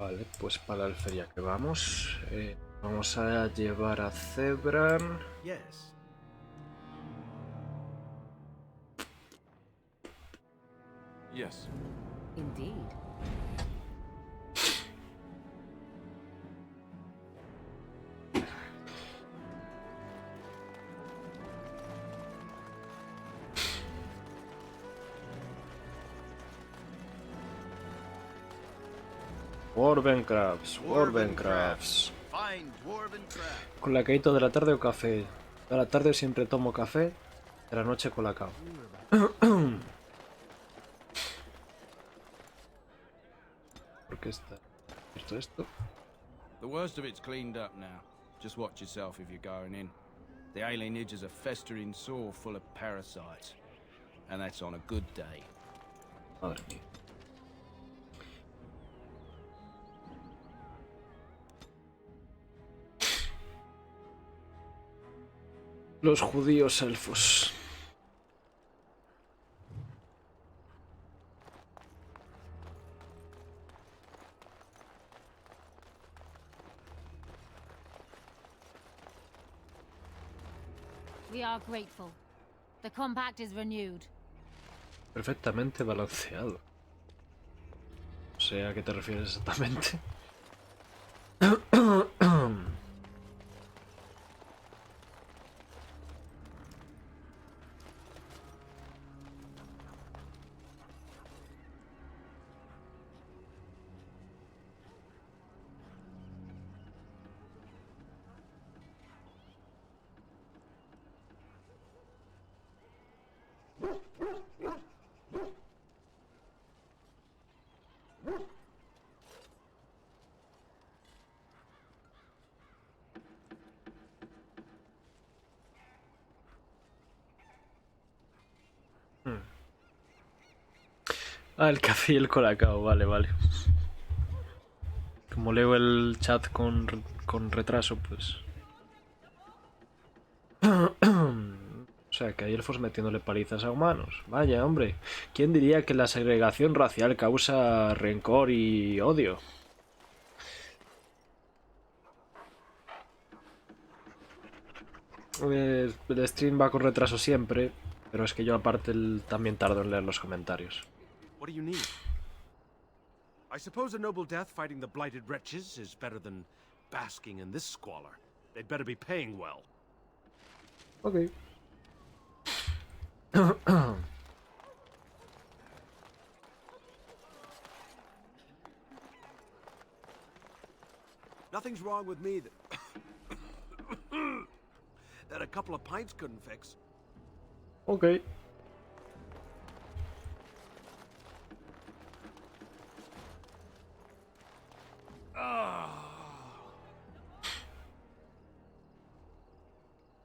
Vale, pues para la feria que vamos. Vamos a llevar a Zebran. Yes. Yes. Indeed. Dwarven Crafts. Fine dwarven craft. Colacaito de la tarde o café. De la tarde siempre tomo café, de la noche colacao. ¿Por qué está abierto esto? The worst of it's cleaned up now. Just watch yourself if you're going in. The alienage is a festering sore full of parasites. And that's on a good day. Madre mía. Los judíos elfos. We are grateful. The compact is renewed. Perfectamente balanceado. No sé a qué te refieres exactamente. Ah, el café y el colacao, vale, vale. Como leo el chat con retraso, pues... O sea, que hay elfos metiéndole palizas a humanos. Vaya, hombre. ¿Quién diría que la segregación racial causa rencor y odio? El stream va con retraso siempre, pero es que yo aparte también tardo en leer los comentarios. What do you need? I suppose a noble death fighting the blighted wretches is better than basking in this squalor. They'd better be paying well. Ok. Nothing's wrong with me that that a couple of pints couldn't fix. Ok.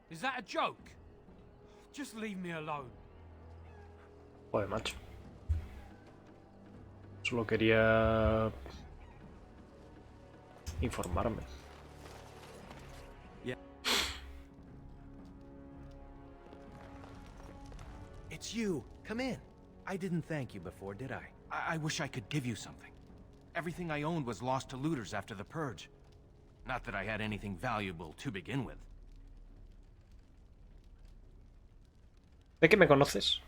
Is that a joke? Just leave me alone. Joder, macho. Solo quería informarme. Yeah. It's you. Come in. I didn't thank you before, did I? I wish I could give you something. Everything I owned was lost to looters after the purge. Not that I had anything valuable to begin with. ¿De qué me conoces?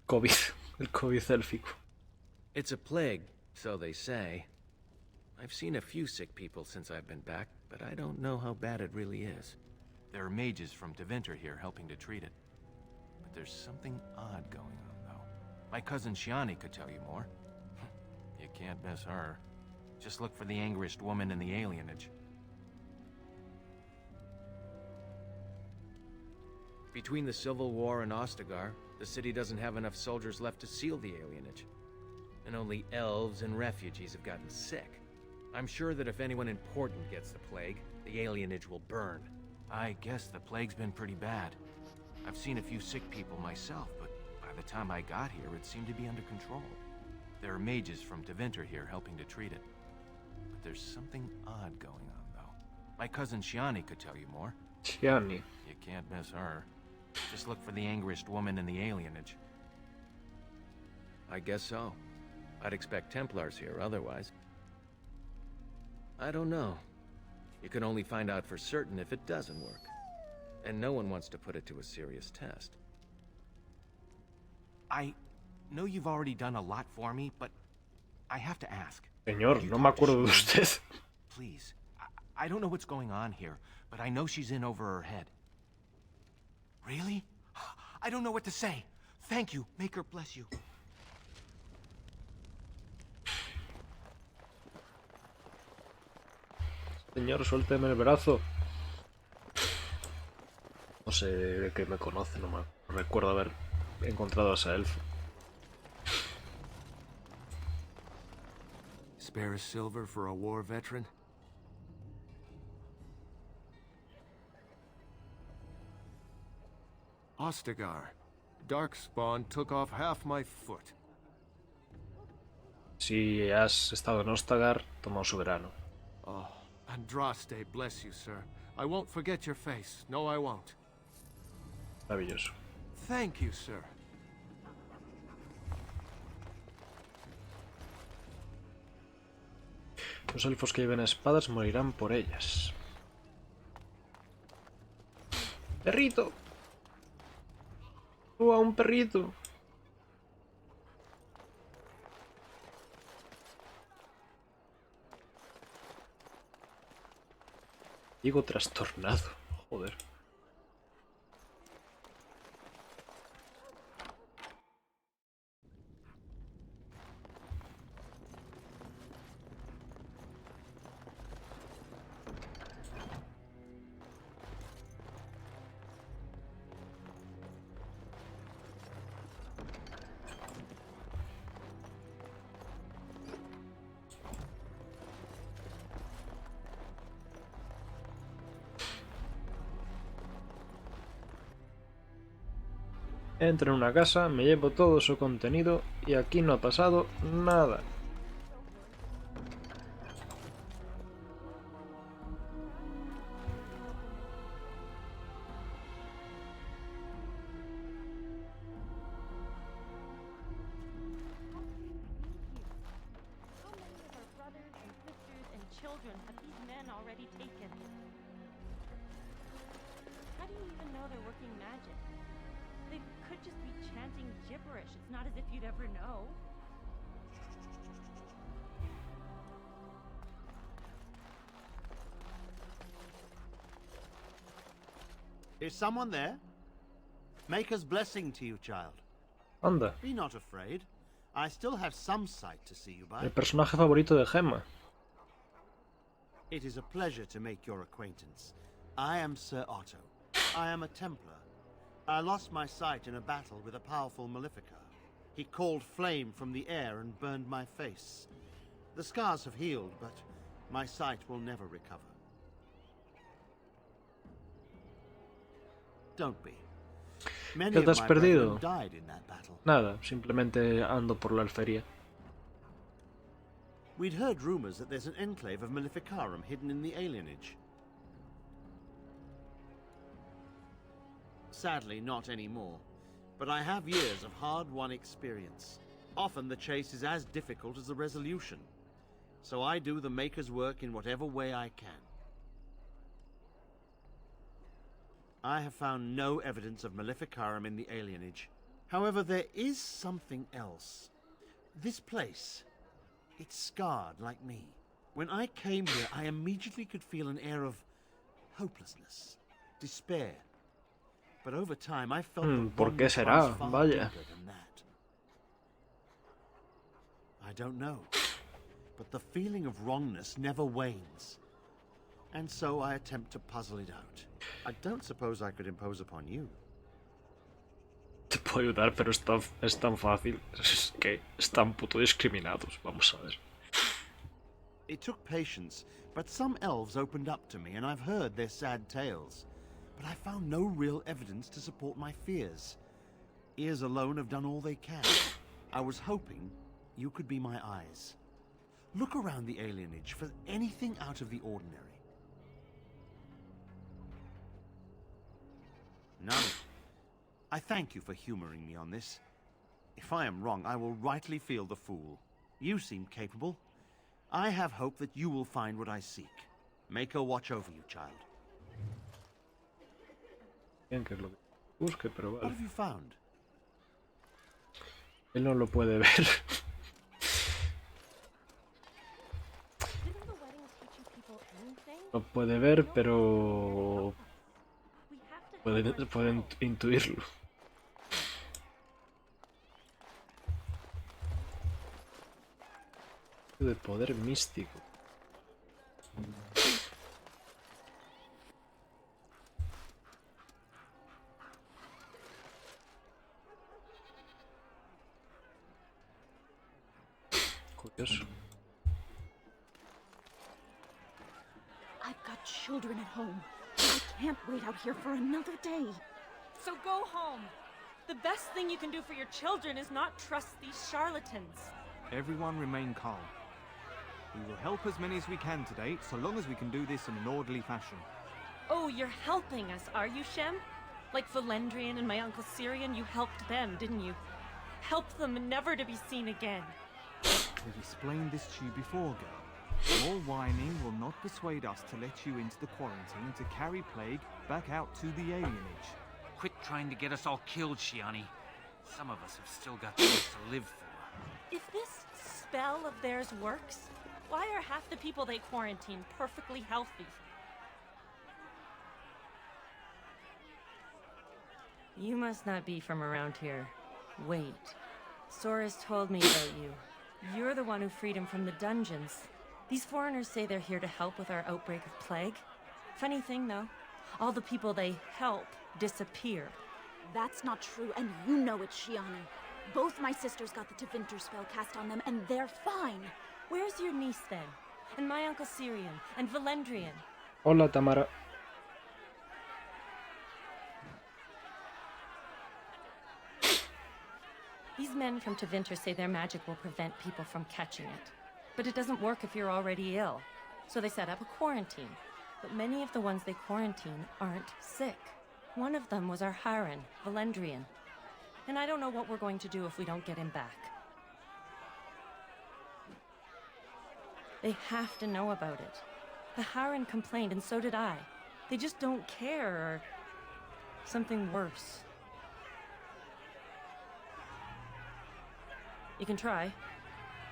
COVID. El COVID élfico. It's a plague, so they say. I've seen a few sick people since I've been back, but I don't know how bad it really is. There are mages from Deventer here helping to treat it. But there's something odd going on, though. My cousin Shiani could tell you more. You can't miss her. Just look for the angriest woman in the alienage. Between the Civil War and Ostagar, the city doesn't have enough soldiers left to seal the alienage. And only elves and refugees have gotten sick. I'm sure that if anyone important gets the plague, the alienage will burn. I guess the plague's been pretty bad. I've seen a few sick people myself, but by the time I got here, it seemed to be under control. There are mages from Deventer here helping to treat it. But there's something odd going on, though. My cousin Shiani could tell you more. Shiani. You can't miss her. Just look for the angriest woman in the alienage. I guess so. I'd expect Templars here otherwise. I don't know. You can only find out for certain if it doesn't work. And no one wants to put it to a serious test. I know you've already done a lot for me, but I have to ask. Señor, You no me talked to acuerdo de Shirley? usted. Please. I don't know what's going on here, but I know she's in over her head. Really? I don't know what to say. Thank you. Make her bless you. Señor, suélteme el brazo. No sé de qué me conoce, no recuerdo haber encontrado a ese elfo. Spare a silver for a war veteran? Ostagar. Darkspawn took off half my foot. Si has estado en Ostagar, toma un soberano. Oh, Andraste, bless you, sir. I won't forget your face. No, I won't. Maravilloso. Thank you, sir. Los elfos que lleven espadas morirán por ellas. ¡Perrito! ¡Uah, un perrito! Digo trastornado. Joder. Entro en una casa, me llevo todo su contenido y aquí no ha pasado nada. How many of our brothers and sisters and children have these men already taken? How do you even know they're working magic? They could just be chanting gibberish. It's not as if you'd ever know. Is someone there? Maker's blessing to you, child. Anda, Be not afraid. I still have some sight to see you by. el personaje favorito de Gemma. It is a pleasure to make your acquaintance. I am Sir Otto. I am a Templar. I lost my sight in a battle with a powerful Maleficar. He called flame from the air and burned my face. The scars have healed, but my sight will never recover. Don't be. Many ¿Qué of te has my perdido? brethren died in that battle. Nada, simplemente ando por la alfería. We'd heard rumors that there's an enclave of Maleficarum hidden in the alienage. Sadly, not anymore. But I have years of hard-won experience. Often the chase is as difficult as the resolution. So I do the Maker's work in whatever way I can. I have found no evidence of Maleficarum in the alienage. However, there is something else. This place, it's scarred like me. When I came here, I immediately could feel an air of hopelessness, despair. But over time, I felt the ¿Por wrong qué was será? far Vaya. deeper than that. I don't know, but the feeling of wrongness never wanes. And so I attempt to puzzle it out. I don't suppose I could impose upon you. Te puedo ayudar, pero es tan fácil. Es que están puto discriminados. Vamos a ver. It took patience, but some elves opened up to me, and I've heard their sad tales. But I found no real evidence to support my fears. Ears alone have done all they can. I was hoping you could be my eyes. Look around the alienage for anything out of the ordinary. None. I thank you for humoring me on this. If I am wrong, I will rightly feel the fool. You seem capable. I have hope that you will find what I seek. Make her watch over you, child. Bien, que es lo que busque, pero What vale. have you found? Él no lo puede ver. Didn't the wedding teach you people anything? Lo puede ver, pero We have to help our pueden child. intuirlo. De poder místico. Curioso. I've got children at home. I can't wait out here for another day. So go home. The best thing you can do for your children is not trust these charlatans. Everyone remain calm. We will help as many as we can today, so long as we can do this in an orderly fashion. Oh, you're helping us, are you, Shem? Like Valendrian and my Uncle Syrian, you helped them, didn't you? Helped them never to be seen again. We've explained this to you before, girl. Your whining will not persuade us to let you into the quarantine to carry plague back out to the alienage. Quit trying to get us all killed, Shiani. Some of us have still got things to live for. If this spell of theirs works, why are half the people they quarantine perfectly healthy? You must not be from around here. Wait. Sora's told me about you. You're the one who freed him from the dungeons. These foreigners say they're here to help with our outbreak of plague. Funny thing, though. All the people they help disappear. That's not true, and you know it, Shiani. Both my sisters got the Tevinter spell cast on them, and they're fine. Where's your niece, then? And my Uncle Syrian? And Valendrian? Hola, Tamara. These men from Tevinter say their magic will prevent people from catching it. But it doesn't work if you're already ill. So they set up a quarantine. But many of the ones they quarantine aren't sick. One of them was our Hiren, Valendrian. And I don't know what we're going to do if we don't get him back. They have to know about it. The Hiren complained, and so did I. They just don't care, or something worse. You can try.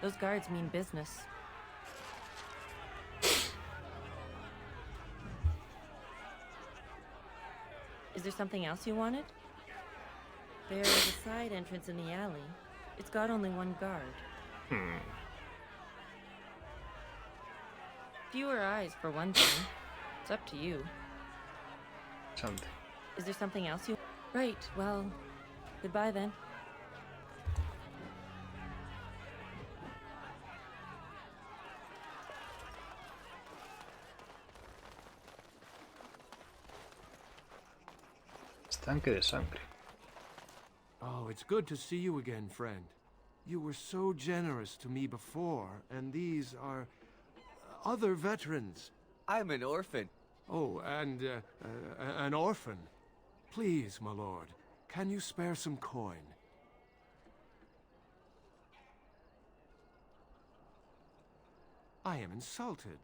Those guards mean business. Is there something else you wanted? There is a side entrance in the alley. It's got only one guard. Fewer eyes, for one thing. It's up to you. Something. Is there something else you... Right, well, goodbye then. Estanque de sangre. Oh, it's good to see you again, friend. You were so generous to me before, and these are other veterans. I'm an orphan. Oh, and an orphan. Please, my lord, can you spare some coin? I am insulted.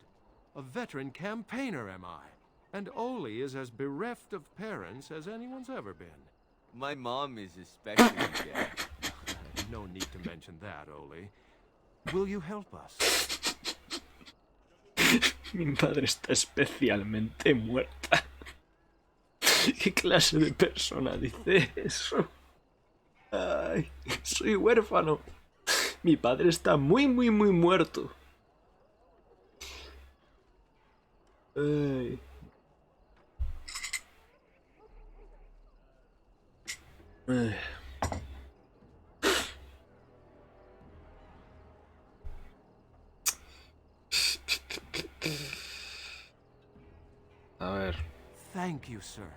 A veteran campaigner, am I? And Oli is as bereft of parents as anyone's ever been. My mom is especially dead. No need to mention that, Oli. Will you help us? Mi madre está especialmente muerta. ¿Qué clase de persona dice eso? Ay, soy huérfano. Mi padre está muy muerto. Ay. Ay. A ver. Thank you, sir.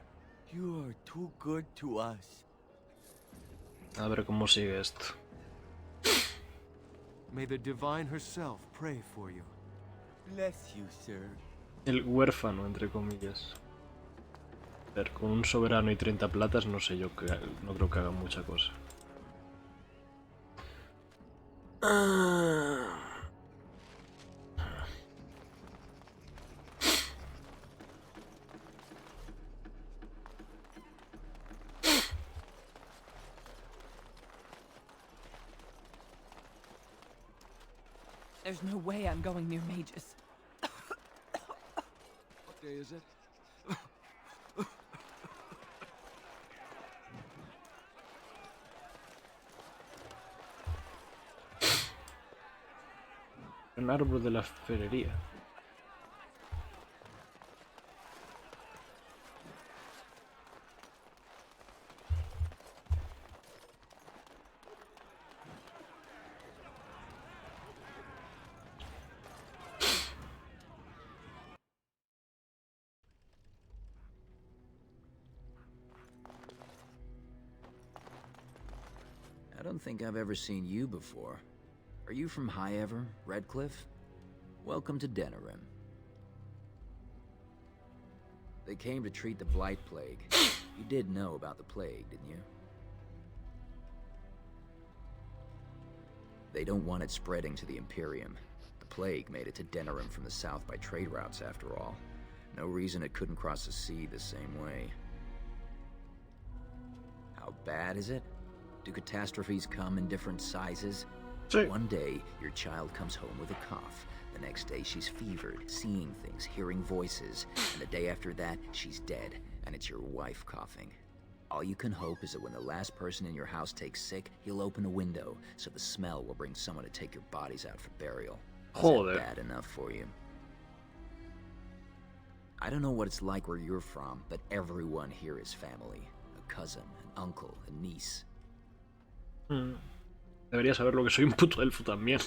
You are too good to us. A ver cómo sigue esto. May the divine herself pray for you. Bless you, sir. El huérfano, entre comillas. A ver, con un soberano y 30 platas no sé yo, que no creo que haga mucha cosa. There's no way I'm going near mages. What day is it? Un árbol de la ferrería. I don't think I've ever seen you before. Are you from High Ever, Redcliffe? Welcome to Denerim. They came to treat the Blight Plague. You did know about the plague, didn't you? They don't want it spreading to the Imperium. The plague made it to Denerim from the south by trade routes, after all. No reason it couldn't cross the sea the same way. How bad is it? Do catastrophes come in different sizes? Sí. One day, your child comes home with a cough. The next day, she's fevered, seeing things, hearing voices. And the day after that, she's dead, and it's your wife coughing. All you can hope is that when the last person in your house takes sick, you'll open a window, so the smell will bring someone to take your bodies out for burial. Is Joder. that bad enough for you? I don't know what it's like where you're from, but everyone here is family. A cousin, an uncle, a niece. Debería saber lo que soy un puto elfo también.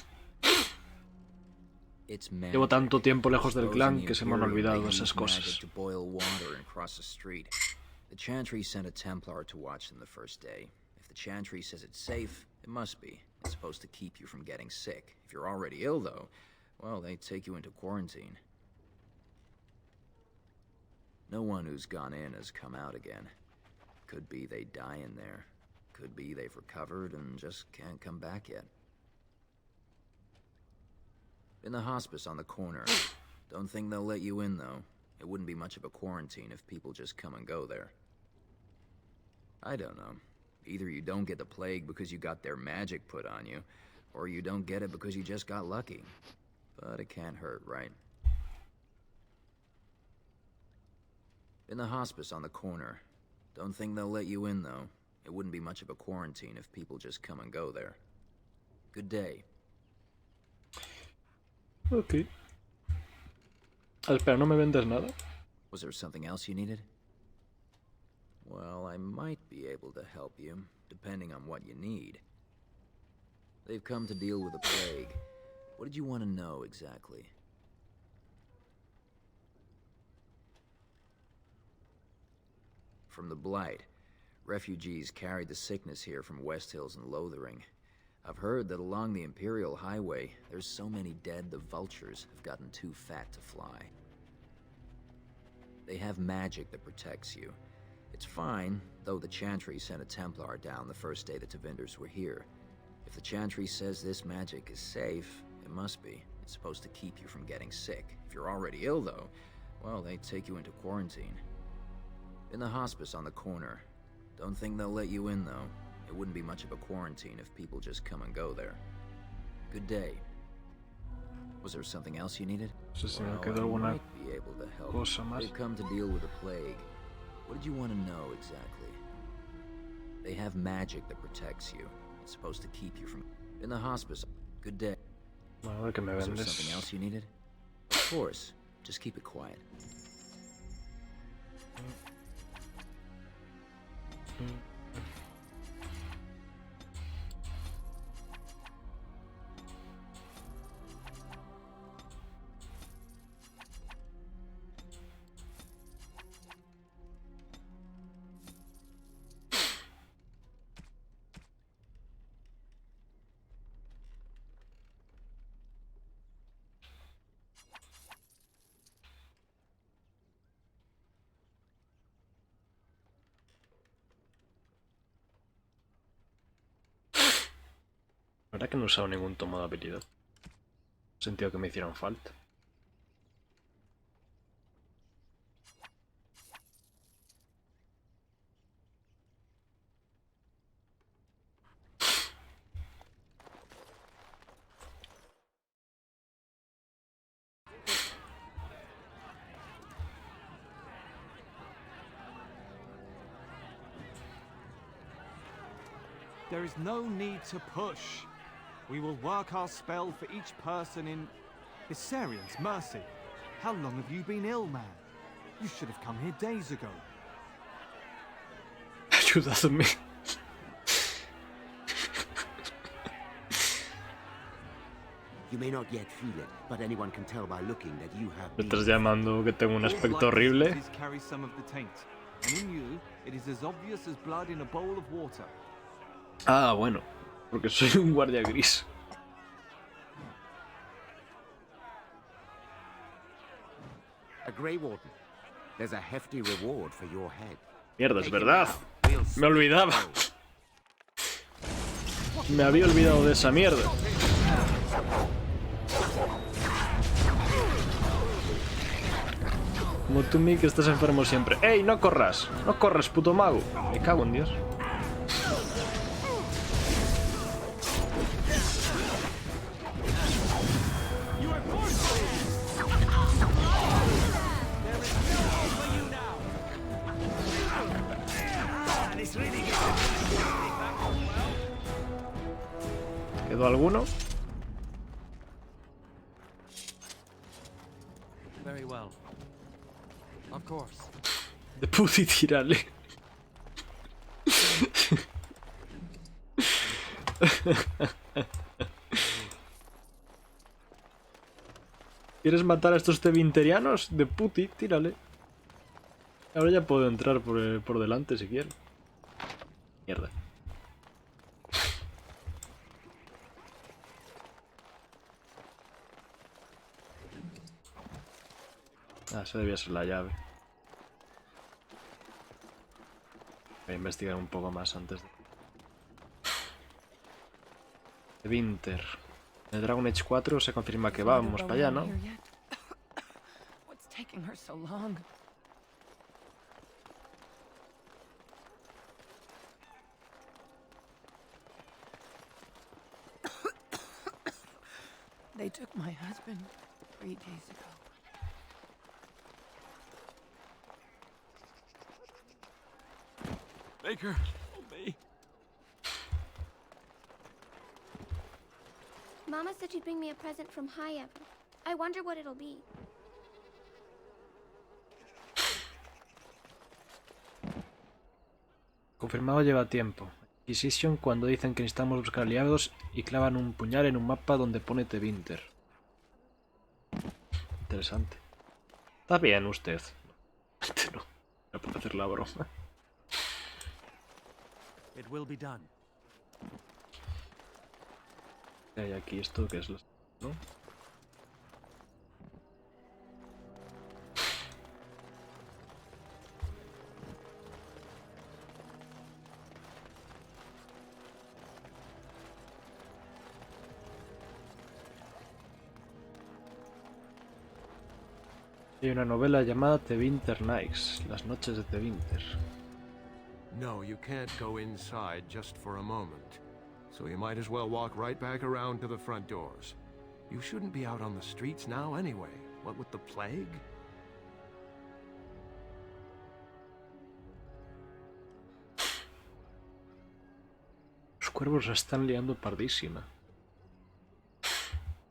It's Llevo tanto tiempo lejos del Those in clan the que se me han Imperium, olvidado they esas use cosas. magic to boil water and cross the street. The Chantry sent a Templar to watch them the first day. If the Chantry says it's safe, it must be. It's supposed to keep you from getting sick. If you're already ill, though, well, they take you into quarantine. No one who's gone in has come out again. Could be they die in there. Could be they've recovered and just can't come back yet. In the hospice on the corner. Don't think they'll let you in, though. It wouldn't be much of a quarantine if people just come and go there. I don't know. Either you don't get the plague because you got their magic put on you, or you don't get it because you just got lucky. But it can't hurt, right? In the hospice on the corner. Don't think they'll let you in, though. It wouldn't be much of a quarantine if people just come and go there. Good day. Ok. Espera, ¿no me vendes nada? Was there something else you needed? Well, I might be able to help you, depending on what you need. They've come to deal with the plague. What did you want to know exactly? From the Blight. Refugees carried the sickness here from West Hills and Lothering. I've heard that along the Imperial Highway, there's so many dead the vultures have gotten too fat to fly. They have magic that protects you. It's fine, though the Chantry sent a Templar down the first day the Tevinders were here. If the Chantry says this magic is safe, it must be. It's supposed to keep you from getting sick. If you're already ill, though, well, they take you into quarantine. In the hospice on the corner. Don't think they'll let you in, though. It wouldn't be much of a quarantine if people just come and go there. Good day. Was there something else you needed? No sé si me Well, quedó I alguna might be able to help. cosa más. They've come to deal with the plague. What did you want to know exactly? They have magic that protects you. It's supposed to keep you from... In the hospice. Good day. A ver qué me Was there vendes. something else you needed? Of course. Just keep it quiet. La verdad que no he usado ningún tomo de habilidad. He sentido que me hicieran falta. There is no need to push. We will work our spell for each person in... Isarians, mercy. How long have you been ill, man? You should have come here days ago. Ayúdame. You may not yet feel it, but anyone can tell by looking that you have Me estás llamando que tengo un aspecto horrible. Carry some of the taint, and in you, it is as obvious as blood in a bowl of water. Ah, bueno, porque soy un guardia gris. A Grey Warden. There's a hefty reward for your head. Mierda, es verdad. Me olvidaba. Me había olvidado de esa mierda. Como tú, Mick, estás enfermo siempre. ¡Ey, no corras! ¡No corras, puto mago! Me cago en Dios. ¿Quedó alguno? Very well. Of course. De puti tirarle. ¿Quieres matar a estos tevinterianos? De puti, tírale. Ahora ya puedo entrar por delante si quiero. Mierda. Ah, esa debía ser la llave. Voy a investigar un poco más antes de... Winter. En el Dragon Age 4 se confirma que vamos para allá, ¿no? What's taking her so long? They took my husband 3 days ago. Baker, help me. Mama said she'd bring me a present from High Heaven. I wonder what it'll be. Confirmado lleva tiempo. Inquisition cuando dicen que necesitamos buscar aliados y clavan un puñal en un mapa donde pone The Winter. Interesante. Está bien usted. No, no puedo hacer la broma. It will be done. ¿Qué hay aquí? ¿Esto qué es? ¿No? Hay una novela llamada The Winter Nights, las noches de The Winter. No, you can't go inside just for a moment. So you might as well walk right back around to the front doors. You shouldn't be out on the streets now anyway. What with the plague? Los cuervos la están liando pardísima.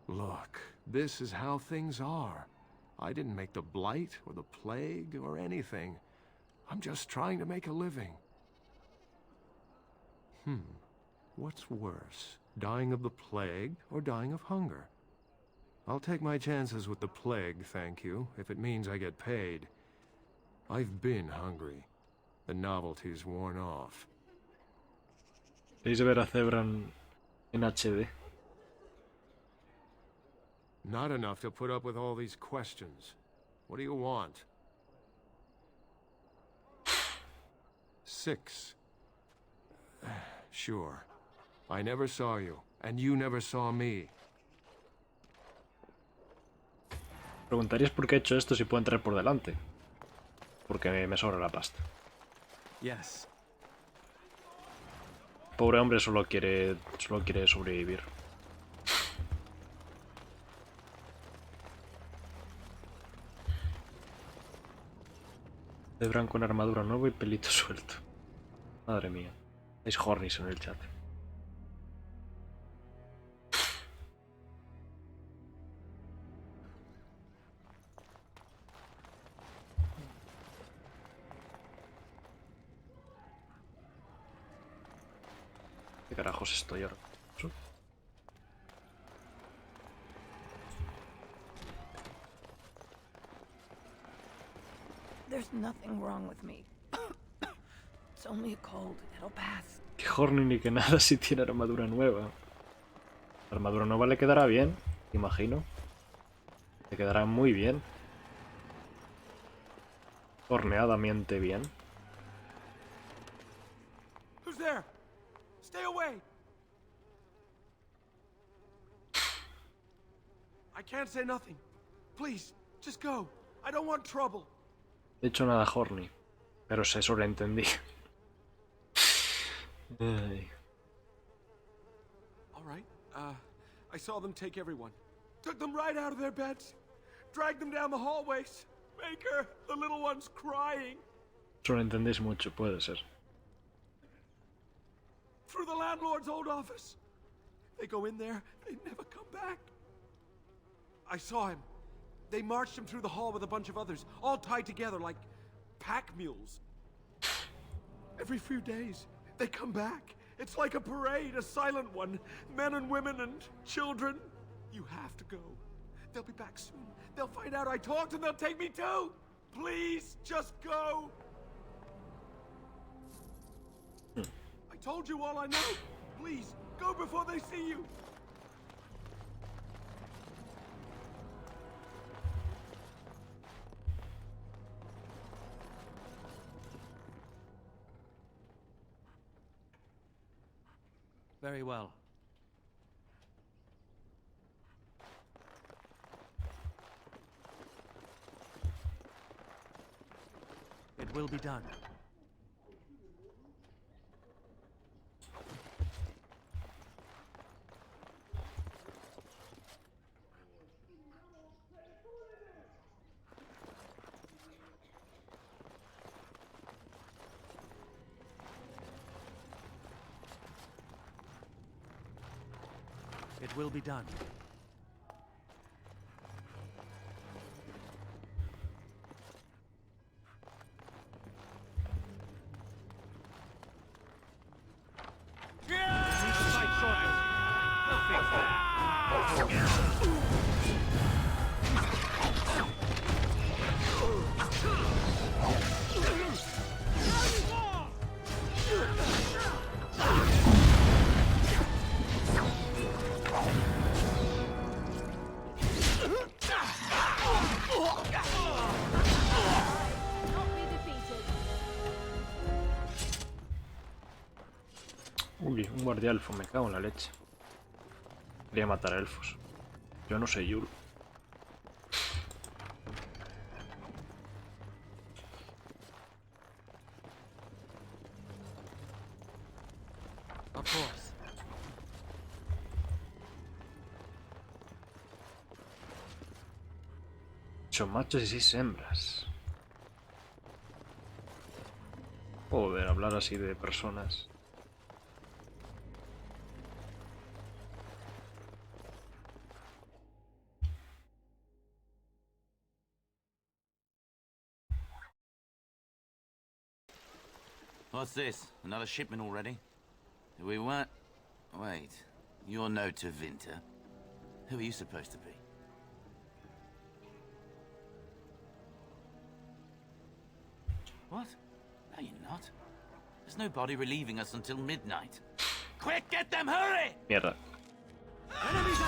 Look, this is how things are. I didn't make the blight or the plague or anything. I'm just trying to make a living. What's worse, dying of the plague or dying of hunger? I'll take my chances with the plague, thank you, if it means I get paid. I've been hungry. The novelty's worn off. ¿Queréis ver a Zebra en HD? Not enough to put up with all these questions. What do you want? 6. Sure. I never saw you, and you never saw me. Preguntarías por qué he hecho esto si puedo entrar por delante. Porque me sobra la pasta. Yes. Pobre hombre solo quiere sobrevivir. De blanco con armadura nueva y pelito suelto. Madre mía. Es hornies en el chat. ¿Qué carajos estoy ahora? There's nothing wrong with me. It's only a cold. It'll pass. Que Horny ni que nada si tiene armadura nueva. La armadura nueva le quedará bien, imagino. Le quedará muy bien. Horneadamente bien. Who's there? Stay away! I can't say nothing. Please, just go. I don't want trouble. De hecho nada Horny, pero se sobreentendí. Ay. All right. I saw them take everyone. Took them right out of their beds. Dragged them down the hallways. Maker, the little one's crying. Sobreentendéis mucho, puede ser. Through the landlord's old office. They go in there, they never come back. I saw him. They marched him through the hall with a bunch of others, all tied together like pack mules. Every few days, they come back. It's like a parade, a silent one. Men and women and children. You have to go. They'll be back soon. They'll find out I talked and they'll take me too. Please, just go. I told you all I know. Please, go before they see you. Very well. It will be done. It will be done. Uy, un guardia elfo, me cago en la leche. Quería matar a elfos. Yo no sé Yul. Of course. Son machos y 6 hembras. Joder, hablar así de personas. What's this? Another shipment already? We weren't... Wait. You're no Tevinter. Who are you supposed to be? What? No, you're not. There's no body relieving us until midnight. Quick, get them, hurry! Mierda. Enemies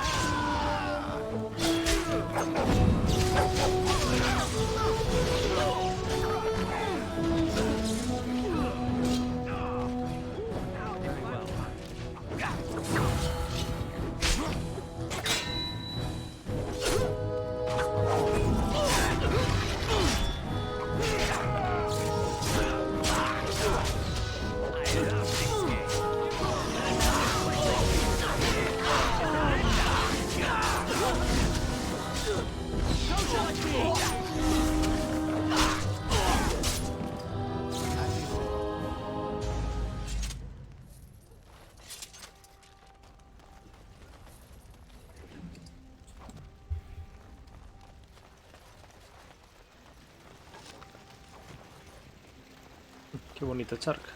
Qué bonita charca.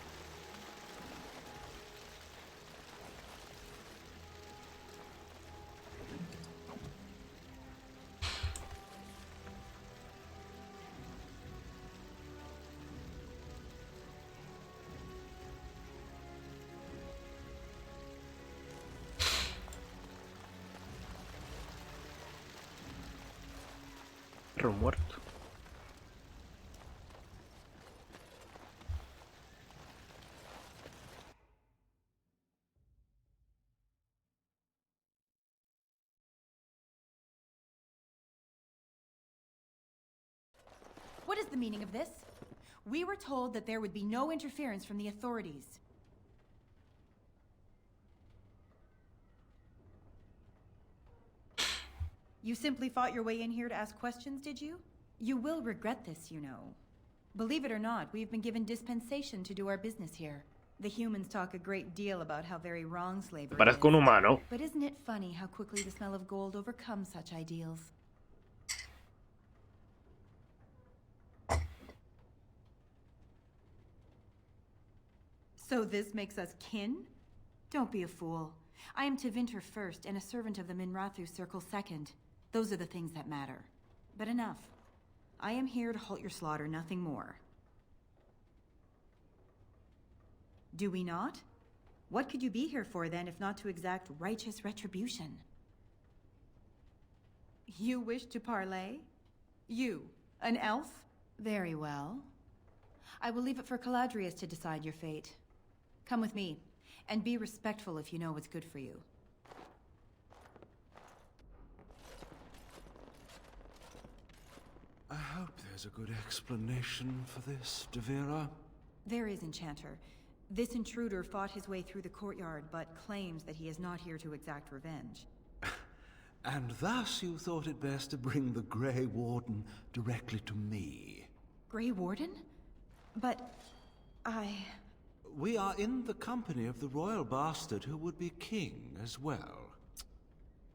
Perro muerto. What is the meaning of this? We were told that there would be no interference from the authorities. You simply fought your way in here to ask questions, did you? You will regret this, you know. Believe it or not, we've been given dispensation to do our business here. The humans talk a great deal about how very wrong slavery Parezco un is. humano. But isn't it funny how quickly the smell of gold overcomes such ideals? So this makes us kin? Don't be a fool. I am Tevinter first and a servant of the Minrathu Circle second. Those are the things that matter. But enough. I am here to halt your slaughter, nothing more. Do we not? What could you be here for then, if not to exact righteous retribution? You wish to parley? You, an elf? Very well. I will leave it for Caladrius to decide your fate. Come with me, and be respectful if you know what's good for you. I hope there's a good explanation for this, Devera. There is, Enchanter. This intruder fought his way through the courtyard, but claims that he is not here to exact revenge. And thus you thought it best to bring the Grey Warden directly to me. Grey Warden? But We are in the company of the royal bastard who would be king as well.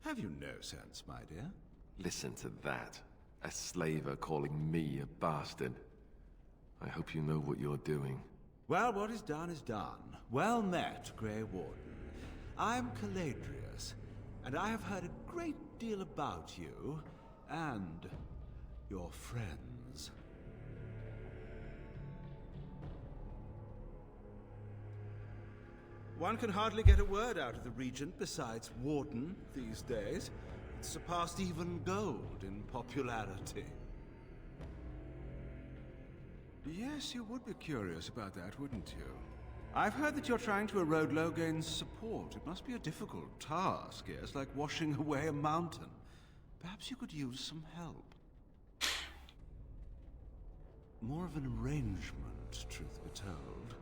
Have you no sense, my dear? Listen to that. A slaver calling me a bastard. I hope you know what you're doing. Well, what is done is done. Well met, Grey Warden. I'm Caladrius, and I have heard a great deal about you and your friends. One can hardly get a word out of the Regent besides Warden these days. It's surpassed even gold in popularity. Yes, you would be curious about that, wouldn't you? I've heard that you're trying to erode Logain's support. It must be a difficult task, yes, like washing away a mountain. Perhaps you could use some help. More of an arrangement, truth be told.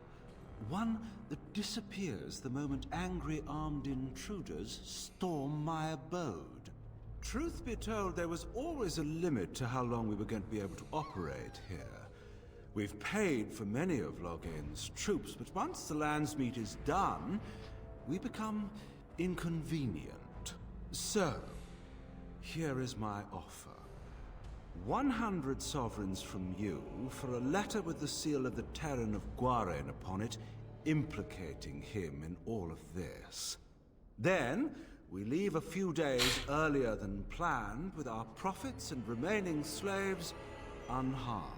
One that disappears the moment angry armed intruders storm my abode. Truth be told, there was always a limit to how long we were going to be able to operate here. We've paid for many of Logain's troops, but once the Landsmeet is done, we become inconvenient. So, here is my offer. 100 sovereigns from you for a letter with the seal of the Terran of Guaren upon it, implicating him in all of this. Then, we leave a few days earlier than planned with our profits and remaining slaves unharmed.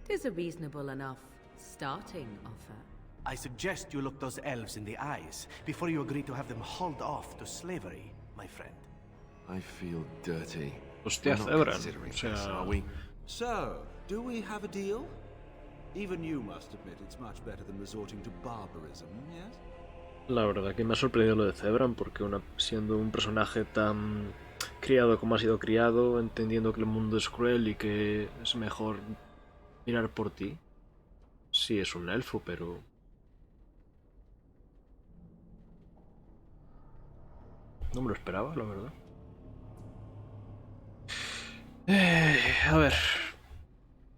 'Tis a reasonable enough starting offer. I suggest you look those elves in the eyes before you agree to have them hauled off to slavery, my friend. I feel dirty. Hostia, Zebran. O sea... So, do we have a deal? Even you must admit it's much better than resorting to barbarism, yes? La verdad que me ha sorprendido lo de Zebran, porque siendo un personaje tan criado como ha sido criado, entendiendo que el mundo es cruel y que es mejor mirar por ti. Sí, es un elfo, pero... no me lo esperaba, la verdad. A ver...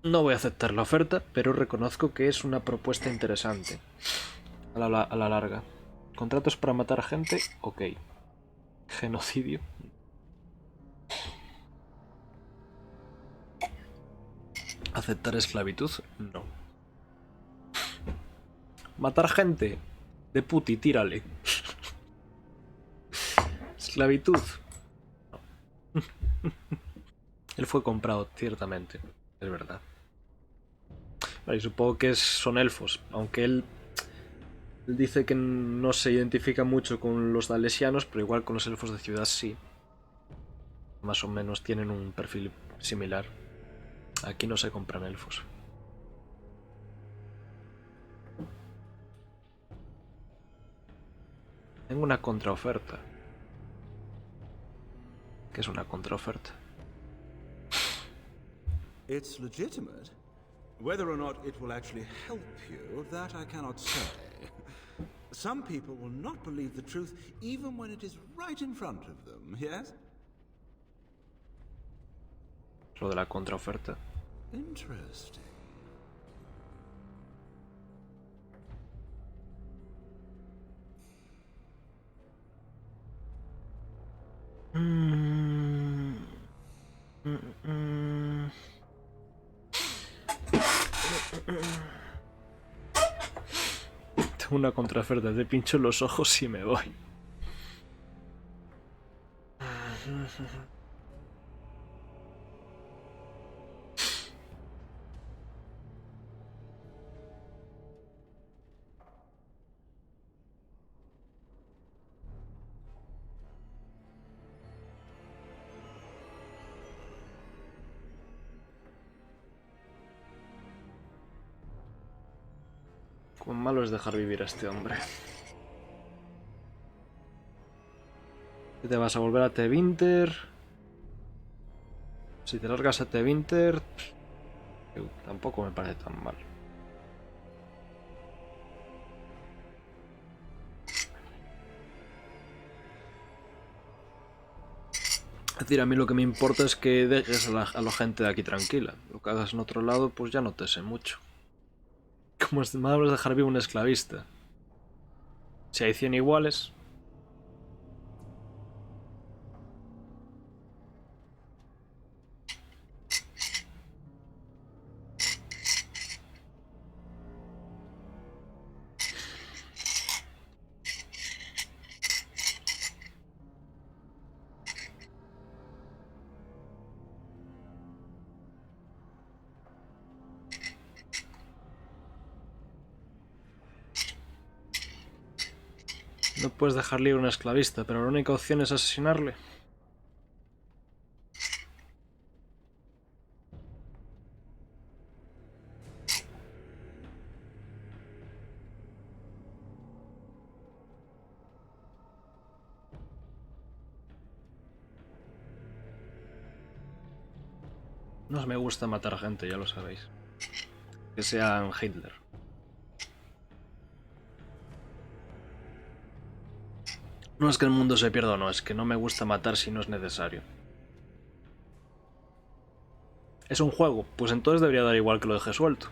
no voy a aceptar la oferta, pero reconozco que es una propuesta interesante. A la larga. ¿Contratos para matar gente? Ok. ¿Genocidio? ¿Aceptar esclavitud? No. ¿Matar gente? De puti, tírale. ¿Esclavitud? No. Él fue comprado, ciertamente. Es verdad. Vale, supongo que son elfos, aunque él dice que no se identifica mucho con los dalesianos, pero igual con los elfos de ciudad sí. Más o menos tienen un perfil similar. Aquí no se compran elfos. Tengo una contraoferta. ¿Qué es una contraoferta? It's legitimate. Whether or not it will actually help you, that I cannot say. Some people will not believe the truth even when it is right in front of them, yes? Lo de la contraoferta. Interesting. Tengo una contraoferta, te pincho los ojos y me voy. Cuán malo es dejar vivir a este hombre. ¿Te vas a volver a Tevinter? Si te largas a Tevinter, tampoco me parece tan mal. Es decir, a mí lo que me importa es que dejes a la gente de aquí tranquila. Lo que hagas en otro lado, pues ya no te sé mucho. ¿Cómo es malo dejar vivo un esclavista? Si hay 100 iguales... No puedes dejar libre a un esclavista, pero la única opción es asesinarle. No me gusta matar gente, ya lo sabéis. Que sean Hitler. No es que el mundo se pierda o no, es que no me gusta matar si no es necesario. ¿Es un juego? Pues entonces debería dar igual que lo deje suelto.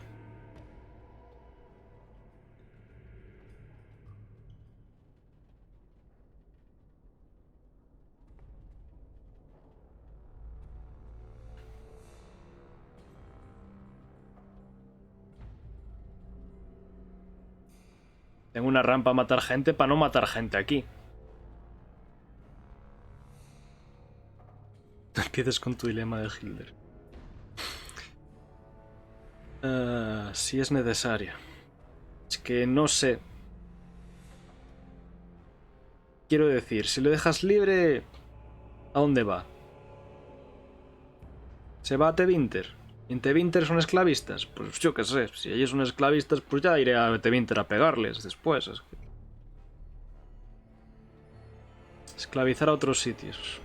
Tengo una rampa a matar gente para no matar gente aquí. No empieces con tu dilema de Hitler. Si es necesario. Es que no sé. Quiero decir, si lo dejas libre, ¿a dónde va? ¿Se va a Tevinter? ¿En Tevinter son esclavistas? Pues yo qué sé, si ellos son esclavistas, pues ya iré a Tevinter a pegarles después. Esclavizar a otros sitios.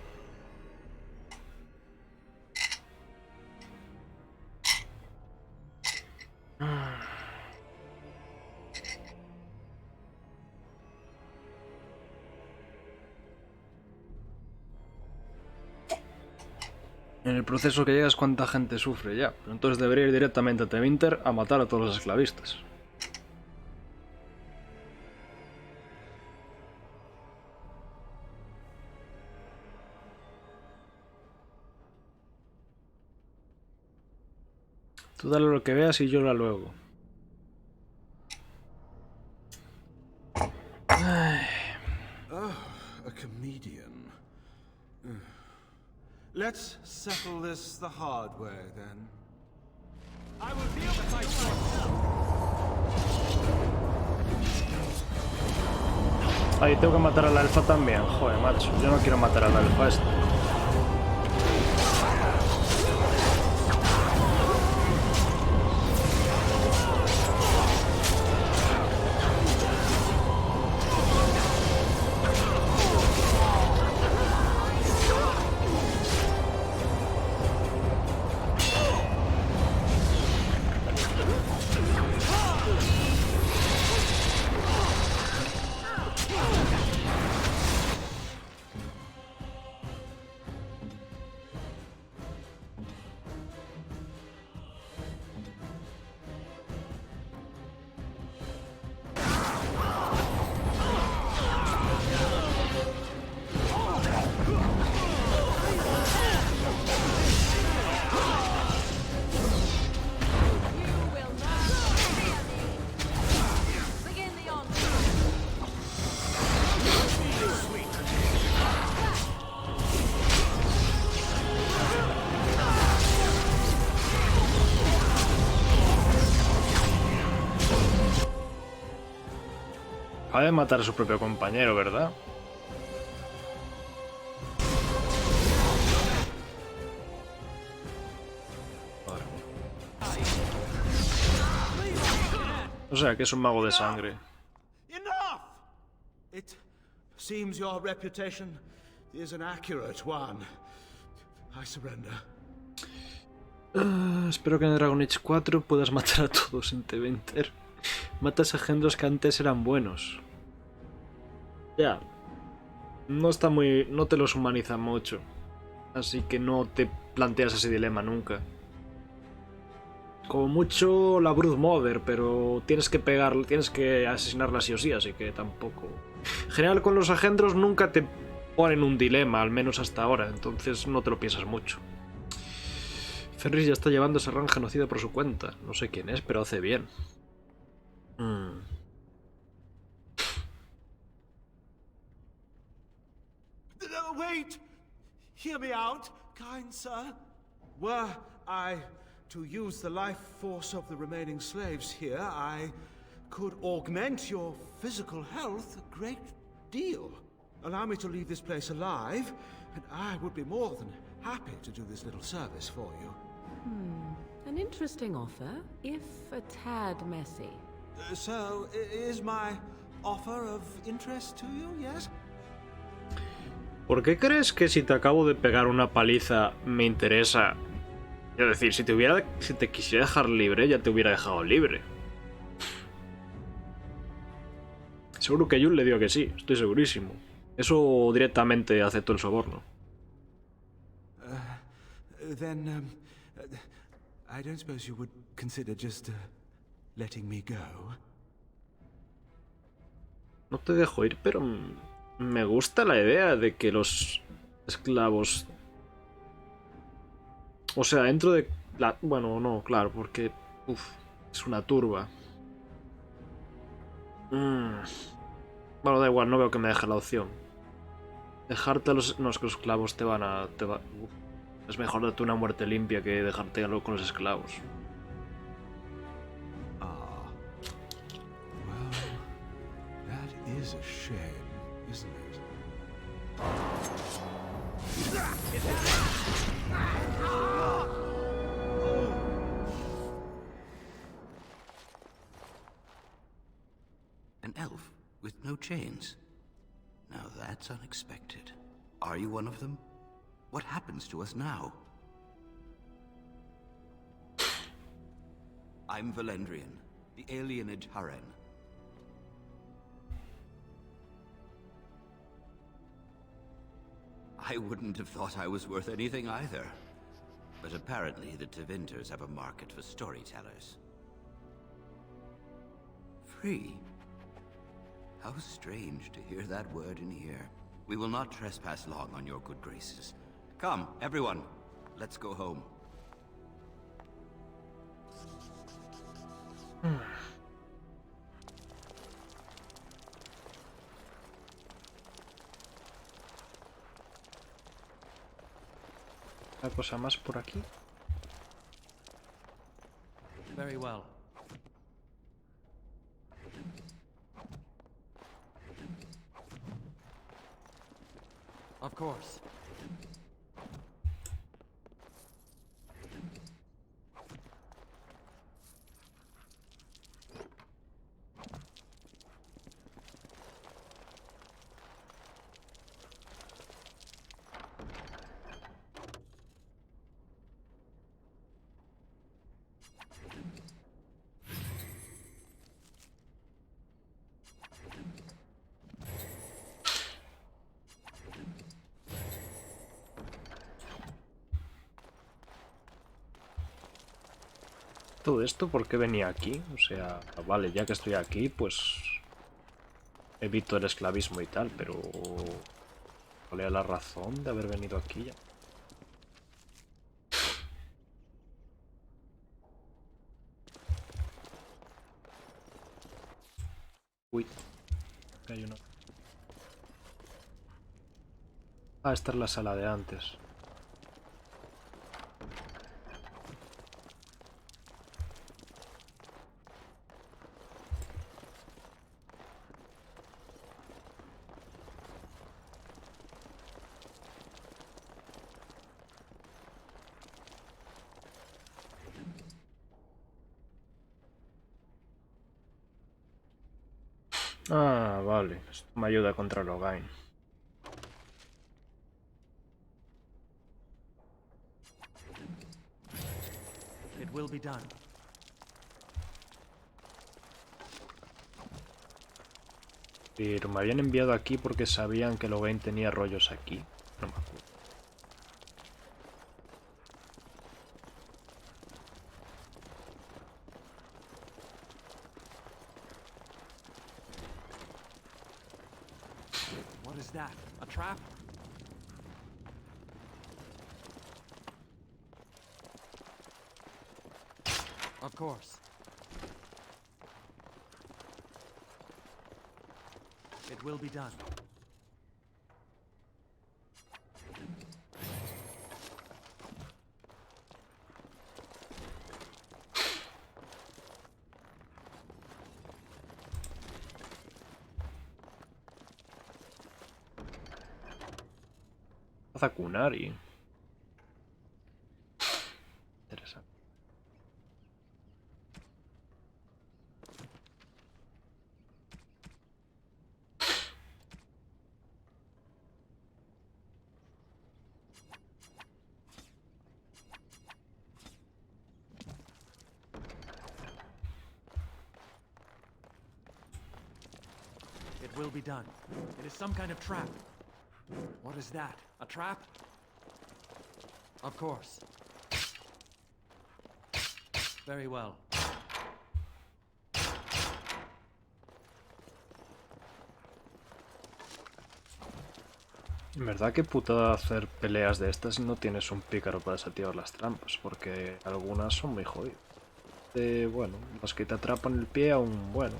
En el proceso que llegas, cuánta gente sufre ya. Pero entonces debería ir directamente a Tevinter a matar a todos los esclavistas. Tú dale lo que veas y yo la luego. Oh, a comedian. Let's settle this the hard way, then. I will deal with my Ahí tengo que matar a la elfa también. Joder, macho. Yo no quiero matar a la elfa esta. Acaba de matar a su propio compañero, ¿verdad? O sea, que es un mago de sangre. Enough! It seems your reputation is an accurate one. I surrender. Espero que en Dragon Age 4 puedas matar a todos en Tevinter. Matas a engendros que antes eran buenos. Ya. No está muy... no te los humaniza mucho. Así que no te planteas ese dilema nunca. Como mucho la Brood Mother, pero tienes que tienes que asesinarla sí o sí, así que tampoco. En general con los engendros nunca te ponen un dilema, al menos hasta ahora, entonces no te lo piensas mucho. Fenris ya está llevando ese ran genocida por su cuenta. No sé quién es, pero hace bien. No, Wait! Hear me out, kind sir. Were I to use the life force of the remaining slaves here, I could augment your physical health a great deal. Allow me to leave this place alive, and I would be more than happy to do this little service for you. An interesting offer, if a tad messy. So, is my offer of interest to you, yes? ¿Por qué crees que si te acabo de pegar una paliza me interesa? Es decir, si te quisiera dejar libre, ya te hubiera dejado libre. Seguro que Jul le dio que sí, estoy segurísimo. Eso directamente aceptó el soborno. Then, I don't suppose you would consider just letting me go. No te dejo ir, pero me gusta la idea de que los esclavos... O sea, dentro de... Bueno, no, claro, porque... es una turba. Bueno, da igual, no veo que me deje la opción. Dejarte a los... No, es que los esclavos te van a... Es mejor darte una muerte limpia que dejarte con los esclavos. Well, that is a shame, isn't it? An elf with no chains. Now that's unexpected. Are you one of them? What happens to us now? I'm Valendrian, the alienage Haren. I wouldn't have thought I was worth anything either. But apparently the Tevinters have a market for storytellers. Free? How strange to hear that word in here. We will not trespass long on your good graces. Come, everyone, let's go home. Una cosa más por aquí. Very well. Of course. Todo esto, ¿por qué venía aquí? O sea, vale, ya que estoy aquí, pues evito el esclavismo y tal, pero ¿cuál era la razón de haber venido aquí ya? Uy, aquí hay uno. Ah, esta es la sala de antes. Ah, vale. Esto me ayuda contra Logain. It will be done. Pero me habían enviado aquí porque sabían que Logain tenía rollos aquí. No me acuerdo. What is that? A trap? Of course. It will be done. Zakunari. Interesante. It will be done. It is some kind of trap. What is that? A trap? Of course. Very well. En verdad que putada hacer peleas de estas si no tienes un pícaro para desactivar las trampas, porque algunas son muy jodidas. Bueno, las que te atrapan el pie aún bueno.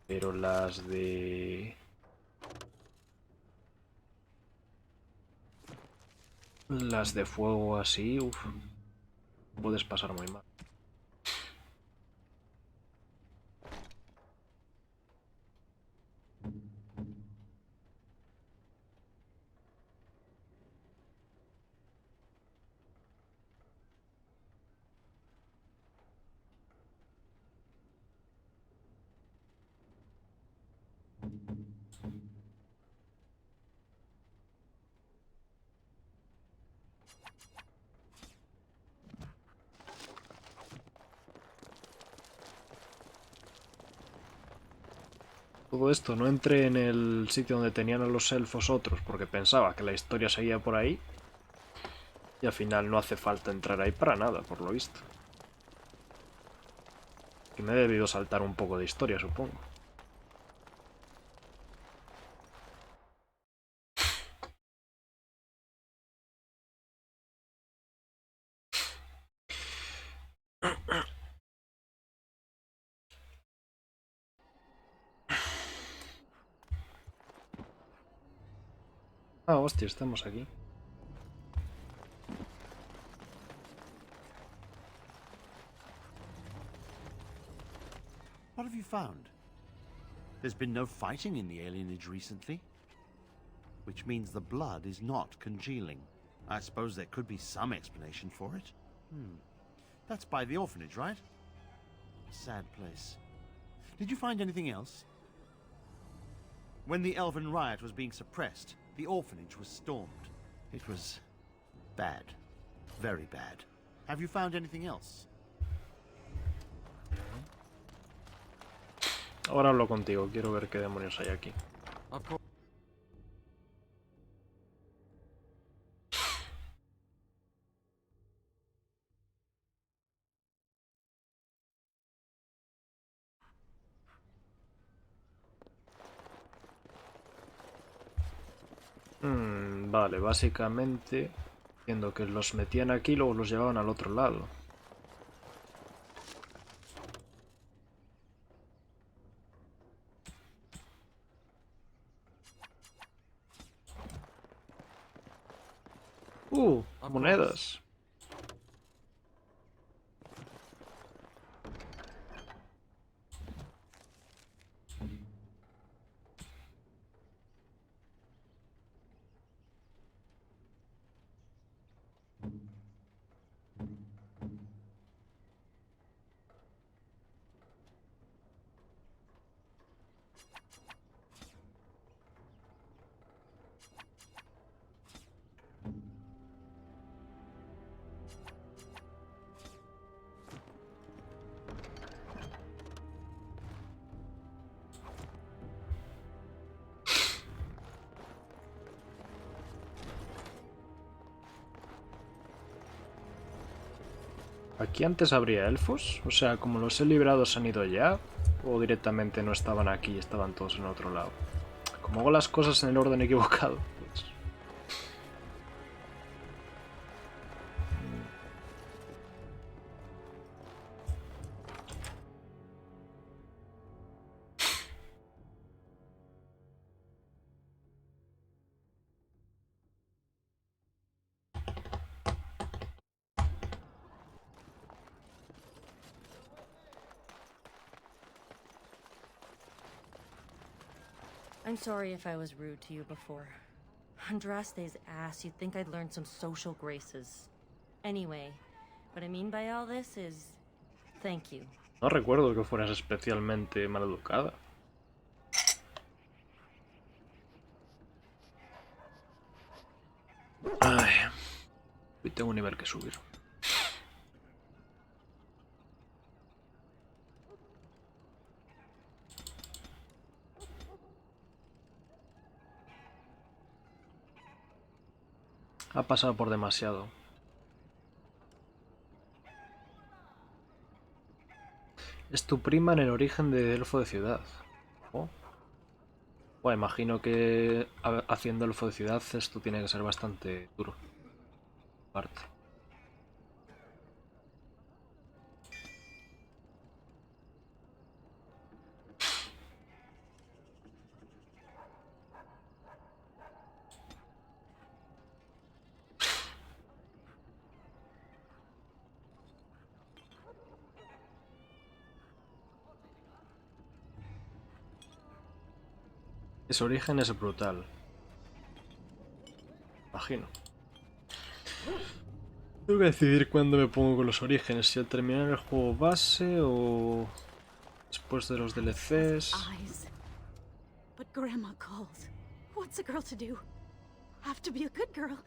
Pero las de... Las de fuego así, uff, puedes pasar muy mal. Todo esto, no entré en el sitio donde tenían a los elfos otros porque pensaba que la historia seguía por ahí. Y al final no hace falta entrar ahí para nada, por lo visto. Que me he debido saltar un poco de historia, supongo. Ah, hostia, estamos aquí. What have you found? There's been no fighting in the alienage recently. Which means the blood is not congealing. I suppose there could be some explanation for it. That's by the orphanage, right? Sad place. Did you find anything else? When the elven riot was being suppressed, the orphanage was stormed. It was bad. Very bad. Have you found anything else? Ahora hablo contigo, quiero ver qué demonios hay aquí. Vale, básicamente entiendo que los metían aquí y luego los llevaban al otro lado. Monedas. ¿Aquí antes habría elfos? O sea, como los he librado se han ido ya. O directamente no estaban aquí y estaban todos en otro lado. Como hago las cosas en el orden equivocado, pues... I'm sorry if I was rude to you before. Andraste's ass, you'd think I'd learned some social graces. Anyway, what I mean by all this is... thank you. No recuerdo que fueras especialmente maleducada. Ay, hoy tengo un nivel que subir. Ha pasado por demasiado. Es tu prima en el origen de elfo de ciudad. Oh. Bueno, imagino que haciendo elfo de ciudad esto tiene que ser bastante duro. Parte. Ese origen es brutal. Imagino. Tengo que decidir cuándo me pongo con los orígenes, si al terminar el juego base o después de los DLCs. But Grandma calls. What's a girl to do? Have to be a good girl,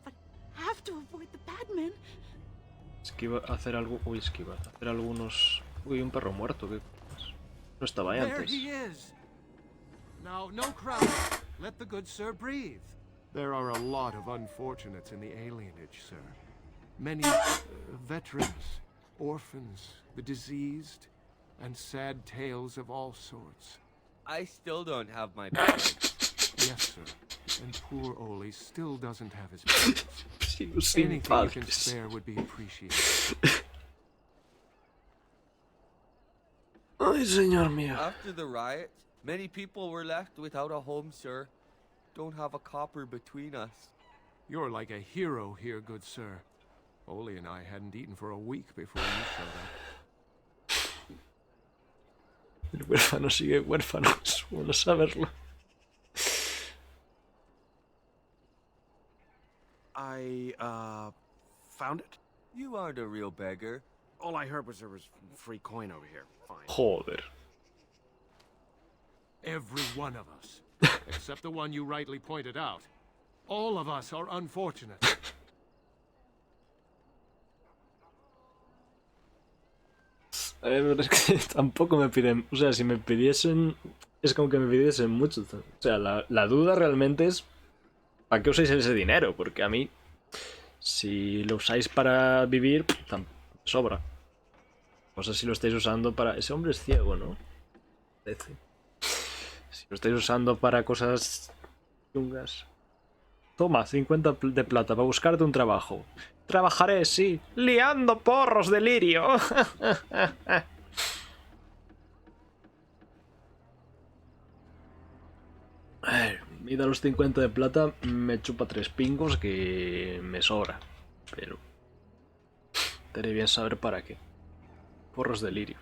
but have to avoid the bad men. Esquiva, hacer algo. Uy, esquiva. Hacer algunos. Uy, un perro muerto. ¿Qué? No estaba ahí There antes. he is. Now, no crowd. Let the good sir breathe. There are a lot of unfortunates in the alienage, sir. Many veterans, orphans, the diseased, and sad tales of all sorts. I still don't have my parents. Yes, sir. And poor Oli still doesn't have his parents. Sin Anything you can padres. spare would be appreciated. Ay, señor mío. After the riot, many people were left without a home, sir. Don't have a copper between us. You're like a hero here, good sir. Oli and I hadn't eaten for a week before you showed up. El huérfano sigue huérfano. Es bueno saberlo. I, found it? You aren't a real beggar. All I heard was there was free coin over here. Fine. Joder. Every one of us, except the one you rightly pointed out. All of us are unfortunate. A ver, es que tampoco me piden. O sea, si me pidiesen. Es como que me pidiesen mucho. O sea, la duda realmente es. ¿Para qué usáis ese dinero? Porque a mí. Si lo usáis para vivir, sobra. No sé si lo estáis usando para. Ese hombre es ciego, ¿no? Parece. Si lo estáis usando para cosas chungas. Toma, 50 de plata para buscarte un trabajo. Trabajaré, sí, liando porros de lirio. A ver, y de los 50 de plata me chupa 3 pingos que me sobra. Pero estaría bien saber para qué. Porros de lirio.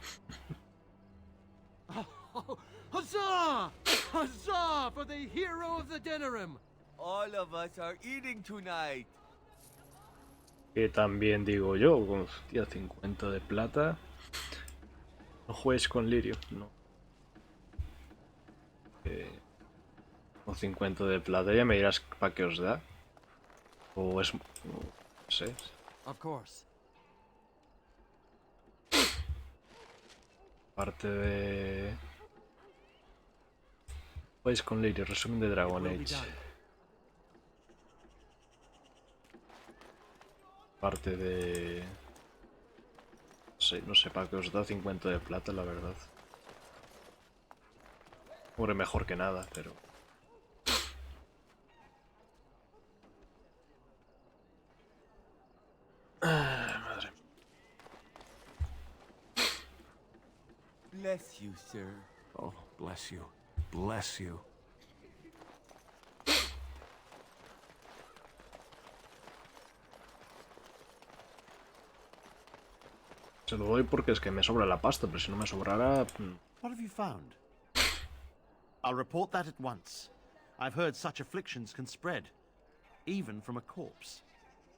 Huzzah! Huzzah for the hero of the Denerim! All of us are eating tonight. Que también digo yo, con 50 de plata. No juegues con lirio, no. Con 50 de plata ya me dirás para qué os da. O es... no sé. Of course. Parte de... Juegues con lirio, resumen de Dragon Age. Parte de... sé, no sé, para que os da 50 de plata, la verdad. Hombre, mejor que nada, pero... Madre. Bless you, sir. Oh, bless you. Bless you. Se lo doy porque es que me sobra la pasta, pero si no me sobrara... What have you found? I'll report that at once. I've heard such afflictions can spread, even from a corpse.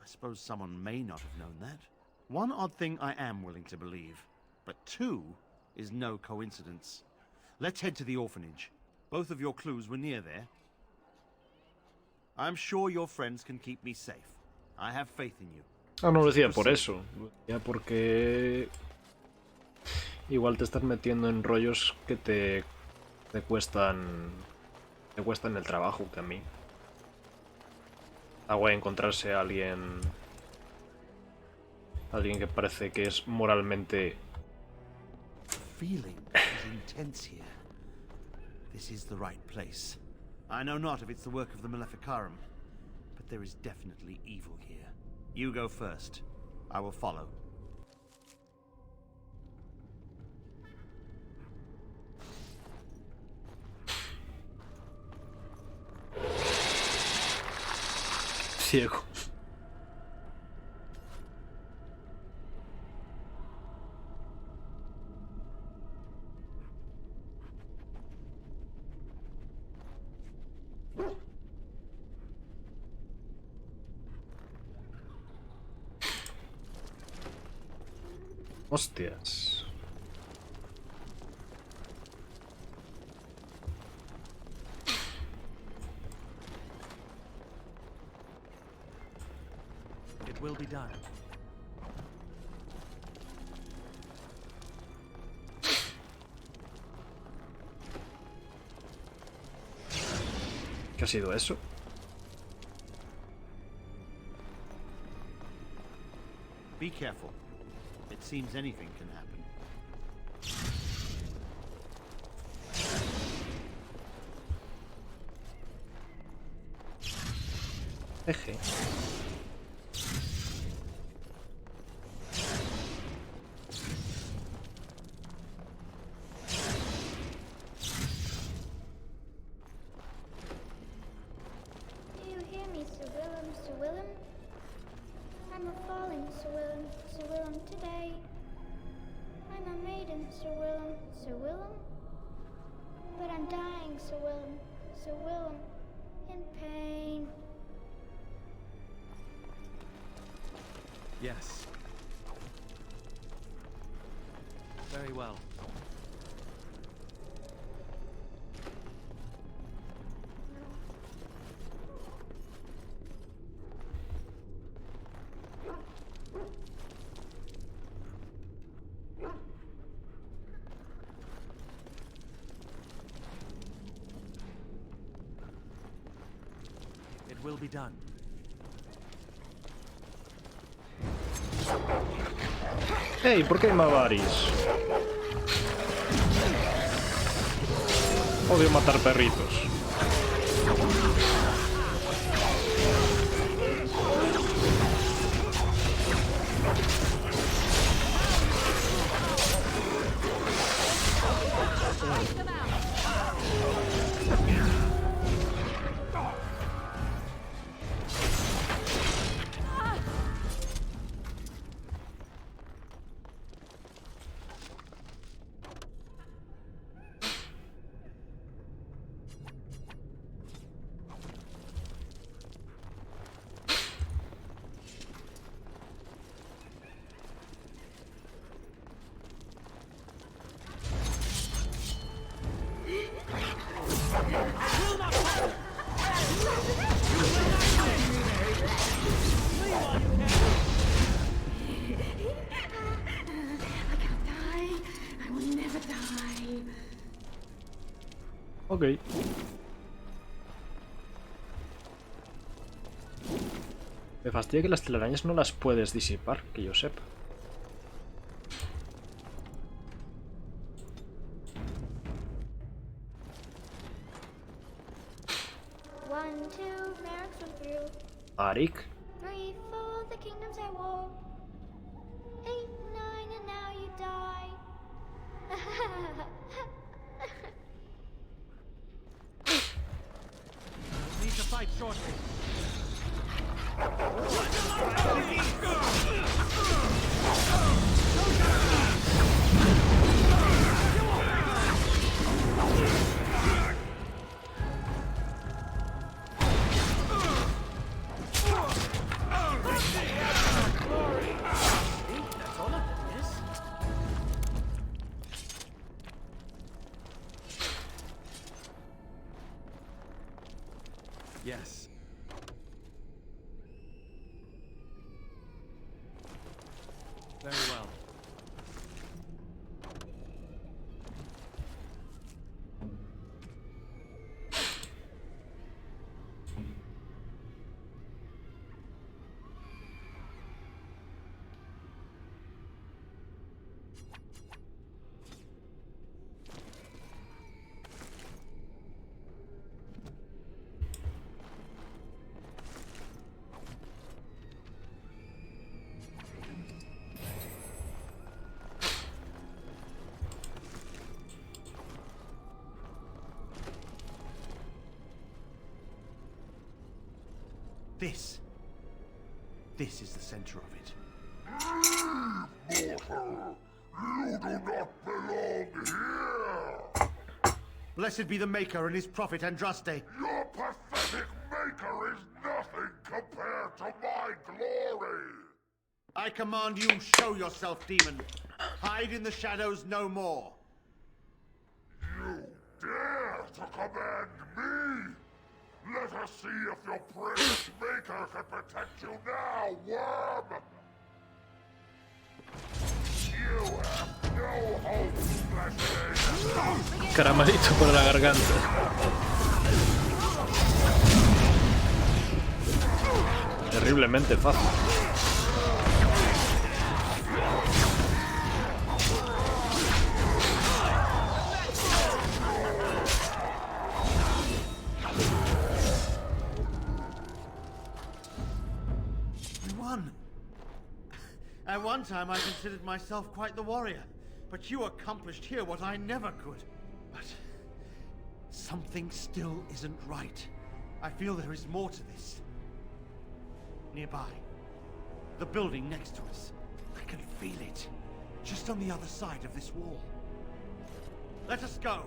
I suppose someone may not have known that. One odd thing I am willing to believe, but two is no coincidence. Let's head to the orphanage. Both of your clues were near there. I'm sure your friends can keep me safe. I have faith in you. Ah, no lo decía por eso. Lo decía porque... Igual te estás metiendo en rollos que te cuestan... Te cuestan el trabajo, que a mí. Está guay encontrarse a alguien... Alguien que parece que es moralmente... The feeling is intense here. This is the right place. I know not if it's the work of the Maleficarum, but there is definitely evil here. You go first. I will follow. Ciego. Hostias. It will be done. ¿Qué ha sido eso? Be careful. It seems anything can happen. Eje. Do you hear me, Sir Willem, Sir Willem? I'm a falling, Sir Willem, Sir Willem, today. I'm a maiden, Sir Willem, Sir Willem. But I'm dying, Sir Willem, Sir Willem, in pain. Yes. Very well. It will be done. Hey, ¿por qué Mavaris? Odio matar perritos. Ok. Me fastidia que las telarañas no las puedes disipar, que yo sepa. Arik. 3, 4, the kingdoms at war. 8, 9, and now you die. Need to fight shortly. That's all of them, yes? Yes. Very well. This is the center of it. Mortal! You do not belong here! Blessed be the Maker and his prophet Andraste. Your pathetic maker is nothing compared to my glory! I command you, show yourself, demon. Hide in the shadows no more. You dare to command me? Let us see if your praised maker can protect you now, worm! You have no hope, blessed. Caramelito por la garganta. Terriblemente fácil. At one time, I considered myself quite the warrior, but you accomplished here what I never could. But something still isn't right. I feel there is more to this. Nearby, the building next to us. I can feel it, just on the other side of this wall. Let us go.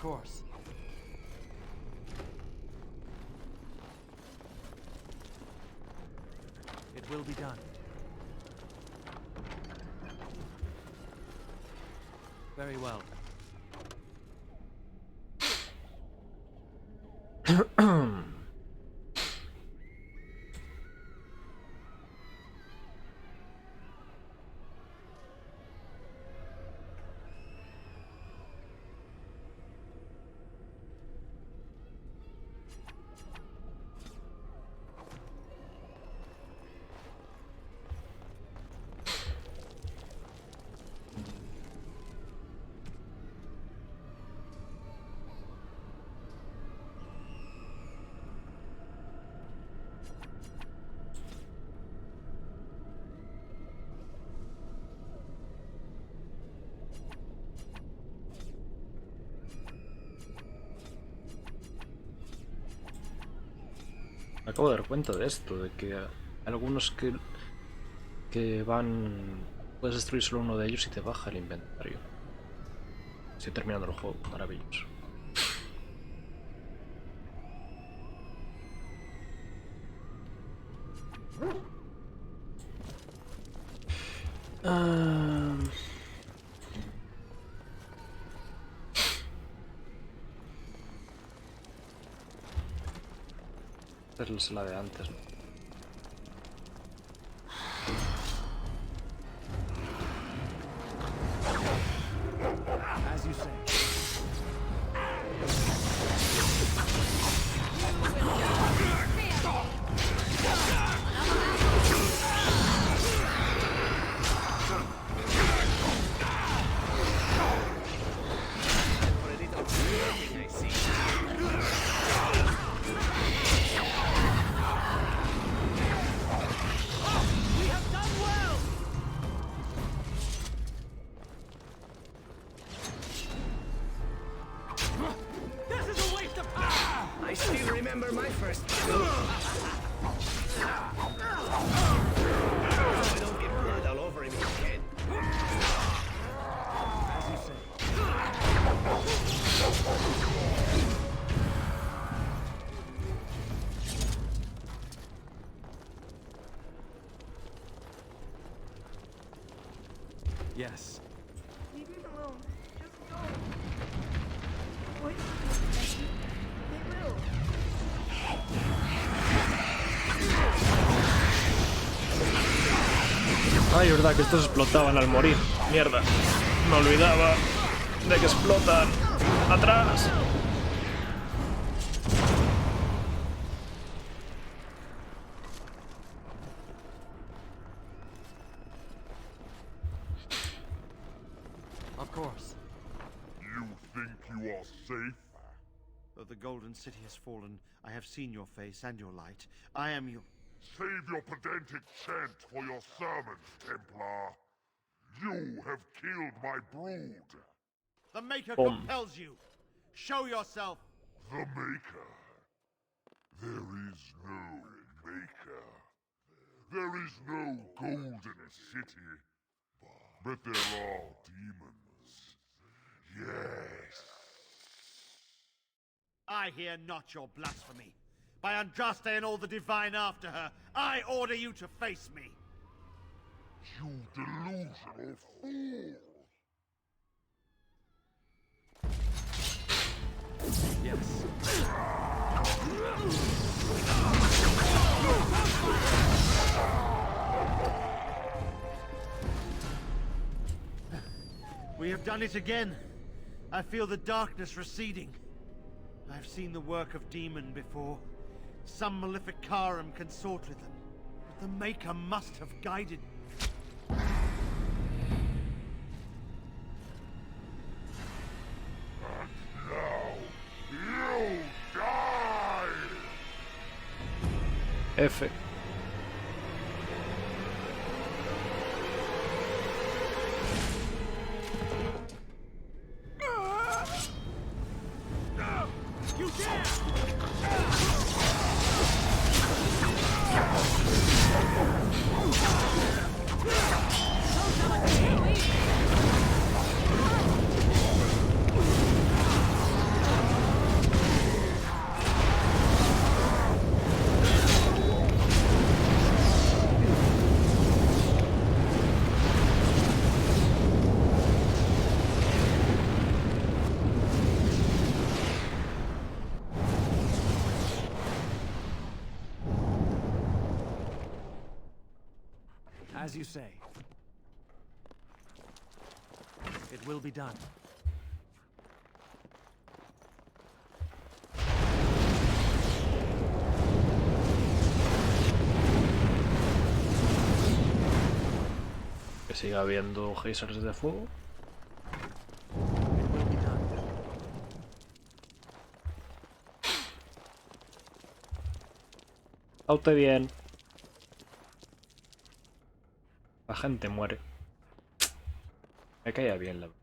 course. It will be done. Very well. Me acabo de dar cuenta de esto, de que algunos que van... Puedes destruir solo uno de ellos y te baja el inventario. Estoy terminando el juego, maravilloso. Es la de antes, ¿no? As you say. Yes. Leave him alone. Just go. Voices they will. Ay, verdad que estos explotaban al morir. Mierda. Me olvidaba de que explotan. ¡Atrás! Of course. You think you are safe? Though the Golden City has fallen, I have seen your face and your light. I am your... Save your pedantic chant for your sermons, Templar. You have killed my brood. The Maker compels you. Show yourself. The Maker? There is no Maker. There is no Golden City. But there are demons. Yes. I hear not your blasphemy. By Andraste and all the divine after her, I order you to face me. You delusional fool! Yes. We have done it again. I feel the darkness receding. I've seen the work of demon before. Some Maleficarum consort with them. But the Maker must have guided... You die! F. You dare! As you say. It will be done. Que siga habiendo geysers de fuego. Aute bien. La gente muere. Me caía bien la verdad.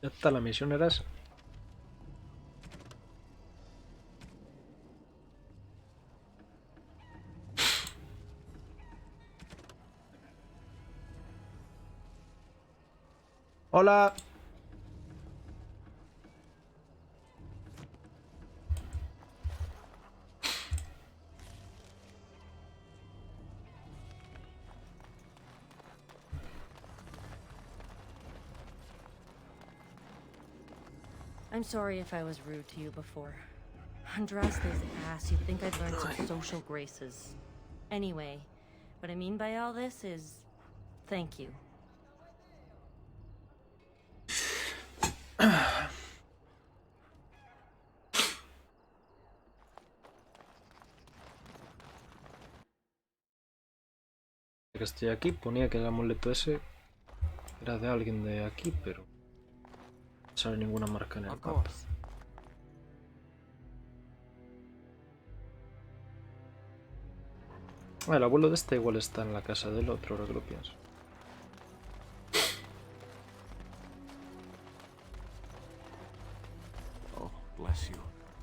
Ya está, la misión era esa. Hola. I'm sorry if I was rude to you before. Undressed as ass, you'd think I'd learned some social graces. Anyway, what I mean by all this is... thank you. Ya que estoy aquí, ponía que el amuleto ese era de alguien de aquí, pero no sale ninguna marca en el mapa. Ah, el abuelo de este igual está en la casa del otro, ahora que lo pienso. Oh, bless you.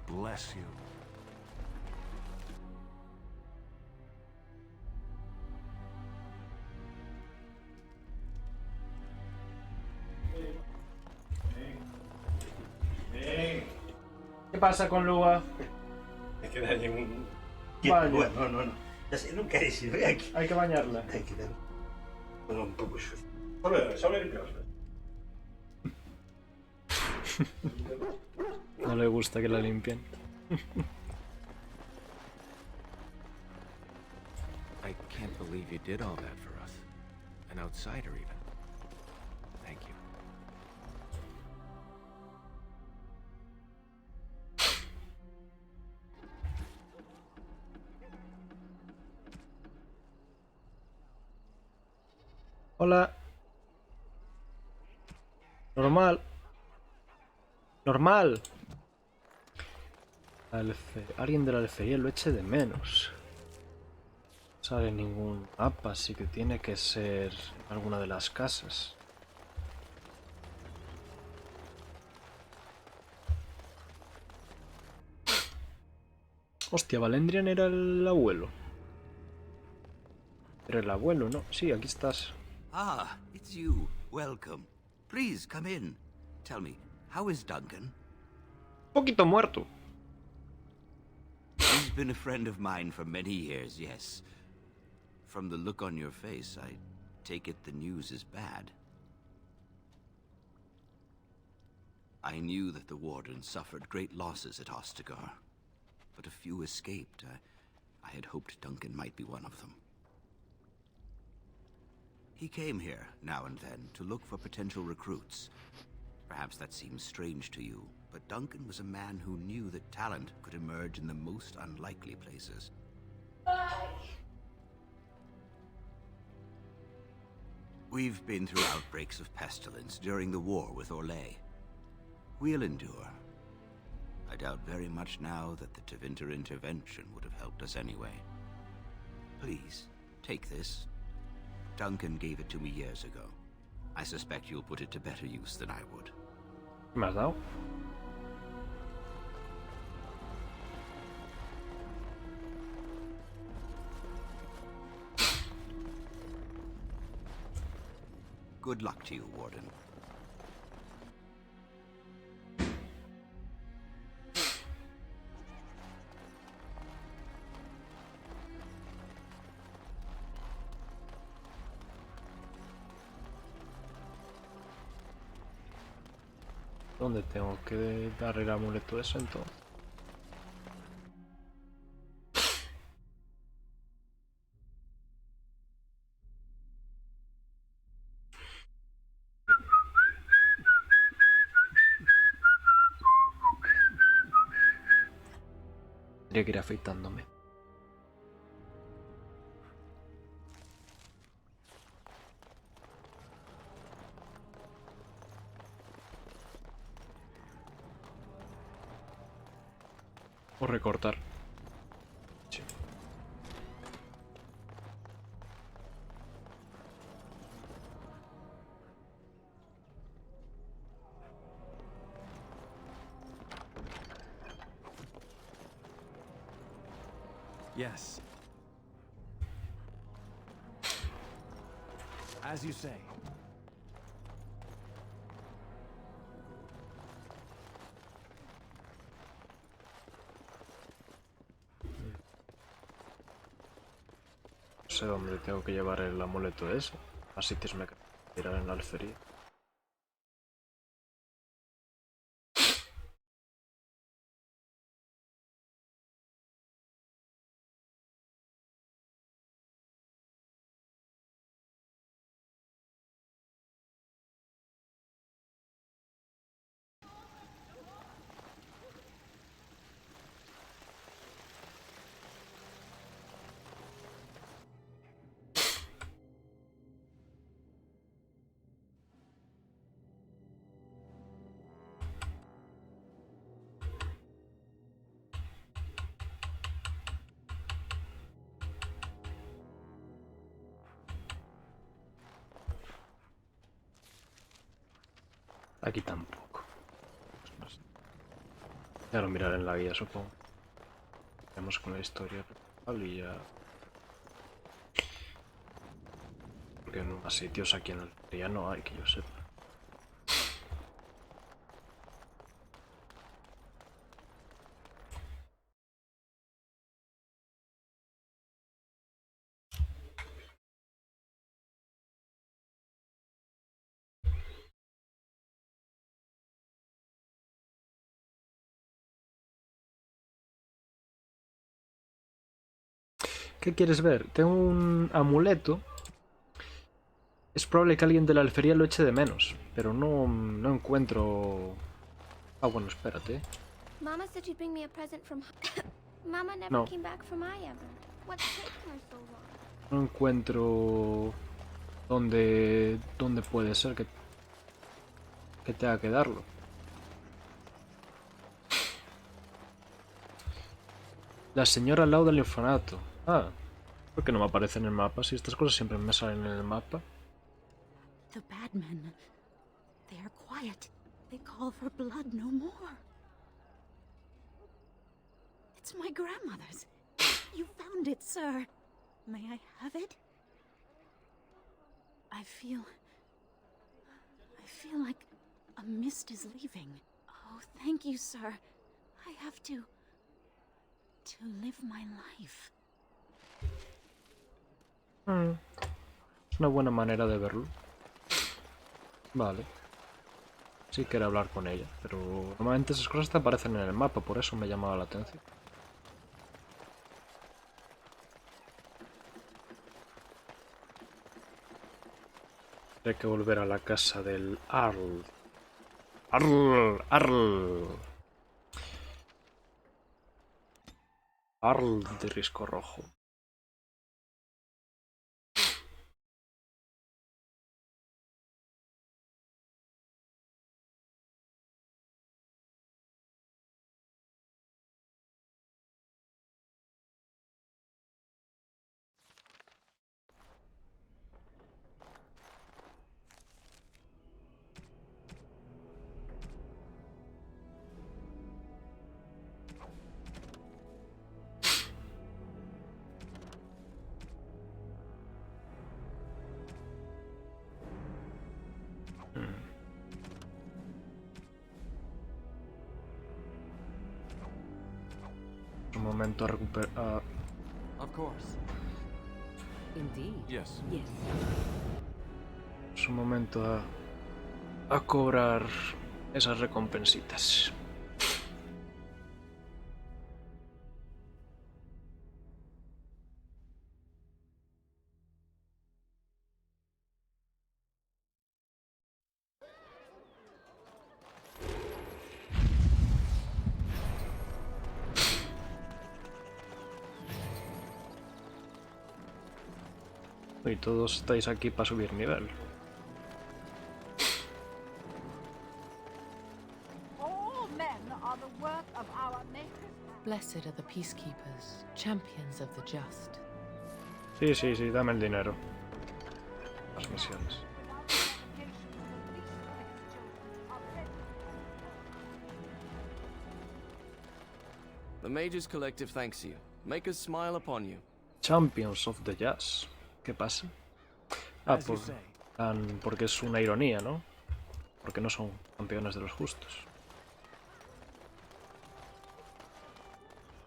Bless you. ¿Qué pasa con Lua? Me queda ahí un... Vaya. Bueno, no. Ya sé, nunca he sido aquí. Hay que bañarla. Hay que dar un poco sucio. Solo limpiarla. No le gusta que la limpien. I can't believe you did all that for us. An outsider, even. Thank you. Hola. Normal. Normal. Alguien de la alfería lo eche de menos. No sale ningún mapa, así que tiene que ser en alguna de las casas. Hostia, Valendrian era el abuelo. Pero el abuelo, ¿no? Sí, aquí estás. Ah, it's you. Welcome. Please, come in. Tell me, how is Duncan? Poquito muerto. He's been a friend of mine for many years, yes. From the look on your face, I take it the news is bad. I knew that the Warden suffered great losses at Ostagar, but a few escaped. I had hoped Duncan might be one of them. He came here, now and then, to look for potential recruits. Perhaps that seems strange to you, but Duncan was a man who knew that talent could emerge in the most unlikely places. We've been through outbreaks of pestilence during the war with Orlais. We'll endure. I doubt very much now that the Tevinter intervention would have helped us anyway. Please, take this. Duncan gave it to me years ago. I suspect you'll put it to better use than I would. ¿Me has dado? Good luck to you, Warden. ¿Dónde tengo que dar el amuleto ese entonces? Tendría que ir afeitándome. O recortar. Sí. Yes. As you say. No sé dónde tengo que llevar el amuleto ese. A sitios me tirar en la alfería. Aquí tampoco. Pues no sé. Ya lo miraré en la guía, supongo. Vamos con la historia principal y ya. Porque en más sitios aquí en la alfería no hay, que yo sepa. ¿Qué quieres ver? Tengo un amuleto. Es probable que alguien de la alfería lo eche de menos, pero no encuentro... Ah, bueno, espérate. Mama said you'd bring me a present from... Mama never No. came back from Iowa. What's taking her so long? No encuentro... ¿Dónde puede ser que tenga que darlo? La señora al lado del orfanato. Ah, ¿por qué no me aparece en el mapa? Si estas cosas siempre me salen en el mapa. The bad men. They are quiet. They call for blood no more. It's my grandmother's. You found it, sir. May I have it? I feel like a mist is leaving. Oh, thank you, sir. I have to live my life. Es una buena manera de verlo. Vale. Sí quiero hablar con ella, pero normalmente esas cosas te aparecen en el mapa, por eso me llamaba la atención. Hay que volver a la casa del Arl. Arl de risco rojo. Un momento a recuperar. Of course. Indeed. Yes. Yes. Es un momento a cobrar esas recompensitas. Y todos estáis aquí para subir nivel. All men are the work of our maker's hand. Blessed are the peacekeepers, champions of the just. Sí, sí, sí, dame el dinero. Las misiones. The Mages Collective thanks you. Makers smile upon you. Champions of the Jazz. ¿Qué pasa? Ah, porque es una ironía, ¿no? Porque no son campeones de los justos.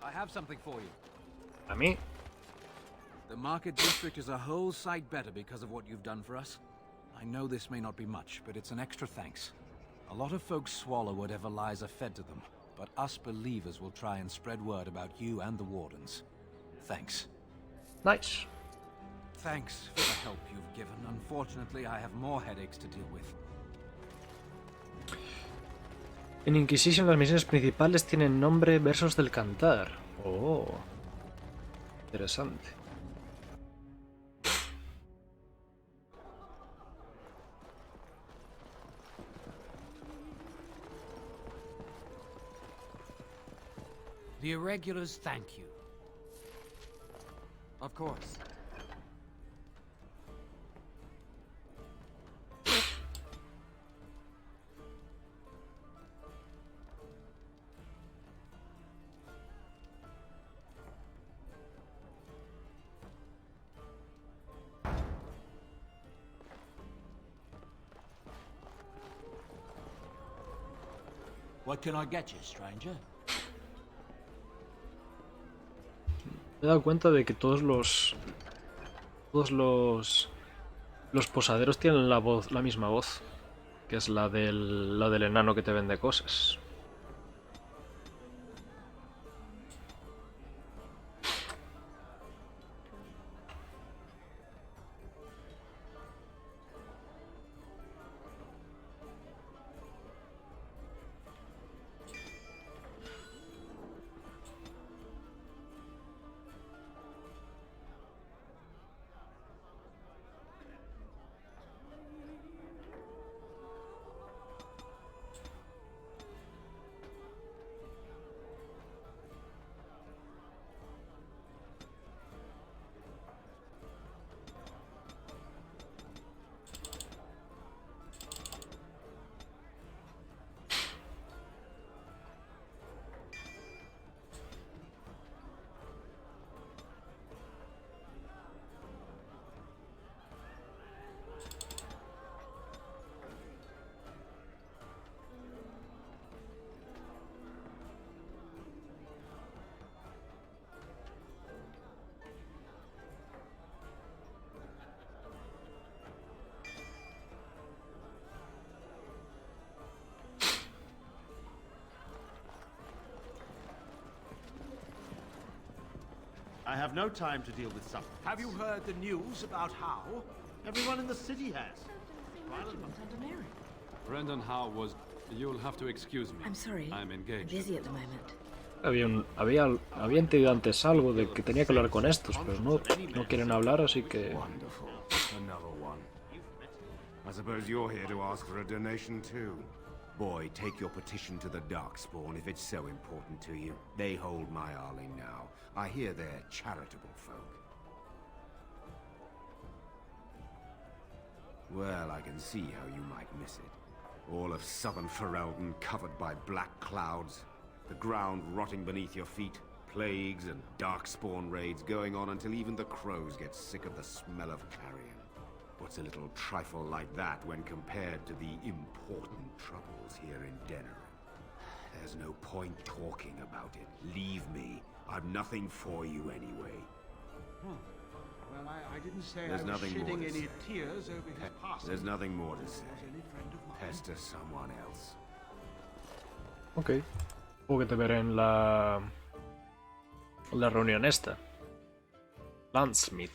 I have something for you. ¿A mí? The Market District is a whole sight better because of what you've done for us. I know this may not be much, but it's an extra thanks. A lot of folks swallow whatever lies are fed to them, but us believers will try and spread word about you and the Wardens. Thanks. Nice. Thanks for the help you've given. Unfortunately, I have more headaches to deal with. En Inquisition las misiones principales tienen nombre versos del cantar. Oh. Interesante. The Irregulars thank you. Of course. What can I get you, stranger? Me he dado cuenta de que todos los posaderos tienen la misma voz, que es la del enano que te vende cosas. I have no time to deal with something. Have you heard the news about How? Everyone in the city has. Brendan Howe was... You'll have to excuse me. I'm sorry. I'm engaged. Busy at the moment. Había entendido antes algo de que tenía que hablar con estos, pero no quieren hablar, así que... Wonderful. Another one. I suppose you're here to ask for a donation too. Boy, take your petition to the Darkspawn if it's so important to you. They hold my Arling now. I hear they're charitable folk. Well, I can see how you might miss it. All of southern Ferelden covered by black clouds. The ground rotting beneath your feet. Plagues and Darkspawn raids going on until even the crows get sick of the smell of carrion. What's a little trifle like that when compared to the important troubles here in Denerim? There's no point talking about it. Leave me. I've nothing for you anyway. Well, I didn't say There's I was nothing more shedding to any say. tears over his passing. There's nothing more to say. Was any friend of mine. Pester someone else. Ok. Supongo que te veré en la reunión esta. Landsmith.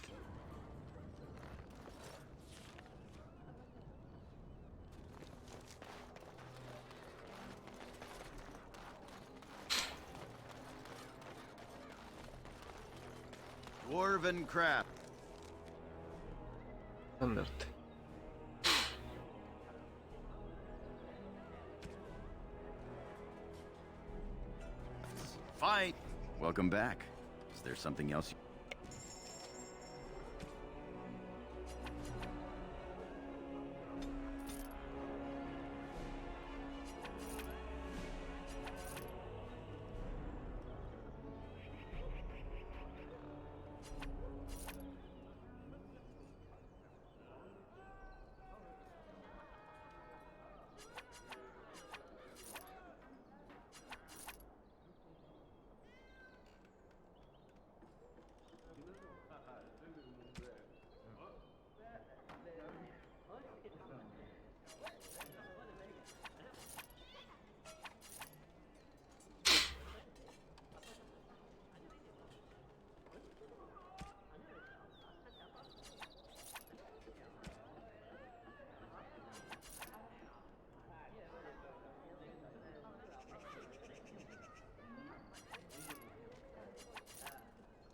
Dwarven crap. Andarte. Fight. Welcome back. Is there something else?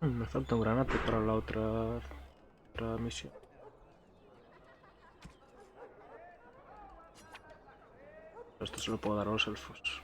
Me falta un granate para la otra misión. Esto se lo puedo dar a los elfos.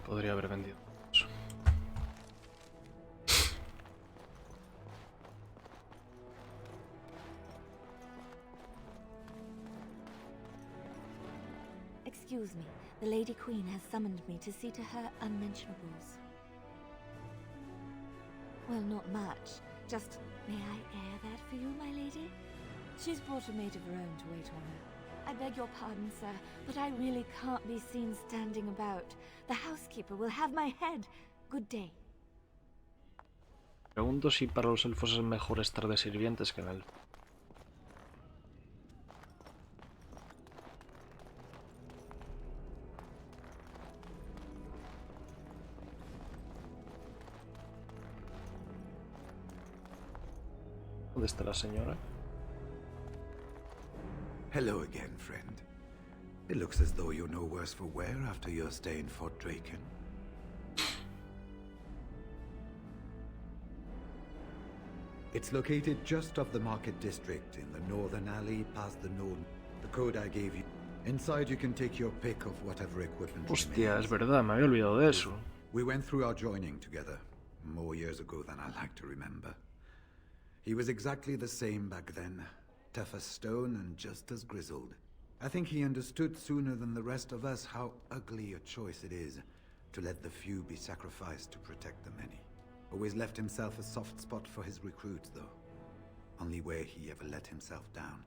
Podría haber vendido eso. Excuse me, the Lady Queen has summoned me to see to her unmentionables. Well, not much. Just, may I air that for you, my lady? She's brought a maid of her own to wait on her. I beg your pardon, sir, but I really can't be seen standing about. The housekeeper will have my head. Good day. Pregunto si para los elfos es mejor estar de sirvientes que en el... ¿Dónde está la señora? Hello again, friend. It looks as though you're no worse for wear after your stay in Fort Draken. It's located just off the Market District, in the northern alley past the known. The code I gave you. Inside you can take your pick of whatever equipment Hostia, es verdad, me había olvidado de eso. We went through our joining together, more years ago than I like to remember. He was exactly the same back then. tough as stone and just as grizzled. I think he understood sooner than the rest of us how ugly a choice it is to let the few be sacrificed to protect the many. Always left himself a soft spot for his recruits, though. Only where he ever let himself down.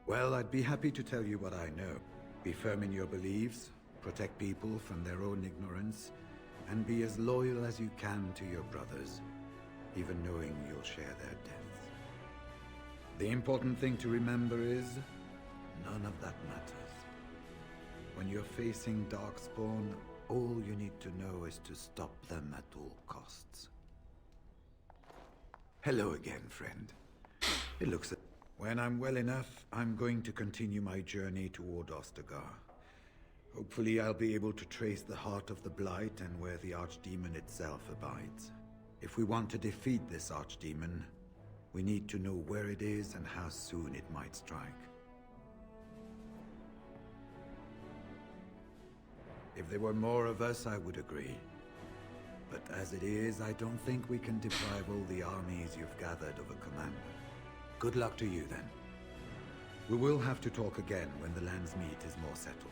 Well, I'd be happy to tell you what I know. Be firm in your beliefs, protect people from their own ignorance, and be as loyal as you can to your brothers, even knowing you'll share their deaths. The important thing to remember is, none of that matters. When you're facing Darkspawn, all you need to know is to stop them at all costs. Hello again, friend. It looks like when I'm well enough, I'm going to continue my journey toward Ostagar. Hopefully I'll be able to trace the heart of the Blight and where the Archdemon itself abides. If we want to defeat this Archdemon, we need to know where it is and how soon it might strike. If there were more of us, I would agree. But as it is, I don't think we can deprive all the armies you've gathered of a commander. Good luck to you, then. We will have to talk again when the land's meat is more settled.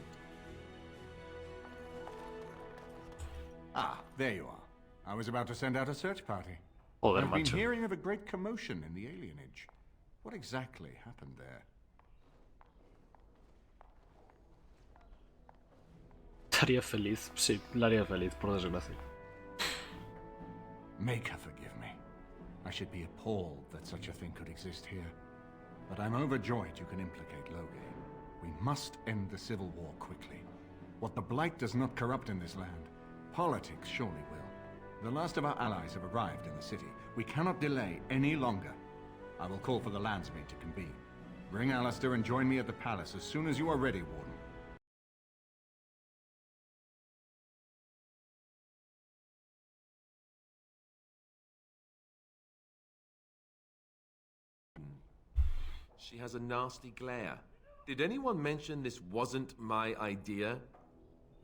Ah, there you are. I was about to send out a search party. Joder, I've been macho. hearing of a great commotion in the alienage. What exactly happened there? Estaría feliz. Sí, la haría feliz, por desgracia. Maker forgive me. I should be appalled that such a thing could exist here. But I'm overjoyed you can implicate Loge. We must end the civil war quickly. What the Blight does not corrupt in this land, politics surely will. The last of our allies have arrived in the city. We cannot delay any longer. I will call for the landsmeet to convene. Bring Alistair and join me at the palace as soon as you are ready, Warden. She has a nasty glare. Did anyone mention this wasn't my idea?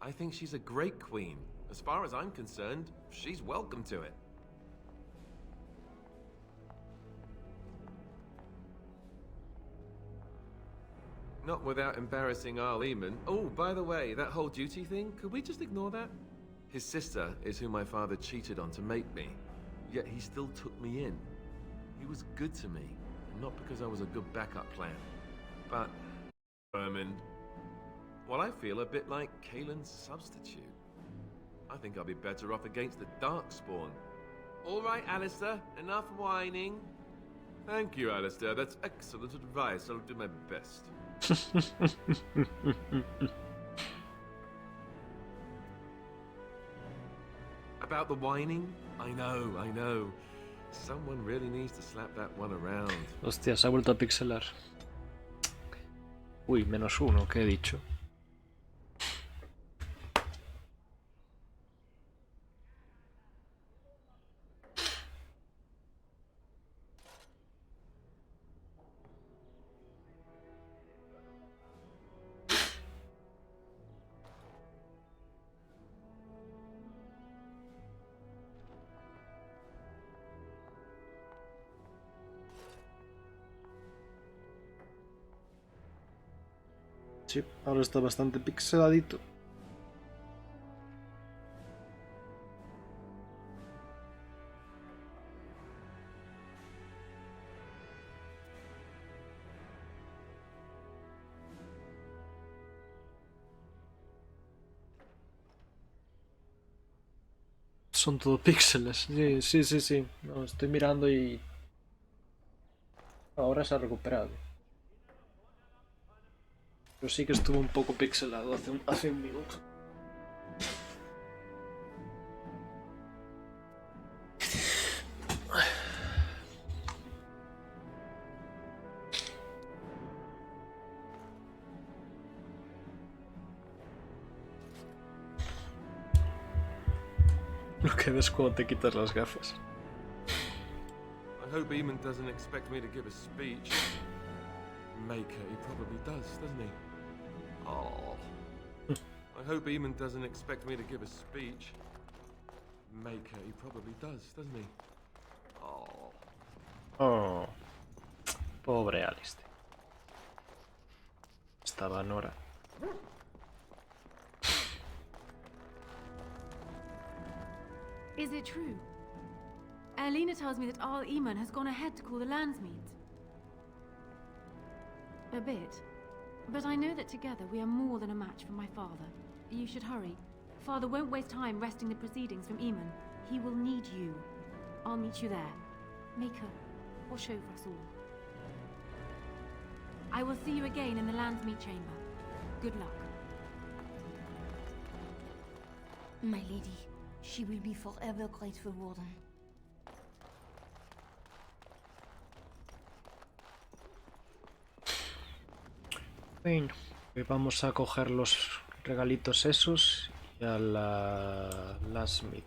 I think she's a great queen. As far as I'm concerned, she's welcome to it. Not without embarrassing Arl Eamon. Oh, by the way, that whole duty thing, could we just ignore that? His sister is who my father cheated on to make me, yet he still took me in. He was good to me, and not because I was a good backup plan. But, Vermin, well, I feel a bit like Kaelin's substitute. I think I'll be better off against the Darkspawn. All right, Alistair, enough whining. Thank you, Alistair. That's excellent advice. I'll do my best. About the whining? I know. Someone really needs to slap that one around. Hostia, se ha vuelto a pixelar. Uy, -1, ¿qué he dicho? Sí, ahora está bastante pixeladito. Son todo píxeles. Sí. No, estoy mirando y ahora se ha recuperado. Pero sí que estuvo un poco pixelado hace un minuto. Lo que ves cuando te quitas las gafas. I hope Eamon doesn't expect me to give a speech. Maker, he probably does, doesn't he? Oh. I hope Eamon doesn't expect me to give a speech. Maker, he probably does, doesn't he? Oh. Oh, pobre Alistair. Estaba Nora. Is it true? Alina tells me that Al Eamon has gone ahead to call the Landsmeet. A bit. But I know that together we are more than a match for my father. You should hurry. Father won't waste time wresting the proceedings from Eamon. He will need you. I'll meet you there. Maker, watch over us all. I will see you again in the Landsmeet chamber. Good luck. My lady, she will be forever grateful, Warden. Bueno, vamos a coger los regalitos esos y a la Landsmeet.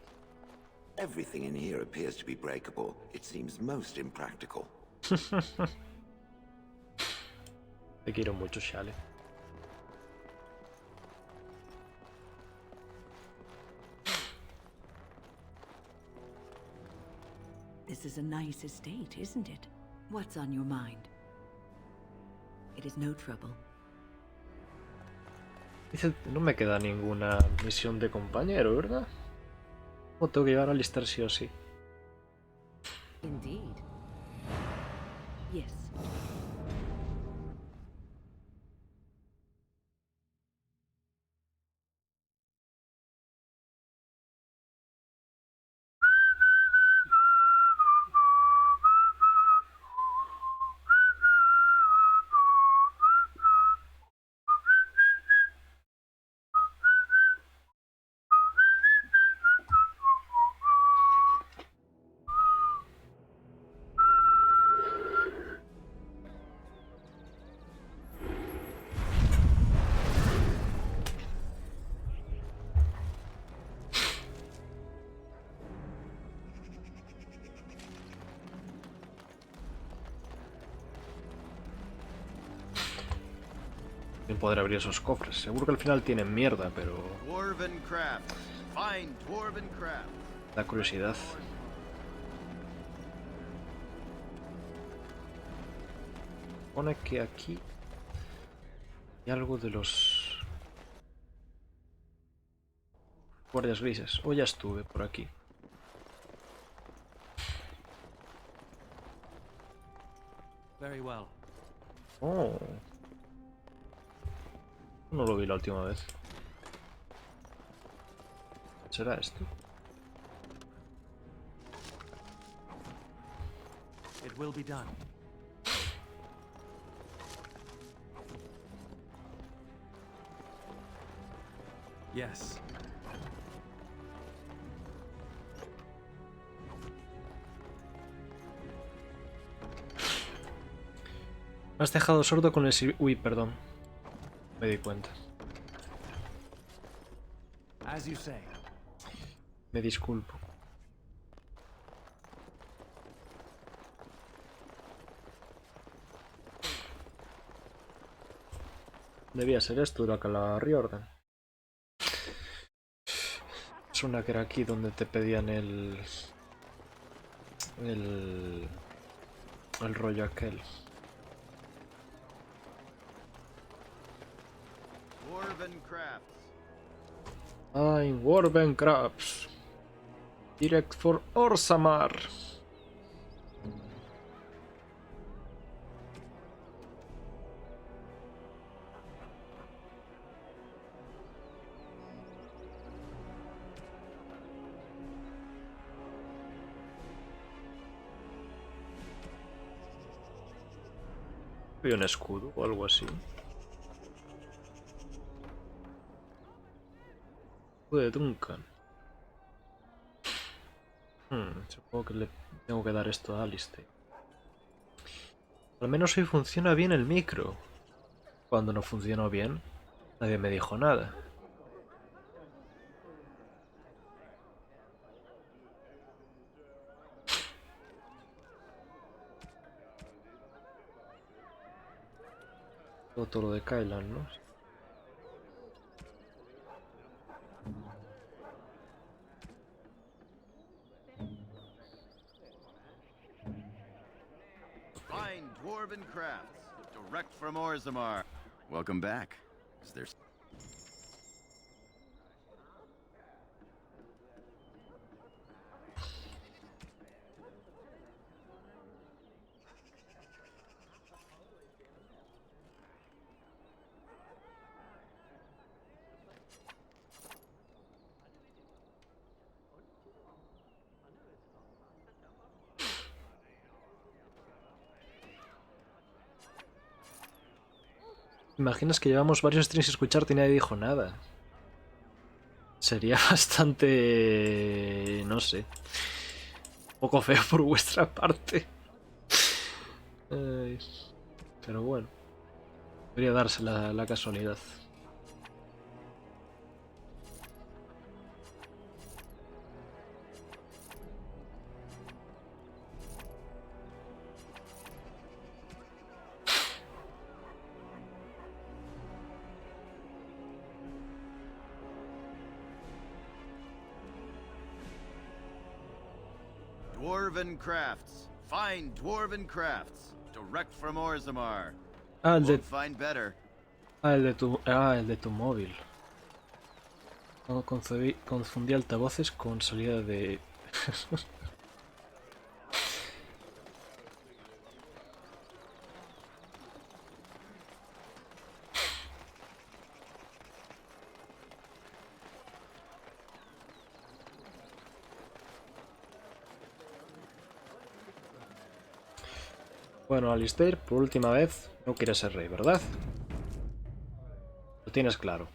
Everything in here appears to be breakable. It seems most impractical. Te quiero mucho, Shale. This is a nice estate, isn't it? What's on your mind? It is no trouble. Dice, no me queda ninguna misión de compañero, ¿verdad? ¿O tengo que llevar a Alistair sí o sí? Indeed. Yes. Sin poder abrir esos cofres. Seguro que al final tienen mierda, pero... Dwarven craft. Fine dwarven craft. Da curiosidad. Pone que aquí hay algo de los guardias grises. O ya estuve por aquí. Very well. Oh. No lo vi la última vez. ¿Será esto? It will be done. Yes. Me has dejado sordo con el... Uy, perdón. Me di cuenta. As you say. Me disculpo. Debía ser esto la Riordan. Suena que era aquí donde te pedían el rollo aquel. Dwarven crafts. I'm Dwarven Crabs. Direct for Orsamar. ¿Hay un escudo o algo así? Escudo de Duncan. Supongo que le tengo que dar esto a Alistair. Al menos hoy funciona bien el micro. Cuando no funcionó bien, nadie me dijo nada. Todo lo de Kylan, ¿no? direct from Orzammar. Welcome back. Is there... Imaginas que llevamos varios streams sin escucharte y nadie dijo nada. Sería bastante... no sé. Un poco feo por vuestra parte. Ay, pero bueno. Podría darse la casualidad. Dwarven crafts. Fine dwarven crafts. Direct from Orzammar. Ah, el de... Won't find better. el de tu móvil. No, confundí altavoces con salida de... Bueno, Alistair, por última vez, no quieres ser rey, ¿verdad? Lo tienes claro.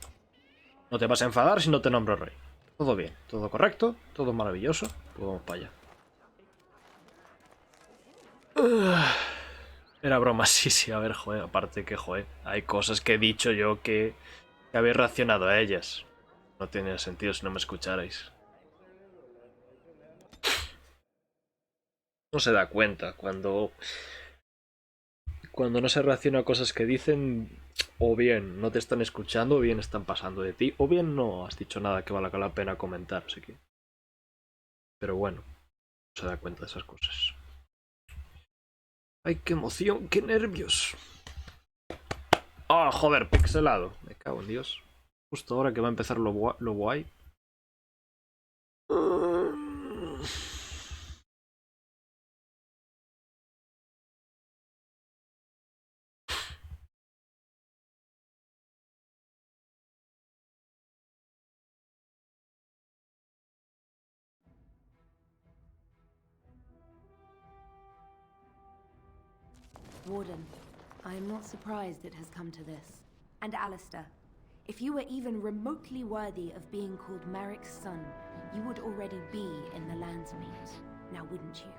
No te vas a enfadar si no te nombro rey. Todo bien, todo correcto, todo maravilloso. Pues vamos para allá. Era broma, sí, a ver, joder, aparte que, joder, hay cosas que he dicho yo que habéis reaccionado a ellas. No tiene sentido si no me escucharais. No se da cuenta cuando no se reacciona a cosas que dicen, o bien no te están escuchando, o bien están pasando de ti, o bien no has dicho nada que valga la pena comentar, así que... Pero bueno, no se da cuenta de esas cosas. ¡Ay, qué emoción! ¡Qué nervios! ¡Ah, joder! Pixelado. Me cago en Dios. Justo ahora que va a empezar lo guay. Warden, I am not surprised it has come to this. And Alistair, if you were even remotely worthy of being called Merrick's son, you would already be in the Landsmeet, now wouldn't you?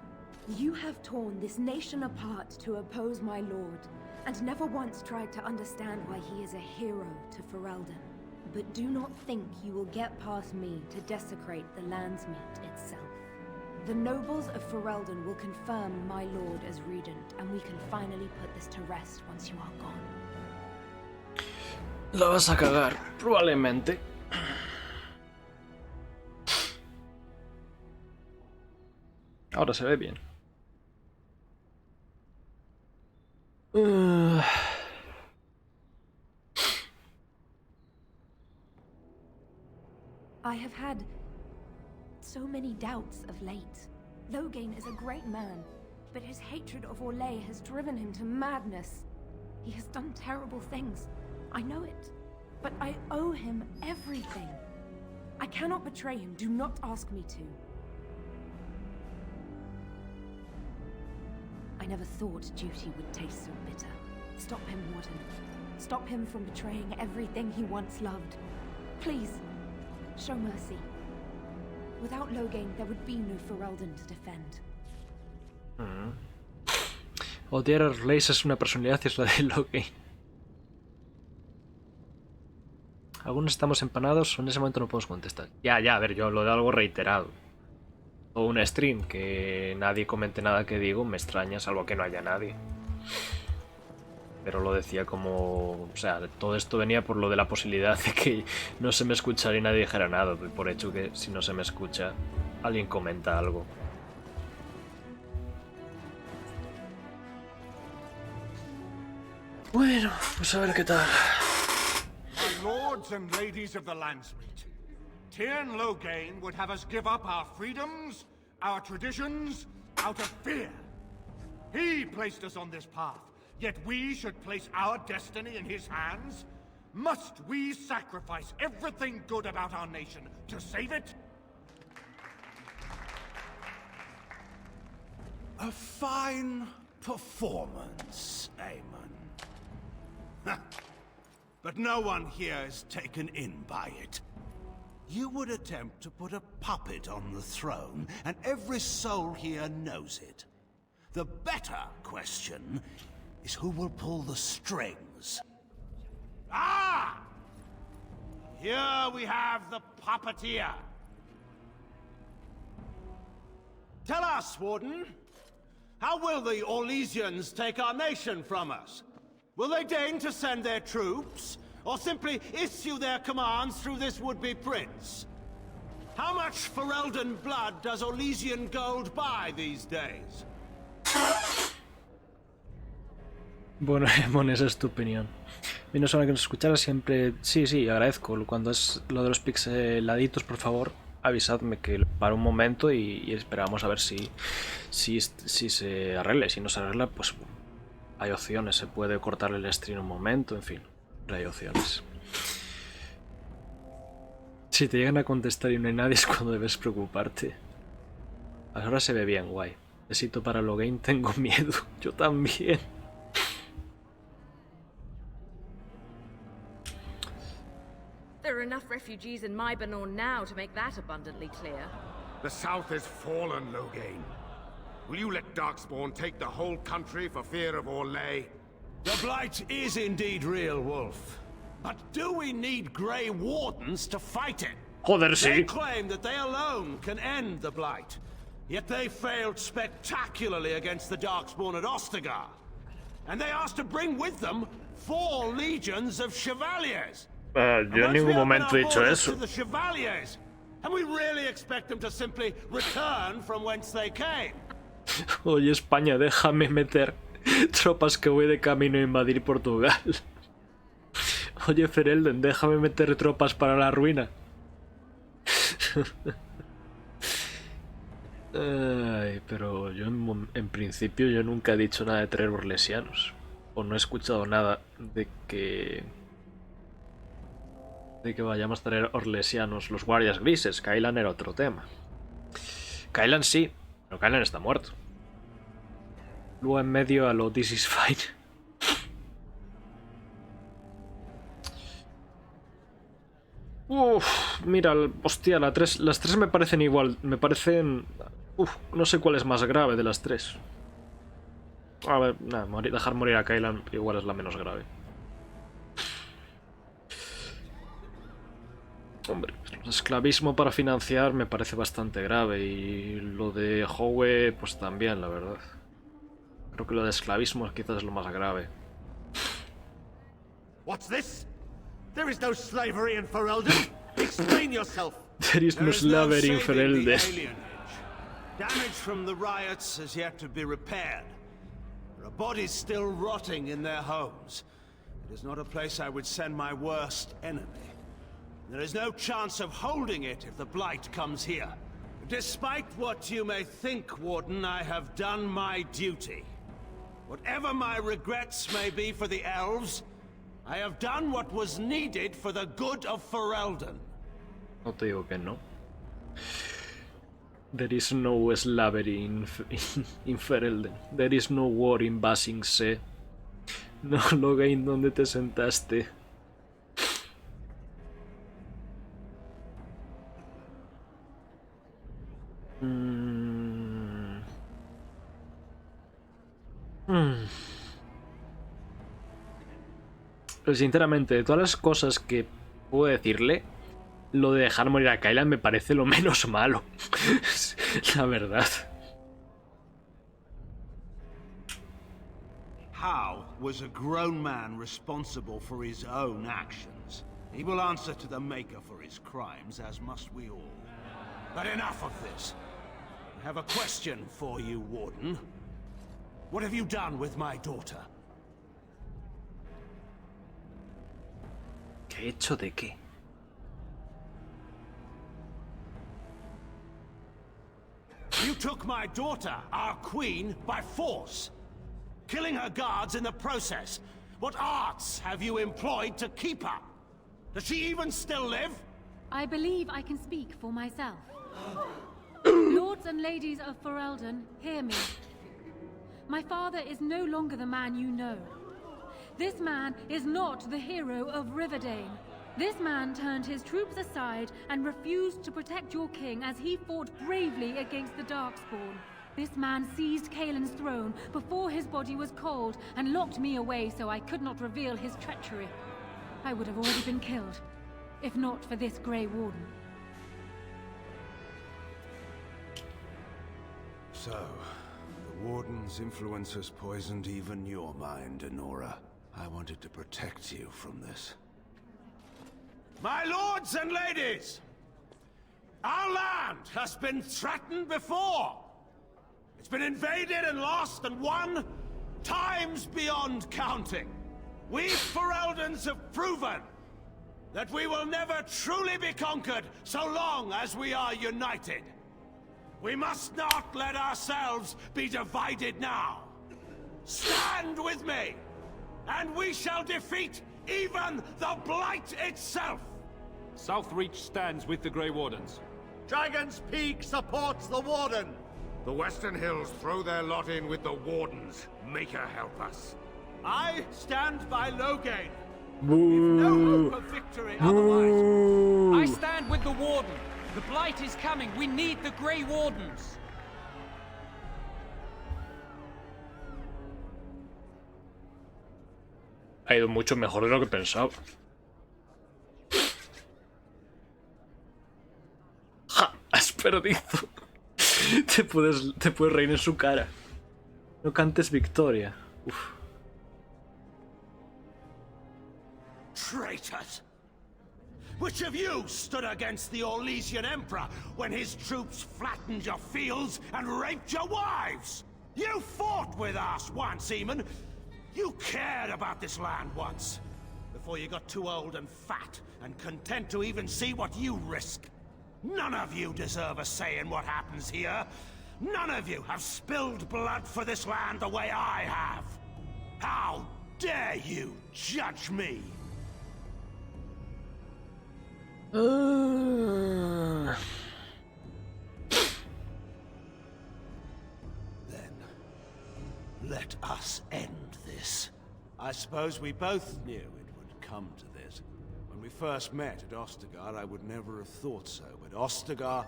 You have torn this nation apart to oppose my lord, and never once tried to understand why he is a hero to Ferelden. But do not think you will get past me to desecrate the Landsmeet itself. The nobles of Ferelden will confirm my lord as regent, and we can finally put this to rest once you are gone. La vas a cagar, probablemente. Ahora se ve bien. I have had so many doubts of late. Loghain is a great man, but his hatred of Orlais has driven him to madness. He has done terrible things. I know it, but I owe him everything. I cannot betray him. Do not ask me to. I never thought duty would taste so bitter. Stop him, Warden. Stop him from betraying everything he once loved. Please, show mercy. Without Loghain, there would be no Ferelden to defend. Odiar a Orlais es una personalidad y es la de Loghain. Algunos estamos empanados o en ese momento no podemos contestar. Ya, a ver, yo hablo de algo reiterado. O un stream que nadie comente nada que digo, me extraña, salvo que no haya nadie. Pero lo decía como... O sea, todo esto venía por lo de la posibilidad de que no se me escuchara y nadie dijera nada. Doy por hecho que si no se me escucha, alguien comenta algo. Bueno, pues a ver qué tal. My lords and ladies of the Landsmeet, Tyrn Loghain would have us give up our freedoms, our traditions, out of fear. He placed us on this path, yet we should place our destiny in his hands? Must we sacrifice everything good about our nation to save it? A fine performance, Aemon. But no one here is taken in by it. You would attempt to put a puppet on the throne, and every soul here knows it. The better question is who will pull the strings. Ah! Here we have the puppeteer. Tell us, Warden, how will the Orlesians take our nation from us? Will they deign to send their troops, or simply issue their commands through this would-be prince? How much Ferelden blood does Orlesian gold buy these days? Bueno, Emon, esa es tu opinión. Menos ahora que nos escuchara siempre... Sí, agradezco. Cuando es lo de los pixeladitos, por favor, avisadme que para un momento y esperamos a ver si se arregla. Si no se arregla, pues hay opciones. Se puede cortarle el stream un momento, en fin. Hay opciones. Si te llegan a contestar y no hay nadie es cuando debes preocuparte. Ahora se ve bien, guay. Besito para Loghain, tengo miedo. Yo también. There are enough refugees in Mybanor now to make that abundantly clear. The South is fallen, Loghain. Will you let Darkspawn take the whole country for fear of Orlais? The Blight is indeed real, Wolf. But do we need Grey Wardens to fight it? Joder, They sí. claim that they alone can end the Blight. Yet they failed spectacularly against the Darkspawn at Ostagar. And they asked to bring with them 4 legions of Chevaliers. Yo en ningún momento he dicho eso. The Chevaliers. And we really expect them to simply return from whence they came. Oye, España, déjame meter tropas que voy de camino a invadir Portugal. Oye, Ferelden, déjame meter tropas para la ruina. Ay, pero yo en principio yo nunca he dicho nada de traer orlesianos. O no he escuchado nada de que vayamos a traer orlesianos. Los guardias grises. Kailan era otro tema. Kailan sí, pero Kailan está muerto. Luego en medio a lo This is fine. Uff, mira, hostia, las tres me parecen igual. Me parecen... Uf, no sé cuál es más grave de las tres. A ver, nada, dejar morir a Kailan igual es la menos grave. Hombre, el esclavismo para financiar me parece bastante grave. Y lo de Howe, pues también, la verdad. Creo que lo de esclavismo quizás es lo más grave. What's this? There is no slavery in Ferelden. Explain yourself. There is no slavery in Ferelden. Damage from the riots has yet to be repaired. There are bodies still rotting in their homes. It is not a place I would send my worst enemy. There is no chance of holding it if the Blight comes here. Despite what you may think, Warden, I have done my duty. Whatever my regrets may be for the elves, I have done what was needed for the good of Ferelden. No te digo que no. There is no slavery in Ferelden. There is no war in Basingse. No, Loghain, ¿dónde te sentaste? Pero sinceramente, de todas las cosas que puedo decirle, lo de dejar morir a Kailan me parece lo menos malo. La verdad. How was a grown man responsible for his own actions? He will answer to the Maker for his crimes, as must we all. But enough of this. I have a question for you, Warden. What have you done with my daughter? ¿Hecho de qué? You took my daughter, our queen, by force, killing her guards in the process. What arts have you employed to keep her? Does she even still live? I believe I can speak for myself. Lords and ladies of Ferelden, hear me. My father is no longer the man you know. This man is not the hero of Riverdane. This man turned his troops aside and refused to protect your king as he fought bravely against the Darkspawn. This man seized Kaelin's throne before his body was cold and locked me away so I could not reveal his treachery. I would have already been killed, if not for this Grey Warden. So, the Warden's influence has poisoned even your mind, Denora. I wanted to protect you from this. My lords and ladies! Our land has been threatened before! It's been invaded and lost and won times beyond counting. We Fereldans have proven that we will never truly be conquered so long as we are united. We must not let ourselves be divided now. Stand with me, and we shall defeat even the Blight itself! Southreach stands with the Grey Wardens. Dragon's Peak supports the Warden! The Western Hills throw their lot in with the Wardens. Make her help us. I stand by Loghain. Boo. No hope of victory otherwise. I stand with the Warden. The Blight is coming. We need the Grey Wardens. Ha ido mucho mejor de lo que pensaba. ¡Ja! Has perdido. Te puedes reír en su cara. No cantes victoria. Uf. Traitors! Which of you stood against the Orlesian Emperor when his troops flattened your fields and raped your wives? You fought with us once, Eamon. You cared about this land once. Before you got too old and fat and content to even see what you risk. None of you deserve a say in what happens here. None of you have spilled blood for this land the way I have. How dare you judge me? Then let us end this. I suppose we both knew it would come to this. When we first met at Ostagar, I would never have thought so, but Ostagar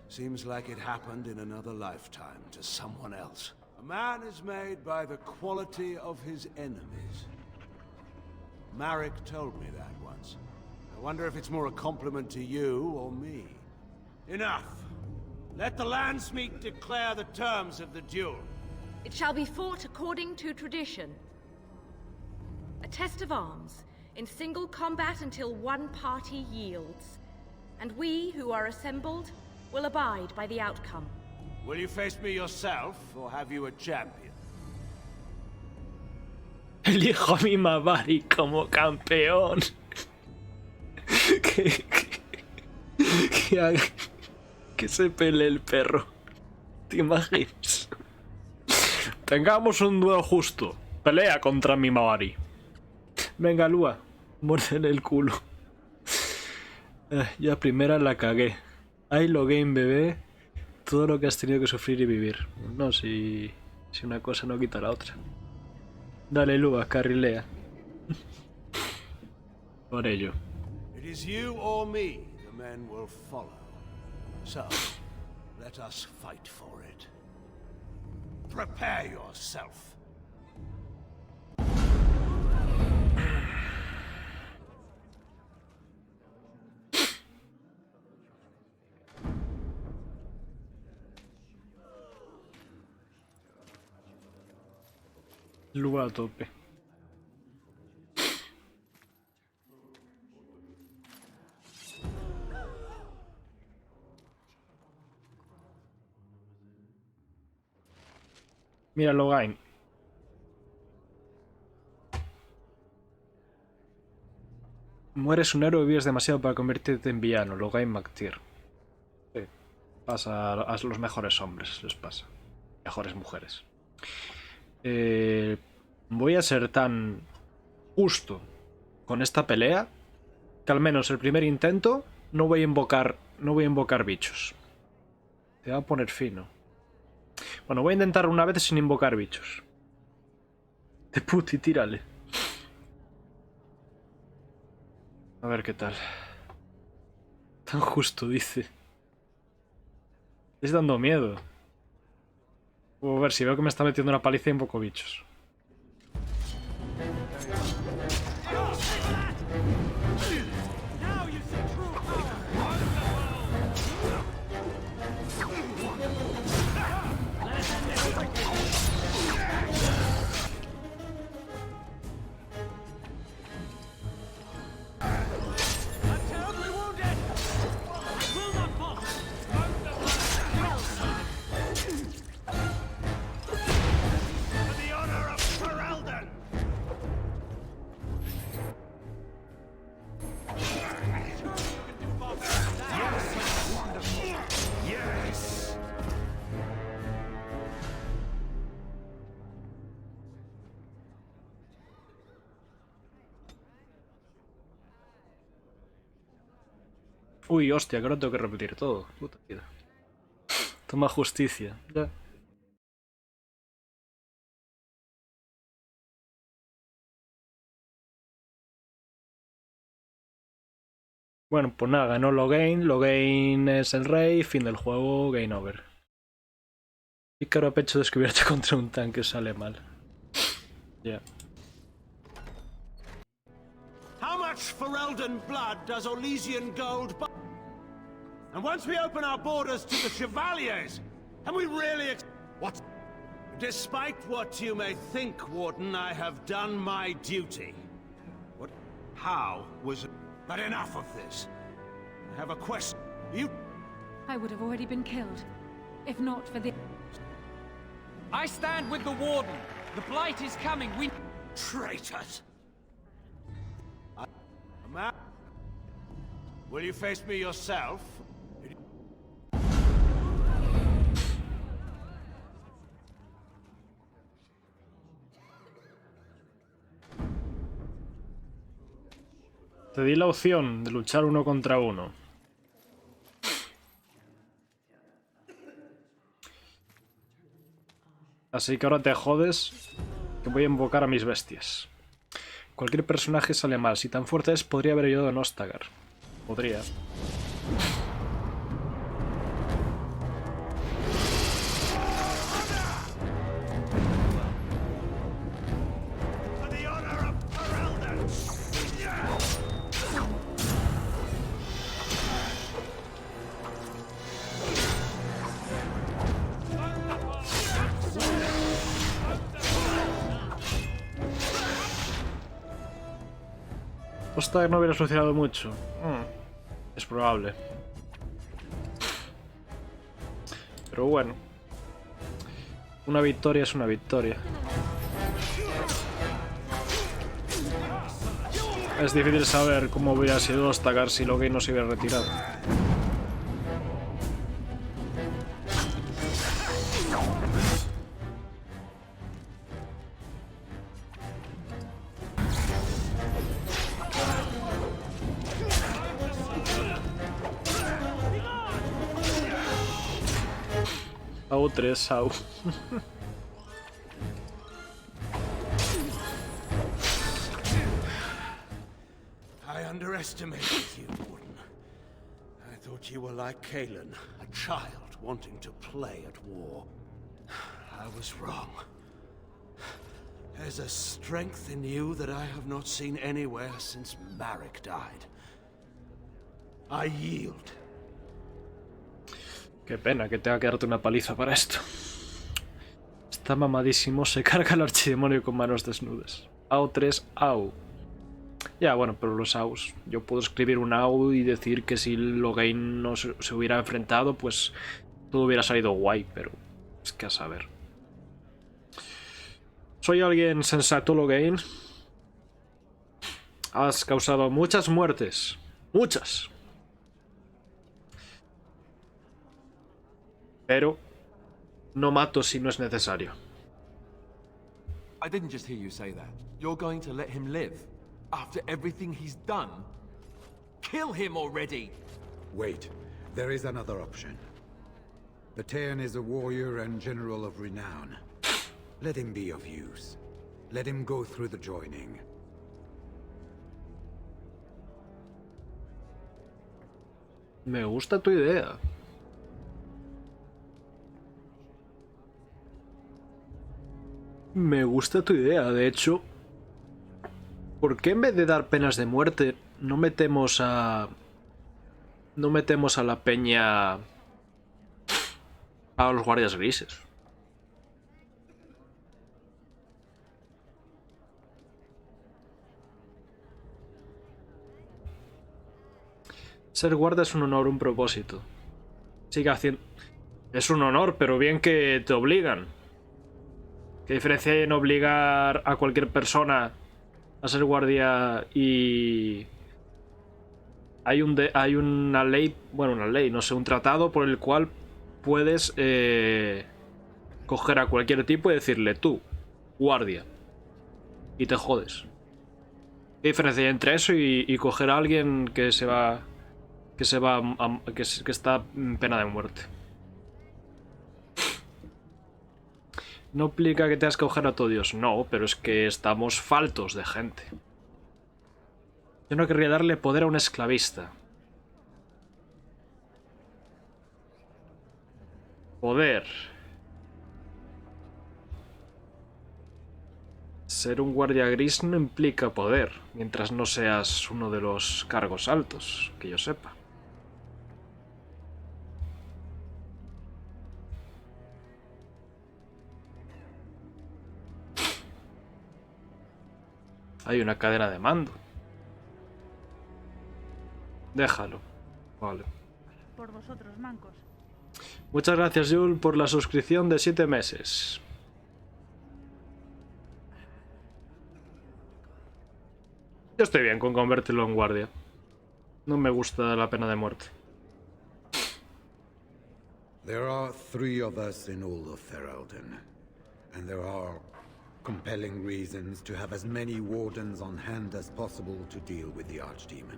seems like it happened in another lifetime to someone else. A man is made by the quality of his enemies. Marek told me that once. I wonder if it's more a compliment to you or me. Enough! Let the Landsmeet declare the terms of the duel. It shall be fought according to tradition. A test of arms, in single combat until one party yields. And we, who are assembled, will abide by the outcome. Will you face me yourself, or have you a champion? Elijo a mi Mavari como campeón. Que se pelee el perro. ¿Te imaginas? Tengamos un duelo justo. Pelea contra mi Mavari. Venga, Lua. Muerde en el culo. Ya primera la cagué. Ay, Loghain, bebé. Todo lo que has tenido que sufrir y vivir. No, si una cosa no quita la otra. Dale, Lua, carrilea. Por ello. It is you or me the men will follow. So, let us fight for it. Prepare yourself. Lua a tope. Mira, Loghain. Mueres un héroe y vives demasiado para convertirte en villano. Logain McTeer. Sí. Pasa a los mejores hombres, les pasa. Mejores mujeres. Voy a ser tan justo con esta pelea que al menos el primer intento no voy a invocar bichos. Te va a poner fino. Bueno, voy a intentar una vez sin invocar bichos. De puti, tírale. A ver qué tal. Tan justo, dice. Estoy dando miedo. A ver, si veo que me está metiendo una paliza y invoco bichos. Uy, hostia, que ahora tengo que repetir todo. Puta vida. Toma justicia. Ya. Bueno, pues nada, ganó Logain. Logain es el rey. Fin del juego. Game over. Pícaro a pecho descubierto contra un tanque sale mal. Ya. How much Ferelden blood does Orlesian gold buy? And once we open our borders to the Chevaliers, and we really what? Despite what you may think, Warden, I have done my duty. What? How was it? But enough of this. I have a question. You... I would have already been killed, if not for the... I stand with the Warden. The Blight is coming. We... Traitors! Will you face me yourself? Te di la opción de luchar uno contra uno. Así que ahora te jodes, que voy a invocar a mis bestias. Cualquier personaje sale mal. Si tan fuerte es, podría haber ayudado a Nostagar. Podría. Nostagar no hubiera solucionado mucho. Es probable. Pero bueno. Una victoria es una victoria. Es difícil saber cómo hubiera sido Nostagar si Logain no se hubiera retirado. Au 3, au. I underestimated you, Warden. I thought you were like Kalen, a child wanting to play at war. I was wrong. There's a strength in you that I have not seen anywhere since Marek died. I yield. Qué pena que tenga que darte una paliza para esto. Está mamadísimo, se carga el archidemonio con manos desnudas. Au 3, au. Ya, bueno, pero los aus. Yo puedo escribir un au y decir que si Logain no se hubiera enfrentado, pues todo hubiera salido guay, pero es que a saber. ¿Soy alguien sensato, Logain? Has causado muchas muertes. Muchas. Pero no mato si no es necesario. I didn't just hear you say that. You're going to let him live? After everything he's done? Kill him already! Wait, there is another option. The Taean is a warrior and general of renown. Let him be of use. Let him go through the joining. Me gusta tu idea. Me gusta tu idea, de hecho. ¿Por qué en vez de dar penas de muerte no metemos a... no metemos a la peña... a los guardias grises? Ser guardia es un honor, un propósito. Sigue haciendo... Es un honor, pero bien que te obligan. ¿Qué diferencia hay en obligar a cualquier persona a ser guardia y... Hay una ley, bueno, una ley, no sé, un tratado por el cual puedes coger a cualquier tipo y decirle, tú, guardia, y te jodes. ¿Qué diferencia hay entre eso y coger a alguien que está en pena de muerte? No implica que tengas que coger a todo Dios, no, pero es que estamos faltos de gente. Yo no querría darle poder a un esclavista. Poder. Ser un guardia gris no implica poder, mientras no seas uno de los cargos altos, que yo sepa. Hay una cadena de mando. Déjalo. Vale. Por vosotros, mancos. Muchas gracias, Jul, por la suscripción de 7 meses. Yo estoy bien con convertirlo en guardia. No me gusta la pena de muerte. There are 3 of us in all of Ferelden, and there are compelling reasons to have as many wardens on hand as possible to deal with the Archdemon.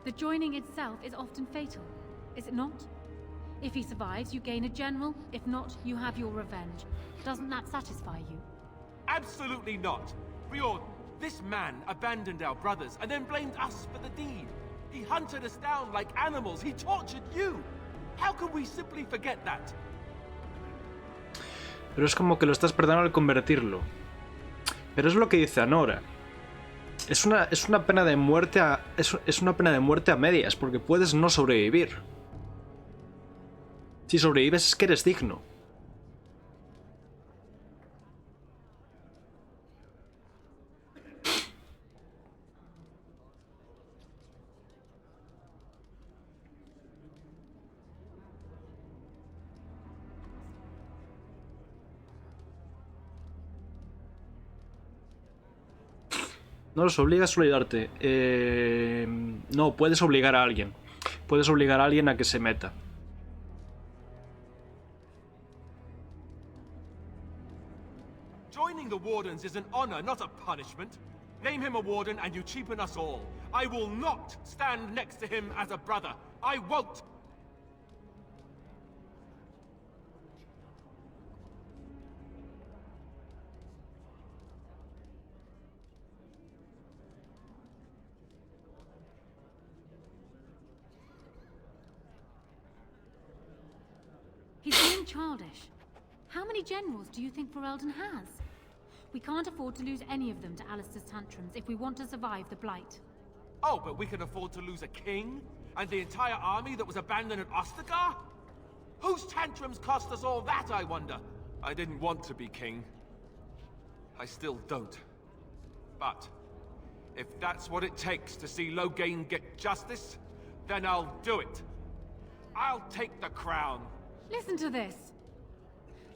The joining itself is often fatal, is it not? If he survives, you gain a general. If not, you have your revenge. Doesn't that satisfy you? Absolutely not! Riordan, this man abandoned our brothers and then blamed us for the deed. He hunted us down like animals. He tortured you. How can we simply forget that? Pero es como que lo estás perdonando al convertirlo. Pero es lo que dice Anora. Es una pena de muerte es una pena de muerte a medias, porque puedes no sobrevivir. Si sobrevives es que eres digno. No los obligas a olvidarte. No, puedes obligar a alguien. Puedes obligar a alguien a que se meta. Joining the Wardens is an honor, not a punishment. Name him a Warden and you cheapen us all. I will not stand next to him as a brother. I won't! He's being childish. How many generals do you think Ferelden has? We can't afford to lose any of them to Alistair's tantrums if we want to survive the Blight. Oh, but we can afford to lose a king? And the entire army that was abandoned at Ostagar? Whose tantrums cost us all that, I wonder? I didn't want to be king. I still don't. But, if that's what it takes to see Loghain get justice, then I'll do it. I'll take the crown. Listen to this.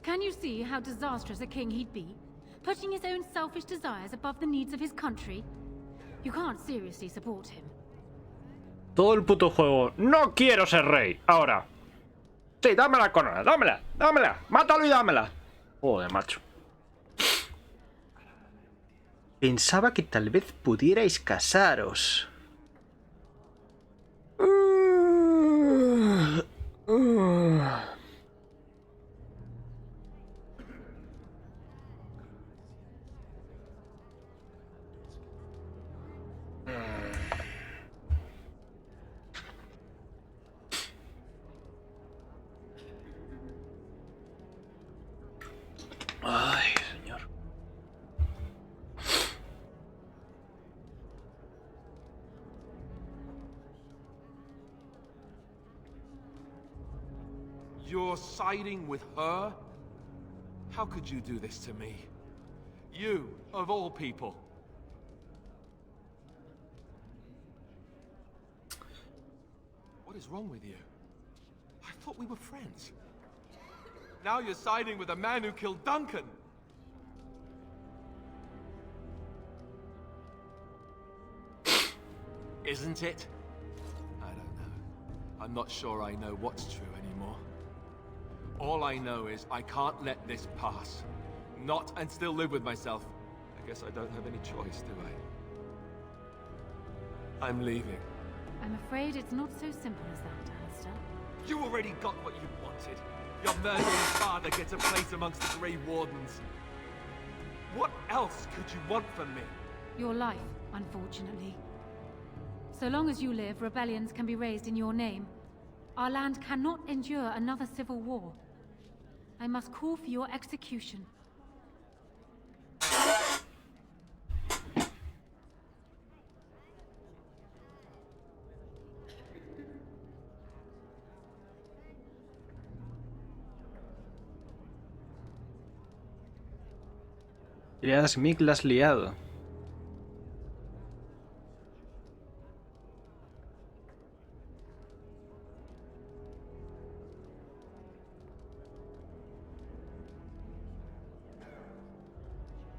Can you see how disastrous a king he'd be? Putting his own selfish desires above the needs of his country? You can't seriously support him. Todo el puto juego. No quiero ser rey. Ahora. Sí, dame la corona. Dámela. Dámela. Mátalo y dámela. Joder, macho. Pensaba que tal vez pudierais casaros. Ay, señor. You're siding with her? How could you do this to me? You, of all people. What is wrong with you? I thought we were friends. Now you're siding with a man who killed Duncan! Isn't it? I don't know. I'm not sure I know what's true anymore. All I know is I can't let this pass. Not and still live with myself. I guess I don't have any choice, do I? I'm leaving. I'm afraid it's not so simple as that, Alistair. You already got what you wanted. Your murdering father gets a place amongst the Grey Wardens. What else could you want from me? Your life, unfortunately. So long as you live, rebellions can be raised in your name. Our land cannot endure another civil war. I must call for your execution. Mick, la has liado.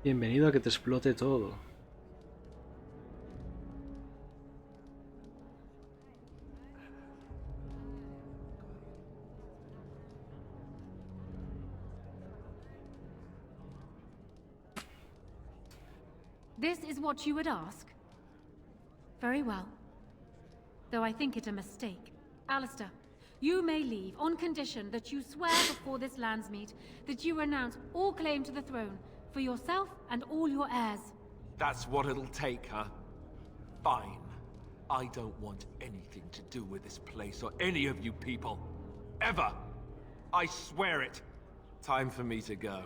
Bienvenido a que te explote todo. This is what you would ask? Very well. Though I think it a mistake. Alistair, you may leave on condition that you swear before this Landsmeet that you renounce all claim to the throne for yourself and all your heirs. That's what it'll take, huh? Fine. I don't want anything to do with this place or any of you people. Ever! I swear it! Time for me to go.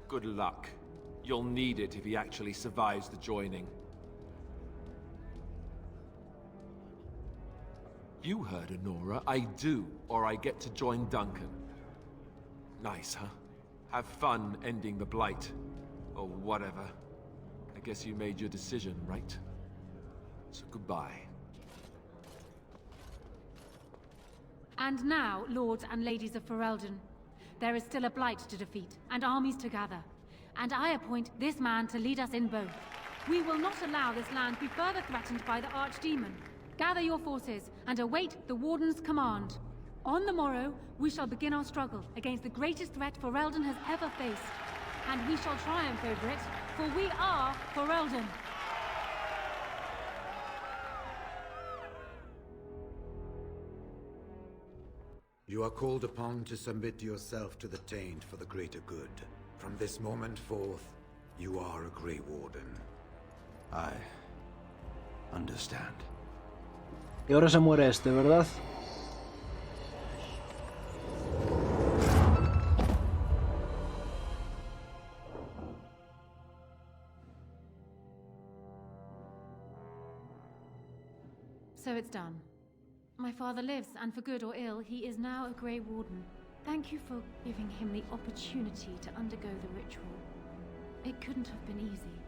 Good luck. You'll need it if he actually survives the joining. You heard Honora. I do, or I get to join Duncan. Nice, huh? Have fun ending the Blight. Or whatever. I guess you made your decision, right? So goodbye. And now, lords and ladies of Ferelden, there is still a Blight to defeat, and armies to gather. And I appoint this man to lead us in both. We will not allow this land be further threatened by the Archdemon. Gather your forces, and await the Warden's command. On the morrow, we shall begin our struggle against the greatest threat Ferelden has ever faced. And we shall triumph over it, for we are Ferelden. You are called upon to submit yourself to the Taint for the greater good. From this moment forth, you are a Grey Warden. I understand. Y ahora se muere este, ¿verdad? So it's done. My father lives, and for good or ill, he is now a Grey Warden. Thank you for giving him the opportunity to undergo the ritual. It couldn't have been easy.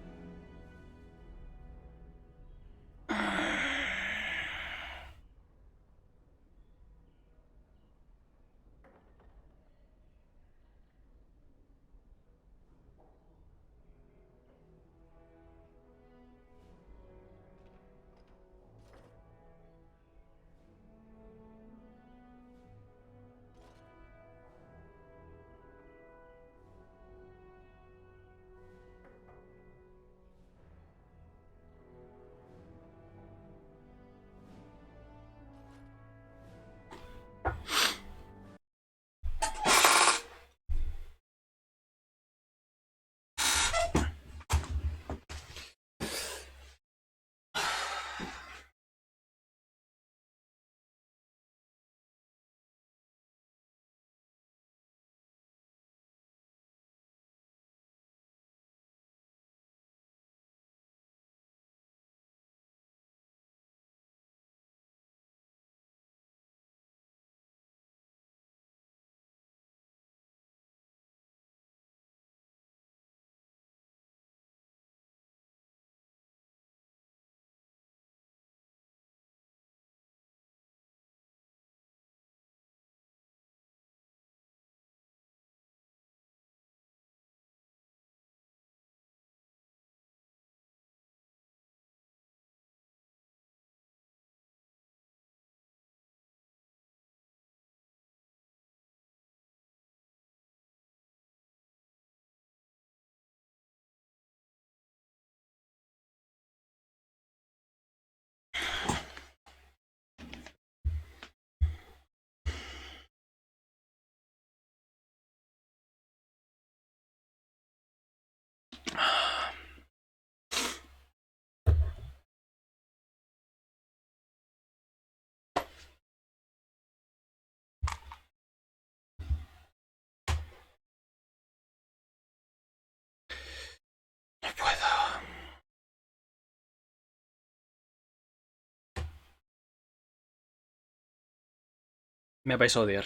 Me vais a odiar.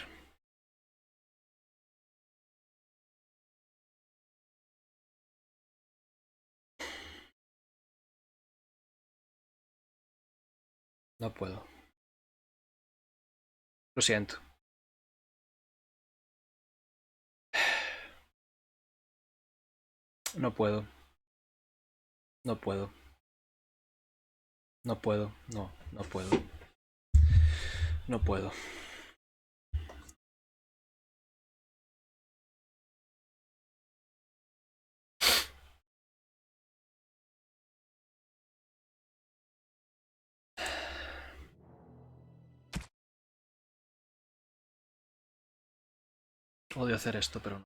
No puedo. Lo siento. No puedo. No puedo. No puedo. No, no puedo. No puedo. Odio hacer esto, pero no.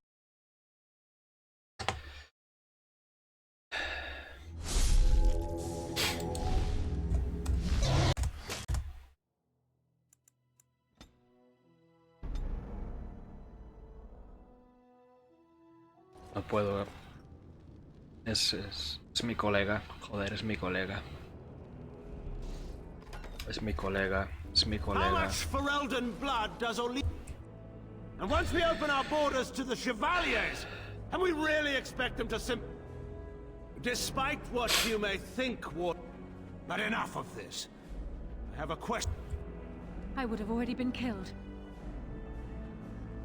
No puedo. Es mi colega. Joder, es mi colega. Es mi colega. Es mi How colega. much Ferelden blood does Oli... And once we open our borders to the Chevaliers, and we really expect them to Despite what you may think, But enough of this. I have a question. I would have already been killed.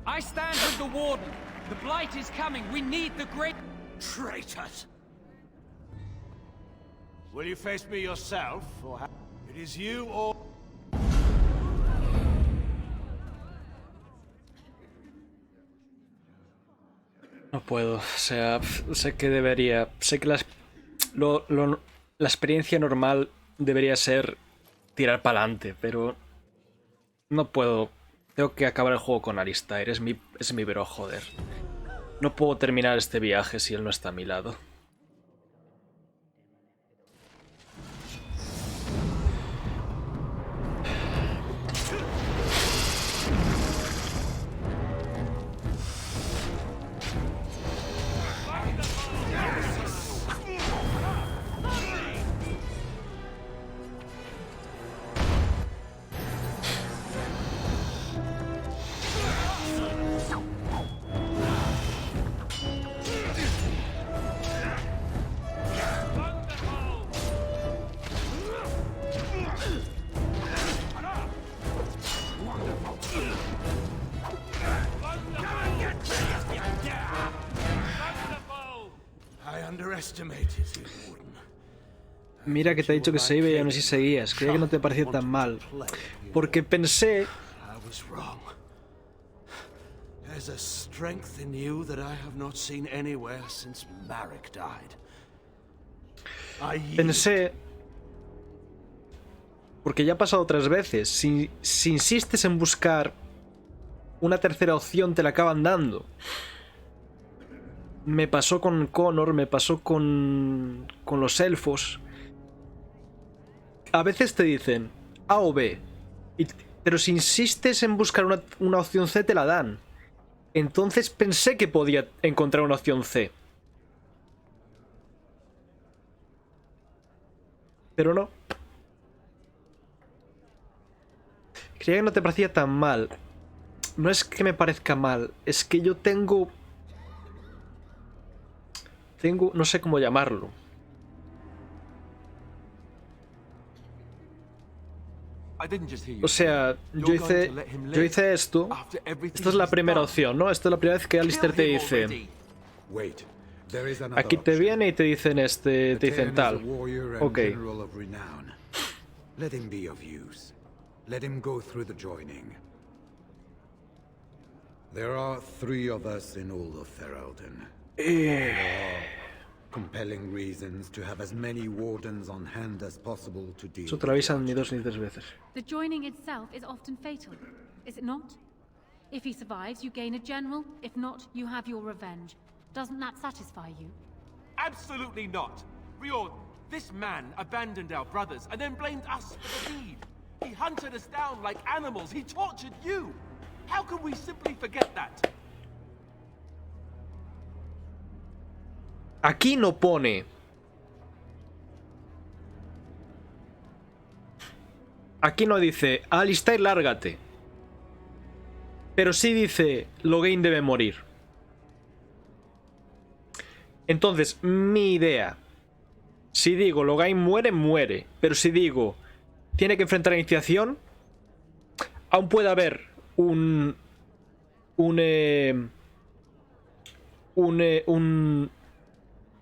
I stand with the Warden. The Blight is coming. We need the great... Traitors! Will you face me yourself, or it is you or... No puedo. O sea, sé que debería... Sé que la experiencia normal debería ser tirar para adelante, pero no puedo. Tengo que acabar el juego con Alistair. Es mi bro, joder. No puedo terminar este viaje si él no está a mi lado. Mira que te he dicho que se iba y aún así seguías. Creía que no te parecía tan mal. Porque pensé... There's a strength in you that I have not seen anywhere since Marek died. Pensé... Porque ya ha pasado otras veces. Si insistes en buscar una tercera opción, te la acaban dando. Me pasó con Connor, me pasó con los elfos. A veces te dicen A o B, pero si insistes en buscar una opción C, te la dan. Entonces pensé que podía encontrar una opción C. Pero no. Creía que no te parecía tan mal. No es que me parezca mal, es que yo tengo... no sé cómo llamarlo. O sea, yo hice esto. Esta es la primera opción, ¿no? Esta es la primera vez que Alistair te dice... Aquí te viene y te dicen te dicen tal. Ok. Let him be of use. Let him go through the joining. There are 3 of us in all of Ferelden. There are compelling reasons to have as many wardens on hand as possible to deal. Eso te lo avisan ni 2 ni 3 veces. The joining itself is often fatal, is it not? If he survives, you gain a general. If not, you have your revenge. Doesn't that satisfy you? Absolutely not. Riordan, this man abandoned our brothers and then blamed us for the deed. He hunted us down like animals. He tortured you. How can we simply forget that? Aquí no pone. Aquí no dice, Alistair, lárgate. Pero sí dice, Logain debe morir. Entonces, mi idea, si digo Logain muere, muere. Pero si digo, tiene que enfrentar la iniciación, aún puede haber un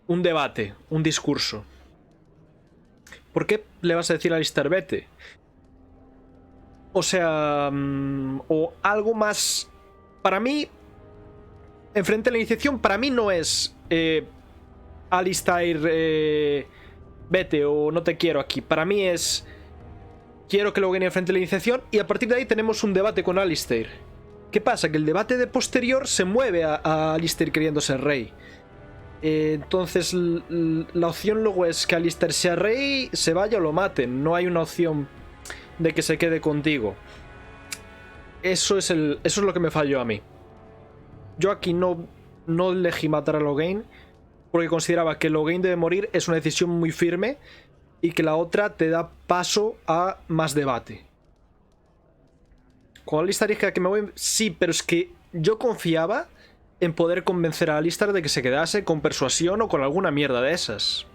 debate, un discurso. ¿Por qué le vas a decir a Alistair vete? O sea, o algo más. Para mí, enfrente a la iniciación, para mí no es Alistair vete o no te quiero aquí. Para mí es quiero que Logain enfrente a la iniciación y a partir de ahí tenemos un debate con Alistair. ¿Qué pasa? Que el debate de posterior se mueve a Alistair queriendo ser rey. Entonces la opción luego es que Alistair sea rey, se vaya o lo maten. No hay una opción de que se quede contigo. Eso es lo que me falló a mí. Yo aquí no elegí matar a Logain porque consideraba que Logain debe morir, es una decisión muy firme y que la otra te da paso a más debate. Con Alistair dije que me voy... Sí, pero es que yo confiaba en poder convencer a Alistair de que se quedase con persuasión o con alguna mierda de esas.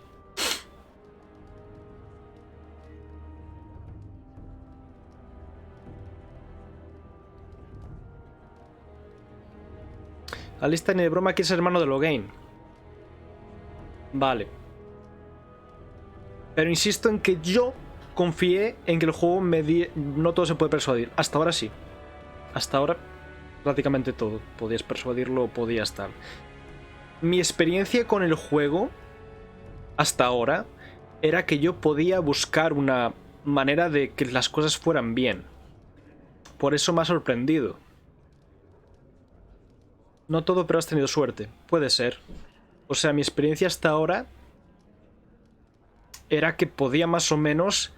Alistair ni de broma que es hermano de Logain. Vale. Pero insisto en que yo confié en que el juego no todo se puede persuadir. Hasta ahora sí. Hasta ahora prácticamente todo. Podías persuadirlo o podías tal. Mi experiencia con el juego hasta ahora era que yo podía buscar una manera de que las cosas fueran bien. Por eso me ha sorprendido. No todo, pero has tenido suerte. Puede ser. O sea, mi experiencia hasta ahora era que podía más o menos...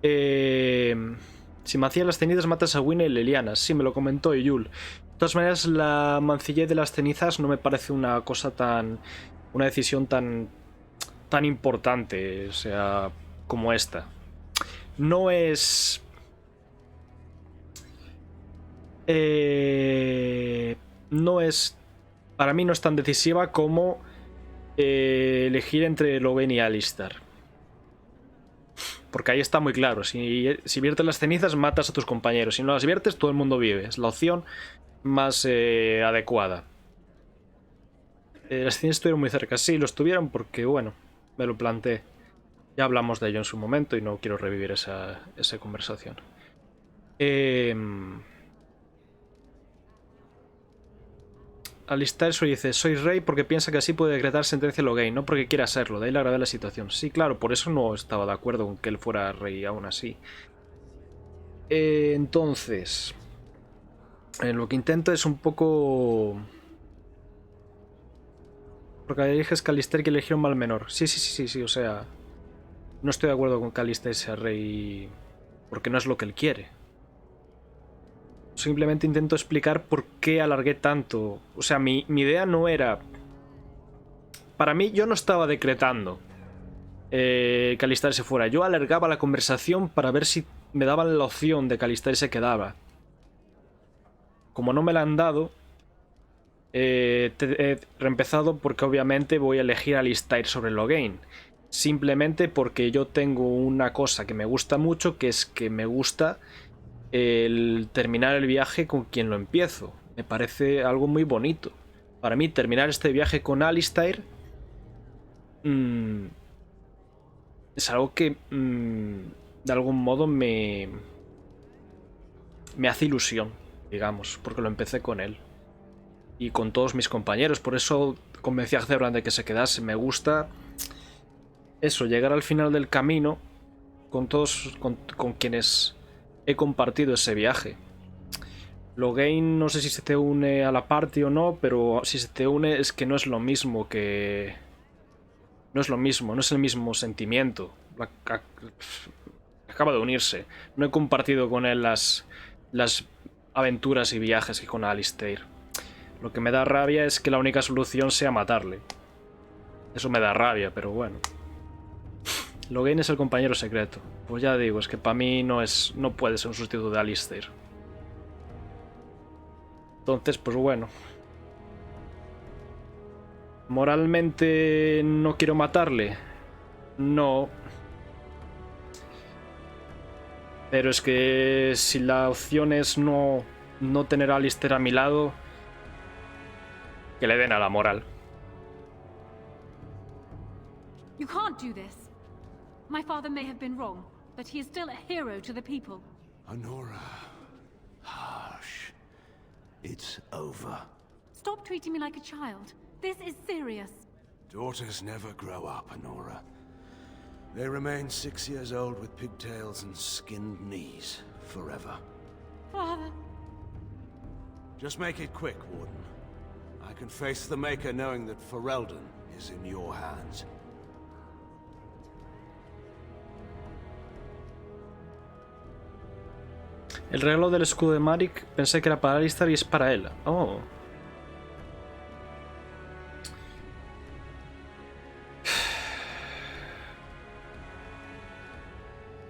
si me hacían las cenizas matas a Winnie y Leliana. Sí, me lo comentó Yul. De todas maneras, la mancillez de las cenizas no me parece una cosa tan... una decisión tan importante, o sea, como esta. No es... no es... Para mí no es tan decisiva como elegir entre Logain y Alistair. Porque ahí está muy claro. Si viertes las cenizas, matas a tus compañeros. Si no las viertes, todo el mundo vive. Es la opción más adecuada. Las cenizas estuvieron muy cerca. Sí, lo estuvieron porque, bueno, me lo planteé. Ya hablamos de ello en su momento y no quiero revivir esa conversación. Alistair eso dice, soy rey porque piensa que así puede decretar sentencia a Logain, no porque quiera serlo, de ahí la gravedad de la situación. Sí, claro, por eso no estaba de acuerdo con que él fuera rey aún así. Entonces, lo que intento es un poco... Porque eliges que Alistair que eligió un mal menor. Sí, o sea... No estoy de acuerdo con que Alistair sea rey porque no es lo que él quiere. Simplemente intento explicar por qué alargué tanto. O sea, mi idea no era... Para mí, yo no estaba decretando que Alistair se fuera. Yo alargaba la conversación para ver si me daban la opción de que Alistair se quedaba. Como no me la han dado, he reempezado porque obviamente voy a elegir a Alistair sobre Logain. Simplemente porque yo tengo una cosa que me gusta mucho, que es que me gusta... el terminar el viaje con quien lo empiezo. Me parece algo muy bonito. Para mí terminar este viaje con Alistair es algo que de algún modo me hace ilusión, digamos, porque lo empecé con él y con todos mis compañeros. Por eso convencí a Zebran de que se quedase. Me gusta eso, llegar al final del camino con todos, con quienes he compartido ese viaje. Logain no sé si se te une a la parte o no, pero si se te une es que no es lo mismo que... No es lo mismo, no es el mismo sentimiento. Acaba de unirse. No he compartido con él las aventuras y viajes que con Alistair. Lo que me da rabia es que la única solución sea matarle. Eso me da rabia, pero bueno. Logain es el compañero secreto. Pues ya digo, es que para mí no puede ser un sustituto de Alistair. Entonces, pues bueno. Moralmente no quiero matarle. No. Pero es que si la opción es no tener a Alistair a mi lado, que le den a la moral. You can't do this. My father may have been wrong, but he is still a hero to the people. Honora. Hush. It's over. Stop treating me like a child. This is serious. Daughters never grow up, Honora. They remain 6 years old with pigtails and skinned knees forever. Father. Just make it quick, Warden. I can face the Maker knowing that Ferelden is in your hands. El regalo del escudo de Marik pensé que era para Alistair y es para él. Oh.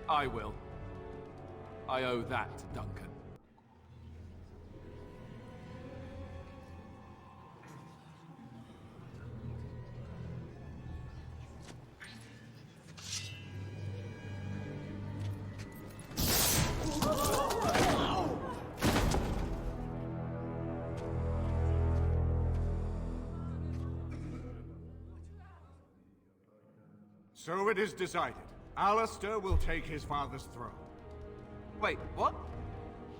I will. I owe that to Duncan. So it is decided. Alistair will take his father's throne. Wait, what?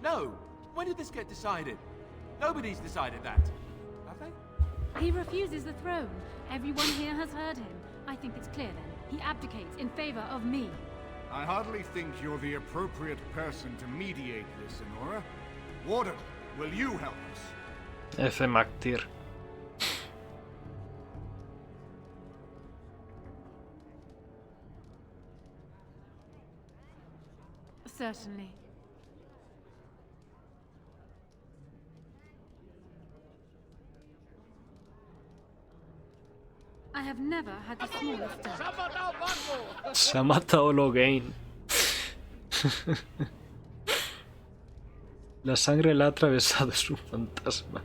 No. When did this get decided? Nobody's decided that. Have they? He refuses the throne. Everyone here has heard him. I think it's clear then. He abdicates in favor of me. I hardly think you're the appropriate person to mediate this, Honora. Warden, will you help us? F. MacTier. Certainly. I have never had the smallest doubt. Se ha matado Logain. La sangre la ha atravesado, es un fantasma.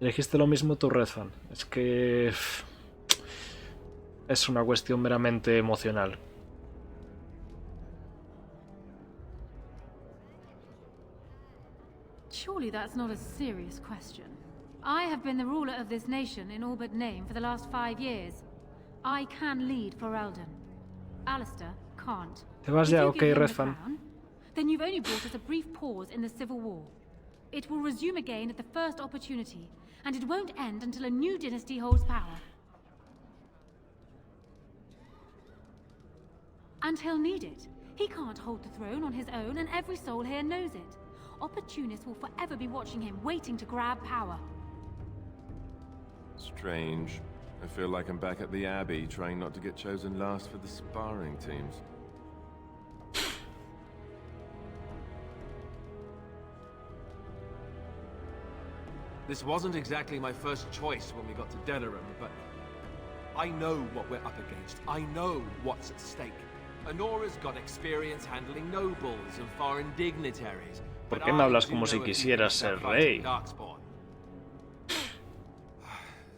Elegiste lo mismo tu Redfan. Es que es una cuestión meramente emocional. Surely that's not a serious question. I have been the ruler of this nation in all but name for the last 5 years. I can lead Ferelden. Alistair can't. Te vas ya, ok, Redfan. Then you've only brought us a brief pause in the Civil War. It will resume again at the first opportunity, and it won't end until a new dynasty holds power. And he'll need it. He can't hold the throne on his own, and every soul here knows it. Opportunists will forever be watching him, waiting to grab power. Strange. I feel like I'm back at the Abbey, trying not to get chosen last for the sparring teams. This wasn't exactly my first choice when we got to Denerim, but I know what we're up against. I know what's at stake. Honora's got experience handling nobles and foreign dignitaries. ¿Por qué me hablas como si quisieras ser rey?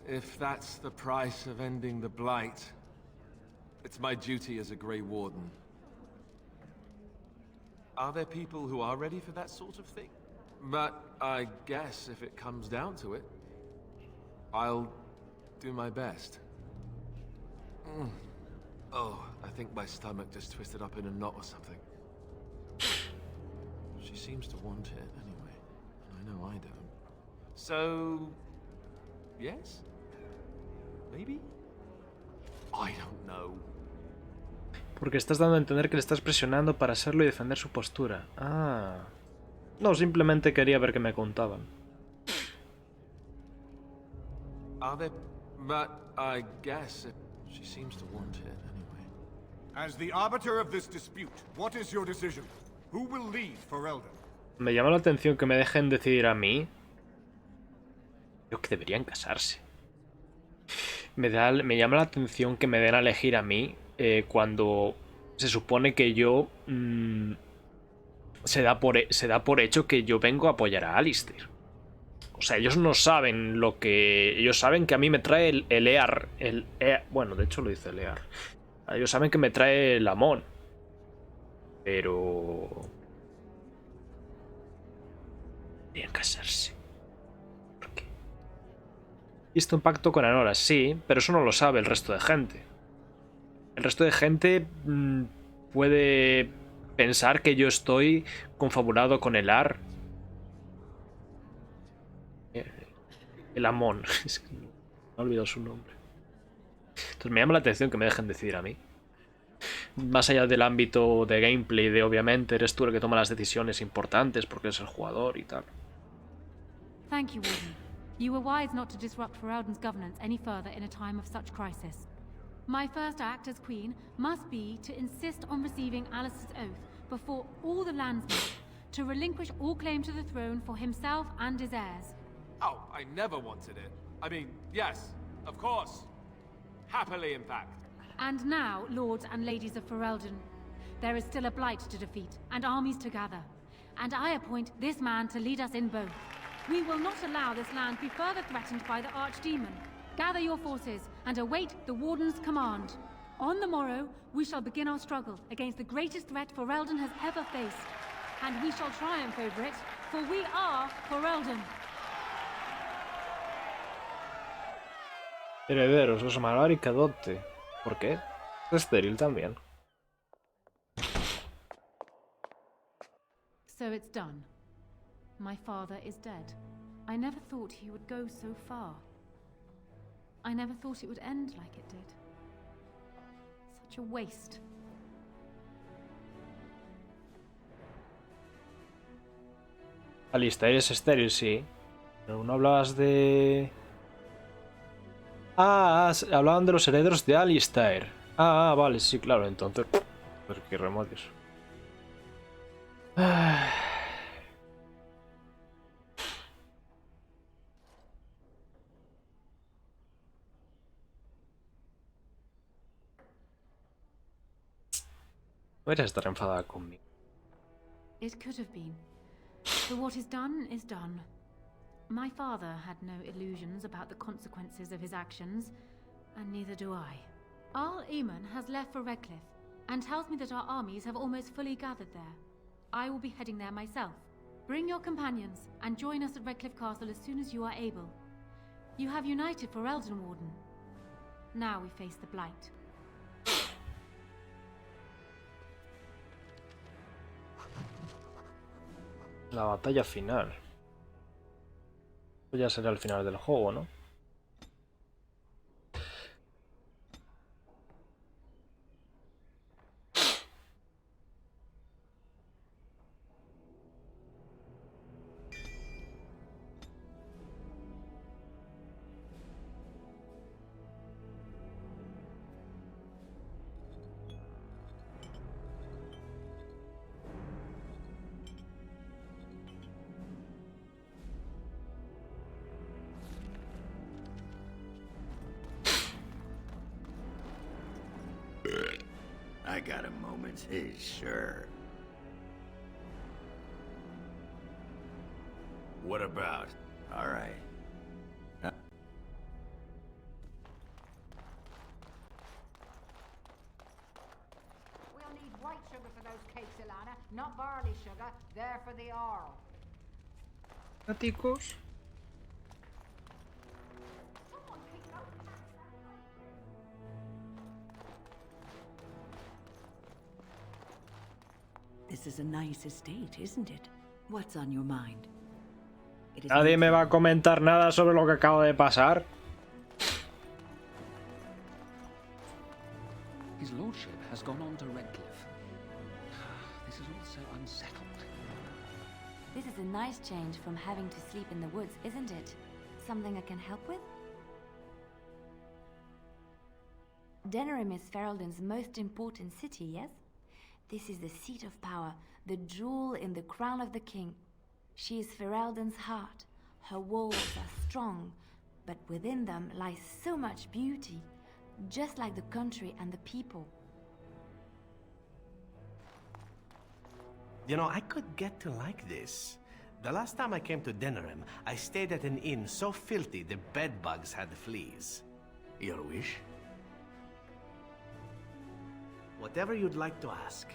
If that's the price of ending the Blight, it's my duty as a Grey Warden. Are there people who are ready for that sort of thing? But I guess if it comes down to it, I'll do my best. Oh, I think my stomach just twisted up in a knot or something. She seems to want it anyway. I know I don't. So, yes? Maybe? I don't know. Porque estás dando a entender que le estás presionando para hacerlo y defender su postura. Ah. No, simplemente quería ver qué me contaban. Are there... But I guess she seems to want it anyway. As the arbiter of this dispute, what is your decision? Who will lead Ferelden? Me llama la atención que me dejen decidir a mí. Creo que deberían casarse. Me llama la atención que me den a elegir a mí cuando se supone que yo se da por hecho que yo vengo a apoyar a Alistair. O sea, ellos no saben lo que... Ellos saben que a mí me trae el Ear. Bueno, de hecho lo dice el Ear. Ellos saben que me trae el Amon. Pero... Querían casarse. ¿Por qué? Hizo un pacto con Anora, sí, pero eso no lo sabe el resto de gente. El resto de gente puede pensar que yo estoy confabulado con el Ar. El Amon. Es que me he olvidado su nombre. Entonces me llama la atención que me dejen decidir a mí. Más allá del ámbito de gameplay, de obviamente eres tú el que toma las decisiones importantes porque eres el jugador y tal. Thank you, Warden. You were wise not to disrupt Ferelden's governance any further in a time of such crisis. My first act as Queen must be to insist on receiving Alistair's oath before all the landsmen, to relinquish all claim to the throne for himself and his heirs. Oh, I never wanted it. I mean, yes, of course. Happily, in fact. And now, lords and ladies of Ferelden, there is still a blight to defeat and armies to gather. And I appoint this man to lead us in both. We will not allow this land be further threatened by the Archdemon. Gather your forces and await the Warden's command. On the morrow, we shall begin our struggle against the greatest threat Ferelden has ever faced. And we shall triumph over it, for we are Ferelden. Herederos, los Malari que adopte. ¿Por qué? Es estéril también. So it's done. My father is dead. I never thought he would go so far. I never thought it would end like it did. Such a waste. Alistair es estéril, sí. Pero no hablabas de... hablaban de los herederos de Alistair. Vale, sí, claro, entonces... Pues qué remedios. No deberías estar enfadada conmigo. It could have been. But what is done is done. My father had no illusions about the consequences of his actions, and neither do I. Arl Eamon has left for Redcliffe, and tells me that our armies have almost fully gathered there. I will be heading there myself. Bring your companions, and join us at Redcliffe Castle as soon as you are able. You have united for Elden Warden. Now we face the Blight. La batalla final. Esto ya será el final del juego, ¿no? I got a moment's haze, sure. What about? All right. We'll need white sugar for those cakes, Ilana, not barley sugar. They're for the Arl. Gaticos. This is a nice estate, isn't it? What's on your mind? Nadie me va a comentar nada sobre lo que acaba de pasar. His lordship has gone on to Redcliffe. This is all so unsettled. This is a nice change from having to sleep in the woods, isn't it? Something I can help with? Denerim is Ferelden's most important city, yes? This is the seat of power, the jewel in the crown of the king. She is Ferelden's heart. Her walls are strong, but within them lies so much beauty, just like the country and the people. You know, I could get to like this. The last time I came to Denerim, I stayed at an inn so filthy the bedbugs had fleas. Your wish? Whatever you'd like to ask.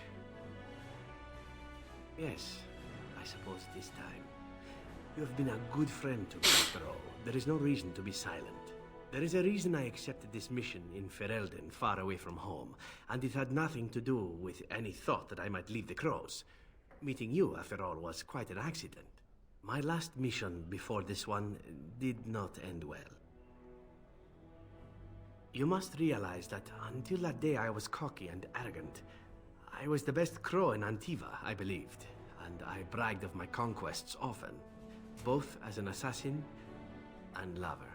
Yes, I suppose it is time. You have been a good friend to me after all. There is no reason to be silent. There is a reason I accepted this mission in Ferelden, far away from home, and it had nothing to do with any thought that I might leave the Crows. Meeting you, after all, was quite an accident. My last mission before this one did not end well. You must realize that until that day I was cocky and arrogant. I was the best crow in Antiva, I believed, and I bragged of my conquests often, both as an assassin and lover.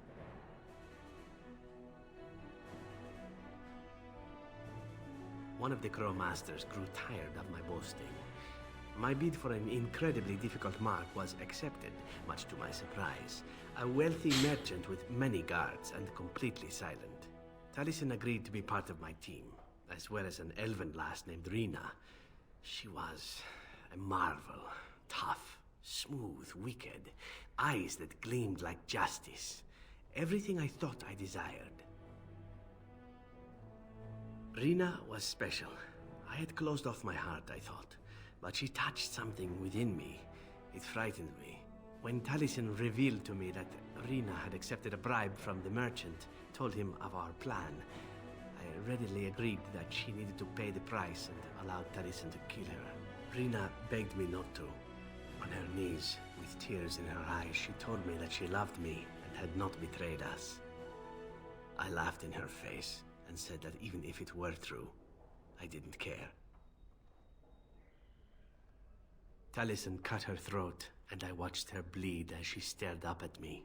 One of the crow masters grew tired of my boasting. My bid for an incredibly difficult mark was accepted, much to my surprise. A wealthy merchant with many guards and completely silent. Taliesin agreed to be part of my team, as well as an elven lass named Rina. She was a marvel. Tough, smooth, wicked. Eyes that gleamed like justice. Everything I thought I desired. Rina was special. I had closed off my heart, I thought. But she touched something within me. It frightened me. When Taliesin revealed to me that Rina had accepted a bribe from the merchant, told him of our plan, I readily agreed that she needed to pay the price and allowed Taliesin to kill her. Rina begged me not to. On her knees, with tears in her eyes, she told me that she loved me and had not betrayed us. I laughed in her face and said that even if it were true, I didn't care. Taliesin cut her throat, and I watched her bleed as she stared up at me.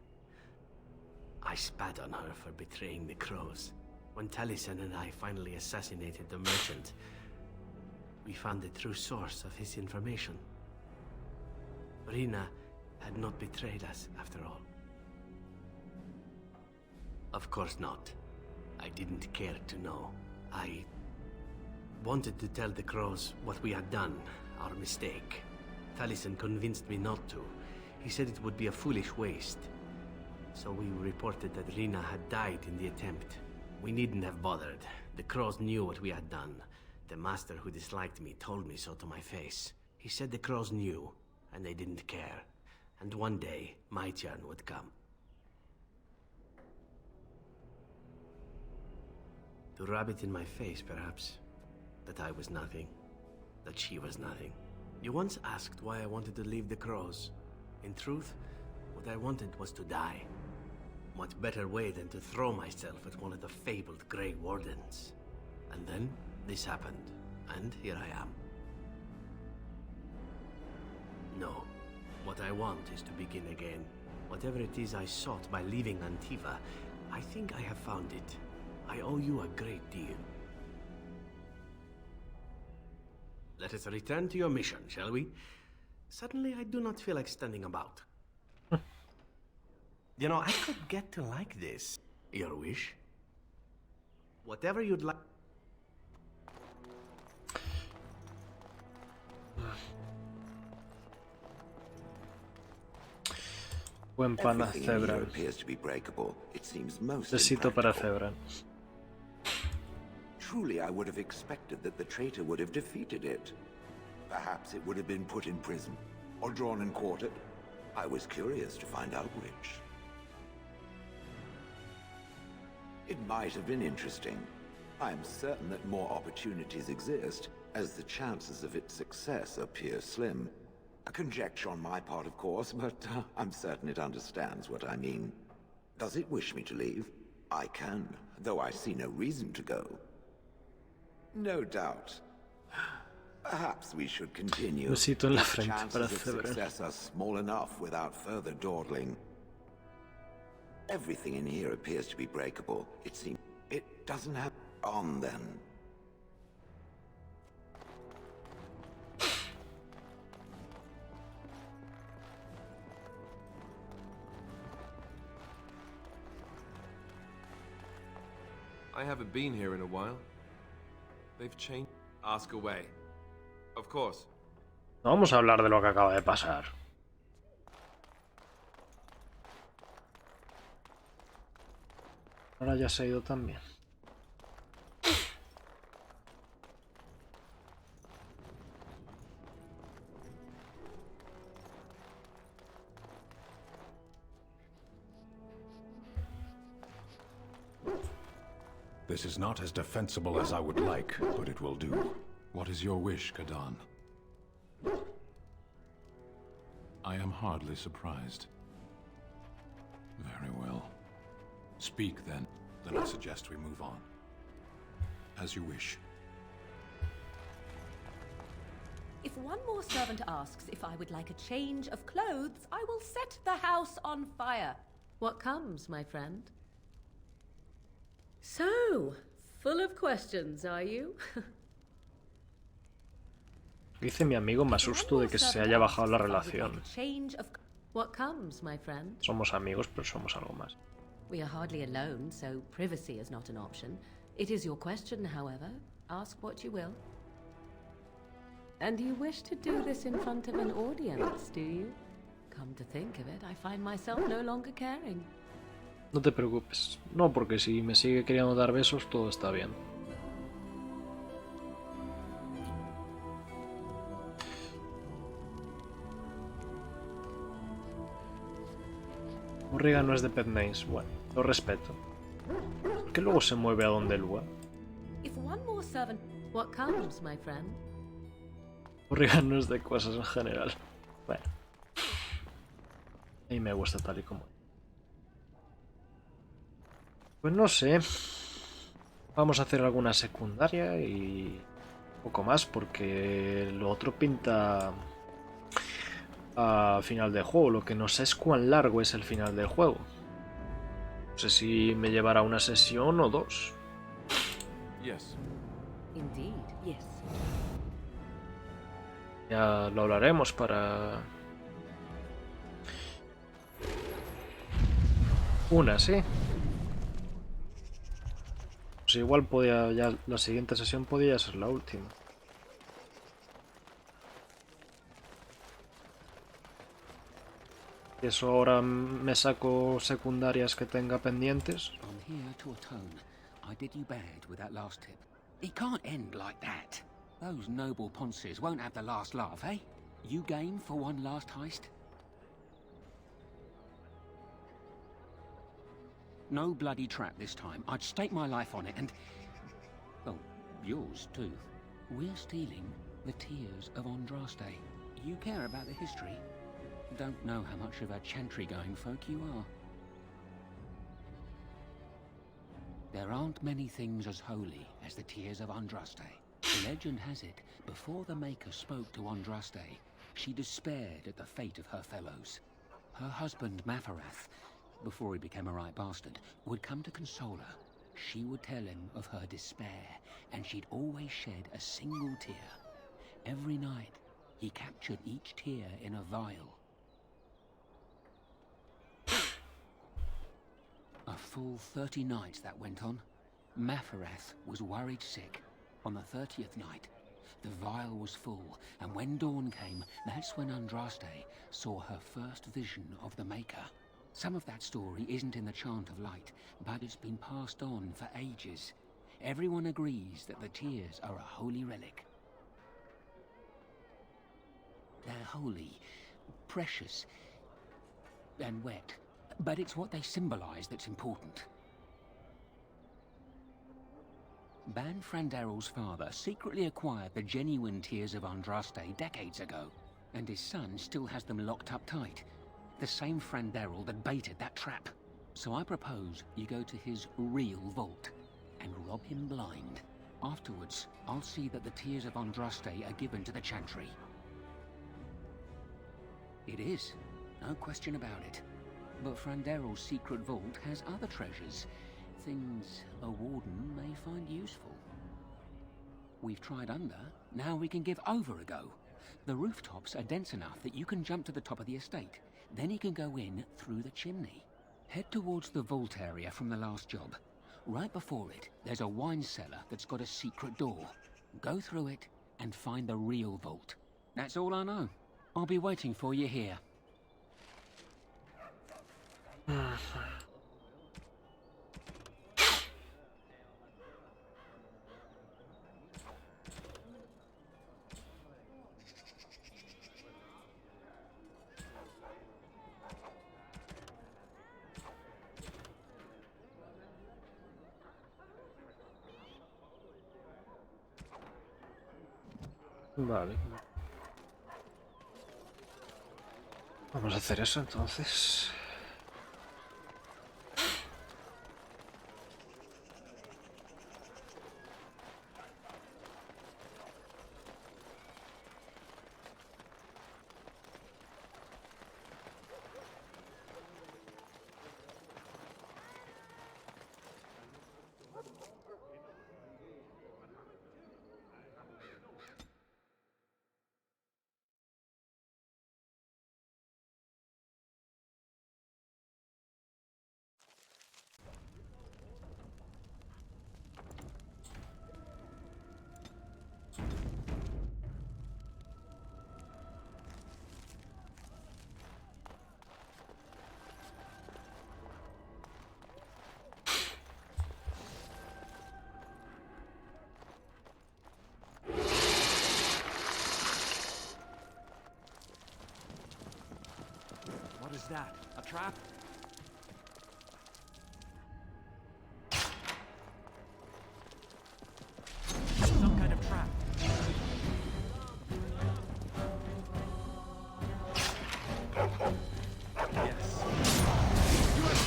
I spat on her for betraying the crows. When Taliesin and I finally assassinated the merchant, we found the true source of his information. Rina had not betrayed us, after all. Of course not. I didn't care to know. I wanted to tell the crows what we had done, our mistake. Taliesin convinced me not to. He said it would be a foolish waste. So we reported that Rina had died in the attempt. We needn't have bothered. The crows knew what we had done. The master who disliked me told me so to my face. He said the crows knew, and they didn't care. And one day, my turn would come. To rub it in my face, perhaps. That I was nothing. That she was nothing. You once asked why I wanted to leave the crows. In truth, what I wanted was to die. What better way than to throw myself at one of the fabled Grey Wardens? And then, this happened, and here I am. No. What I want is to begin again. Whatever it is I sought by leaving Antiva, I think I have found it. I owe you a great deal. Let us return to your mission, shall we? Suddenly, I do not feel like standing about. You know, I could get to like this. Your wish? Whatever you'd like. Buen pana, Everything in here Zebran. appears to be breakable. It seems most Necesito para impractical. Zebran. Truly, I would have expected that the traitor would have defeated it. Perhaps it would have been put in prison, or drawn and quartered. I was curious to find out which. It might have been interesting. I am certain that more opportunities exist, as the chances of its success appear slim. A conjecture on my part, of course, but I'm certain it understands what I mean. Does it wish me to leave? I can, though I see no reason to go. No doubt. Perhaps we should continue. Besito en la The frente chances para of Zebran. success are small enough without further dawdling. Everything in here appears to be breakable. It seems it doesn't have on then. I haven't been here in a while. They've changed. Ask away. Of course. No vamos a hablar de lo que acaba de pasar. Ahora ya se ha ido también. This is not as defensible as I would like, but it will do. What is your wish, Kadan? I am hardly surprised. Very well. Speak, then. Then I suggest we move on. As you wish. If one more servant asks if I would like a change of clothes, I will set the house on fire. What comes, my friend? So, full of questions, are you? Dice mi amigo, me asusto de que se haya bajado la relación. What comes, my friend? Somos amigos, pero somos algo más. We are hardly alone, so privacy is not an option. It is your question, however. Ask what you will. And you wish to do this in front of an audience, do you? Come to think of it, I find myself no longer caring. No te preocupes. No, porque si me sigue queriendo dar besos, todo está bien. Morrigan no es de Pet Names. Bueno, lo respeto. ¿Por qué luego se mueve a donde Lua? If one more servant... What comes, my friend? Morrigan no es de cosas en general. Bueno. A mí me gusta tal y como. Pues no sé. Vamos a hacer alguna secundaria y poco más porque lo otro pinta a final de juego. Lo que no sé es cuán largo es el final del juego. No sé si me llevará una sesión o dos. Yes. Indeed, yes. Ya lo hablaremos para... Una, sí. Pues igual podía ya, la siguiente sesión podía ser la última. Y eso ahora me saco secundarias que tenga pendientes. I'm here to atone. I did you bad with that last tip. It can't end like that. Those noble ponces won't have the last laugh, eh? You game for one last heist? No bloody trap this time. I'd stake my life on it and... Oh, yours too. We're stealing the tears of Andraste. You care about the history? Don't know how much of a chantry-going folk you are. There aren't many things as holy as the tears of Andraste. Legend has it, before the Maker spoke to Andraste, she despaired at the fate of her fellows. Her husband, Mafarath, before he became a right bastard, would come to console her. She would tell him of her despair, and she'd always shed a single tear. Every night, he captured each tear in a vial. A full 30 nights that went on. Mafarath was worried sick. On the 30th night, the vial was full, and when dawn came, that's when Andraste saw her first vision of the Maker. Some of that story isn't in the Chant of Light, but it's been passed on for ages. Everyone agrees that the tears are a holy relic. They're holy, precious, and wet, but it's what they symbolize that's important. Ban Frandarel's father secretly acquired the genuine tears of Andraste decades ago, and his son still has them locked up tight. The same Frandarel that baited that trap. So I propose you go to his real vault and rob him blind. Afterwards, I'll see that the tears of Andraste are given to the Chantry. It is, no question about it. But Frandarel's secret vault has other treasures. Things a warden may find useful. We've tried under, now we can give over a go. The rooftops are dense enough that you can jump to the top of the estate. Then you can go in through the chimney. Head towards the vault area from the last job. Right before it, there's a wine cellar that's got a secret door. Go through it and find the real vault. That's all I know. I'll be waiting for you here. Vale. Vamos a hacer eso entonces. What is that? A trap? Some kind of trap. Yes. You are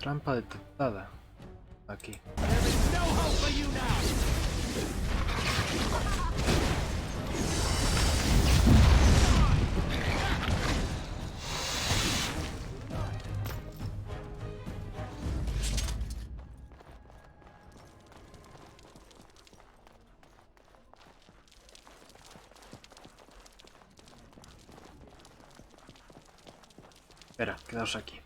Trampa detectada. Aquí. Espera, quedaos aquí.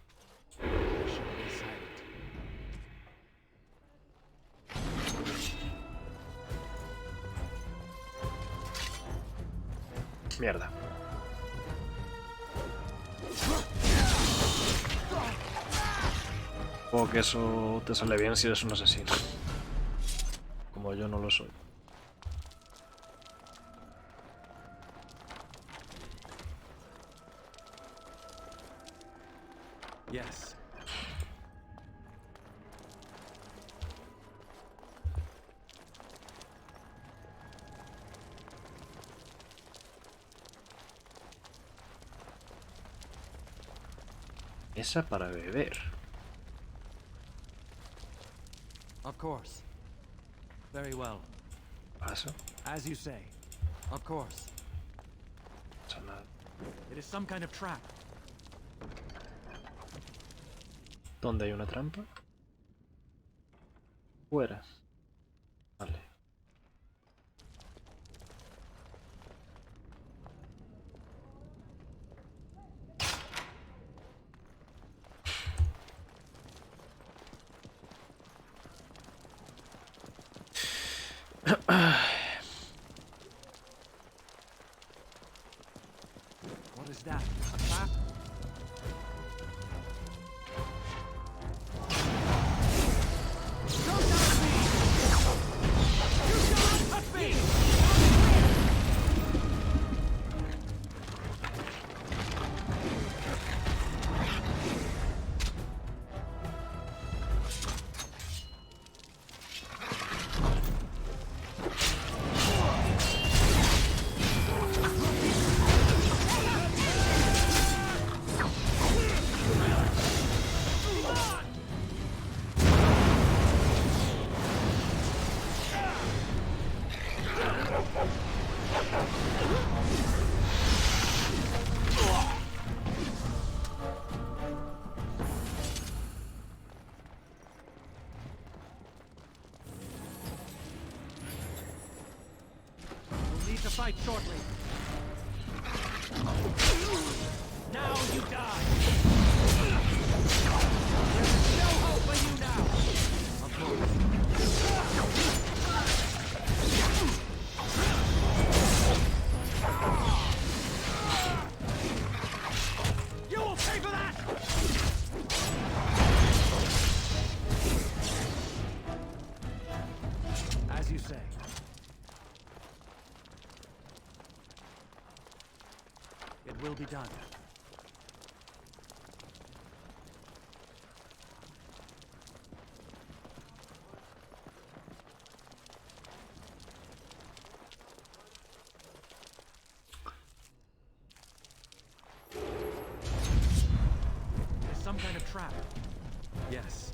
Mierda. Supongo que eso te sale bien si eres un asesino. Como yo no lo soy. Yes. Esa para beber. Of course. Very well. ¿Paso? As you say. Of course. It is some kind of trap. ¿Dónde hay una trampa? Fuera. Vale. What is that? A trap? to fight shortly. Now you die. There's no hope for you now. You will pay for that! As you say. It will be done. There's some kind of trap. Yes.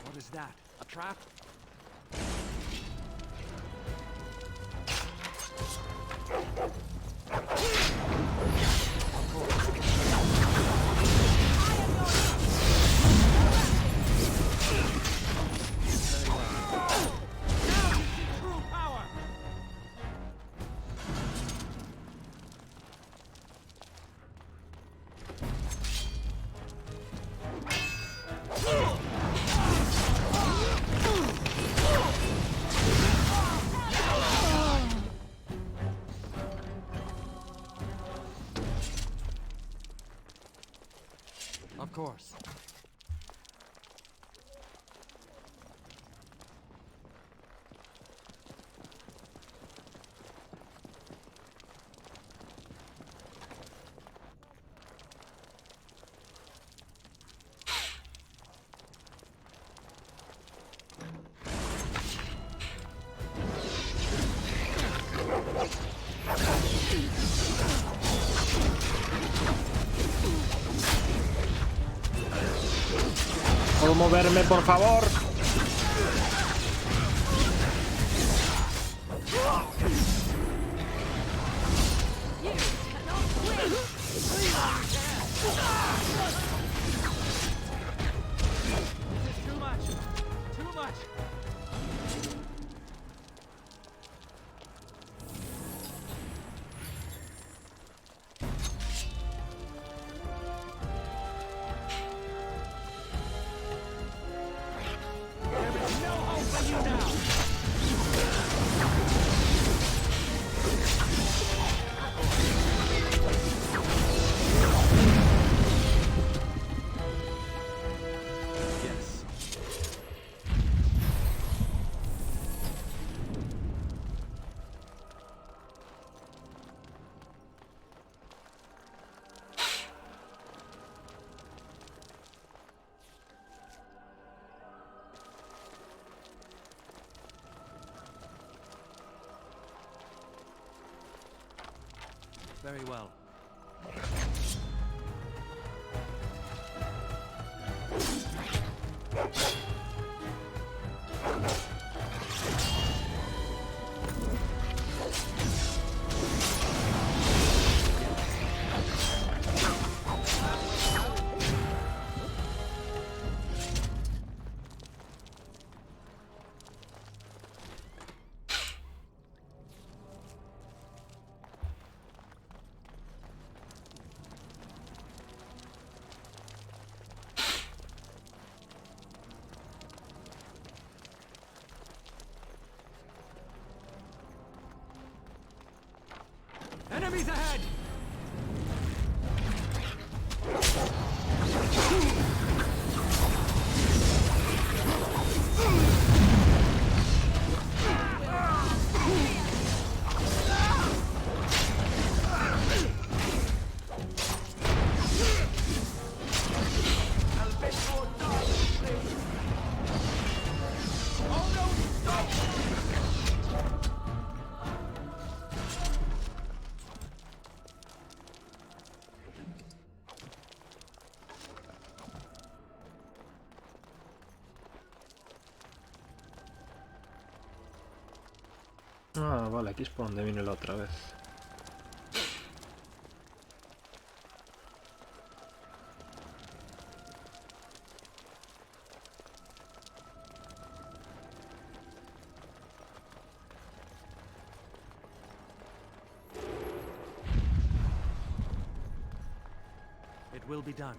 What is that? A trap? Of course. ¿Puedo moverme, por favor? Too much. Too much. Very well. Enemies ahead! Ah, vale, aquí es por donde vine la otra vez. It will be done.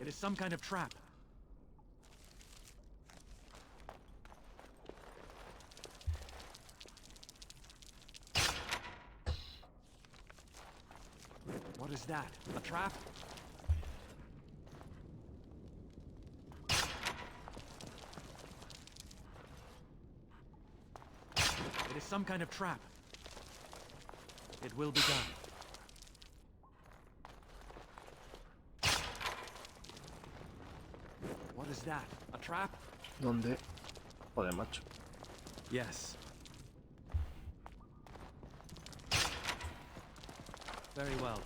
It is some kind of trap. What is that? A trap? It is some kind of trap. It will be done. What is that? A trap? ¿Dónde? Joder, macho. Yes. Very well.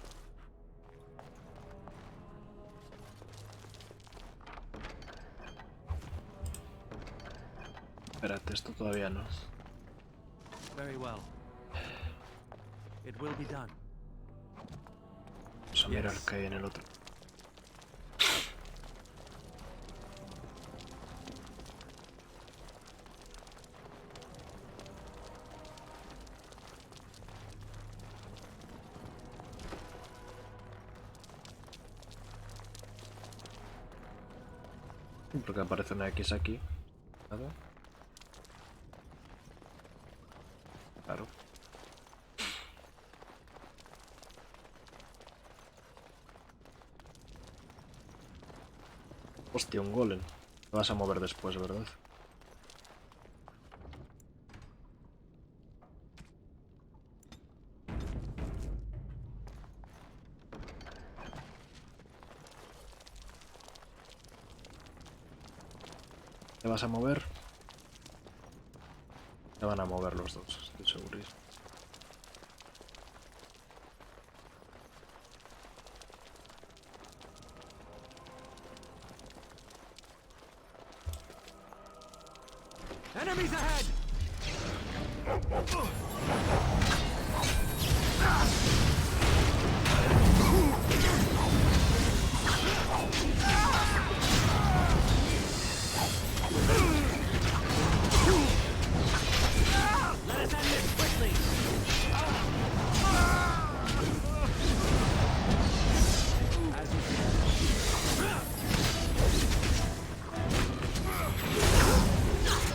Espérate, esto todavía no. Very well. It will be done. Vamos a mirar qué hay en el otro. Porque aparece una X aquí. Nada. Claro. Hostia, un golem. Te vas a mover después, ¿verdad? ¿Te vas a mover? Te van a mover los dos, estoy segurísimo. Enemies ahead! Let us end this quickly! As you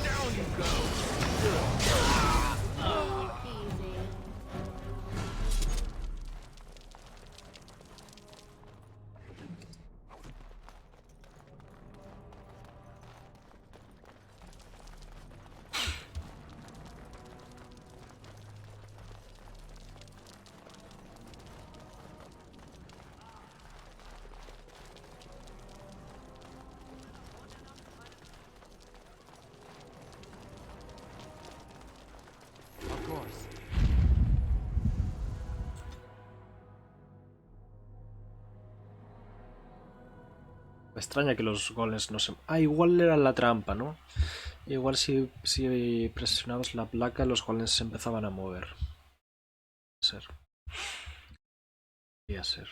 down you go! Of course. Me extraña que los golems no se... Ah, igual era la trampa, ¿no? Igual si presionabas la placa los golems se empezaban a mover. Ser. Podría ser.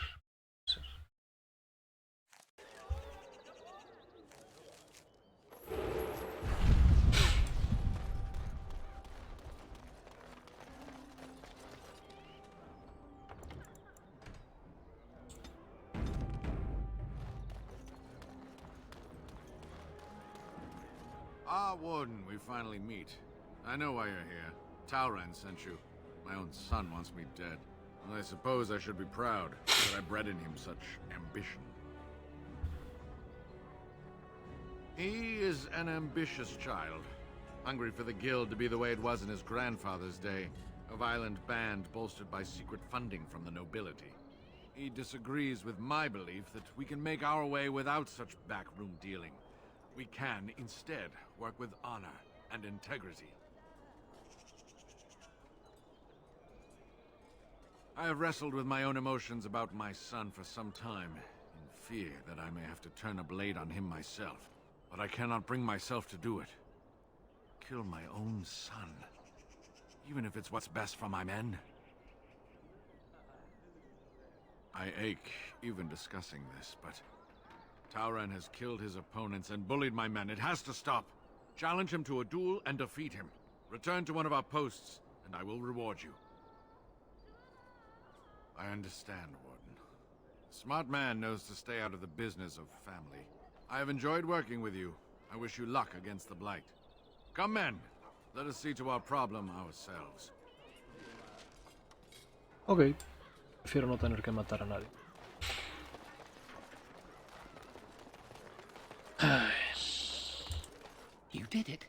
Ah, Warden, we finally meet. I know why you're here. Talran sent you. My own son wants me dead. And I suppose I should be proud that I bred in him such ambition. He is an ambitious child, hungry for the guild to be the way it was in his grandfather's day, a violent band bolstered by secret funding from the nobility. He disagrees with my belief that we can make our way without such backroom dealing. We can, instead, work with honor and integrity. I have wrestled with my own emotions about my son for some time, in fear that I may have to turn a blade on him myself. But I cannot bring myself to do it. Kill my own son. Even if it's what's best for my men. I ache even discussing this, but Tauran has killed his opponents and bullied my men. It has to stop. Challenge him to a duel and defeat him. Return to one of our posts, and I will reward you. I understand, Warden. A smart man knows to stay out of the business of family. I have enjoyed working with you. I wish you luck against the Blight. Come, men. Let us see to our problem ourselves. Ok. Prefiero no tener que matar a nadie. You did it.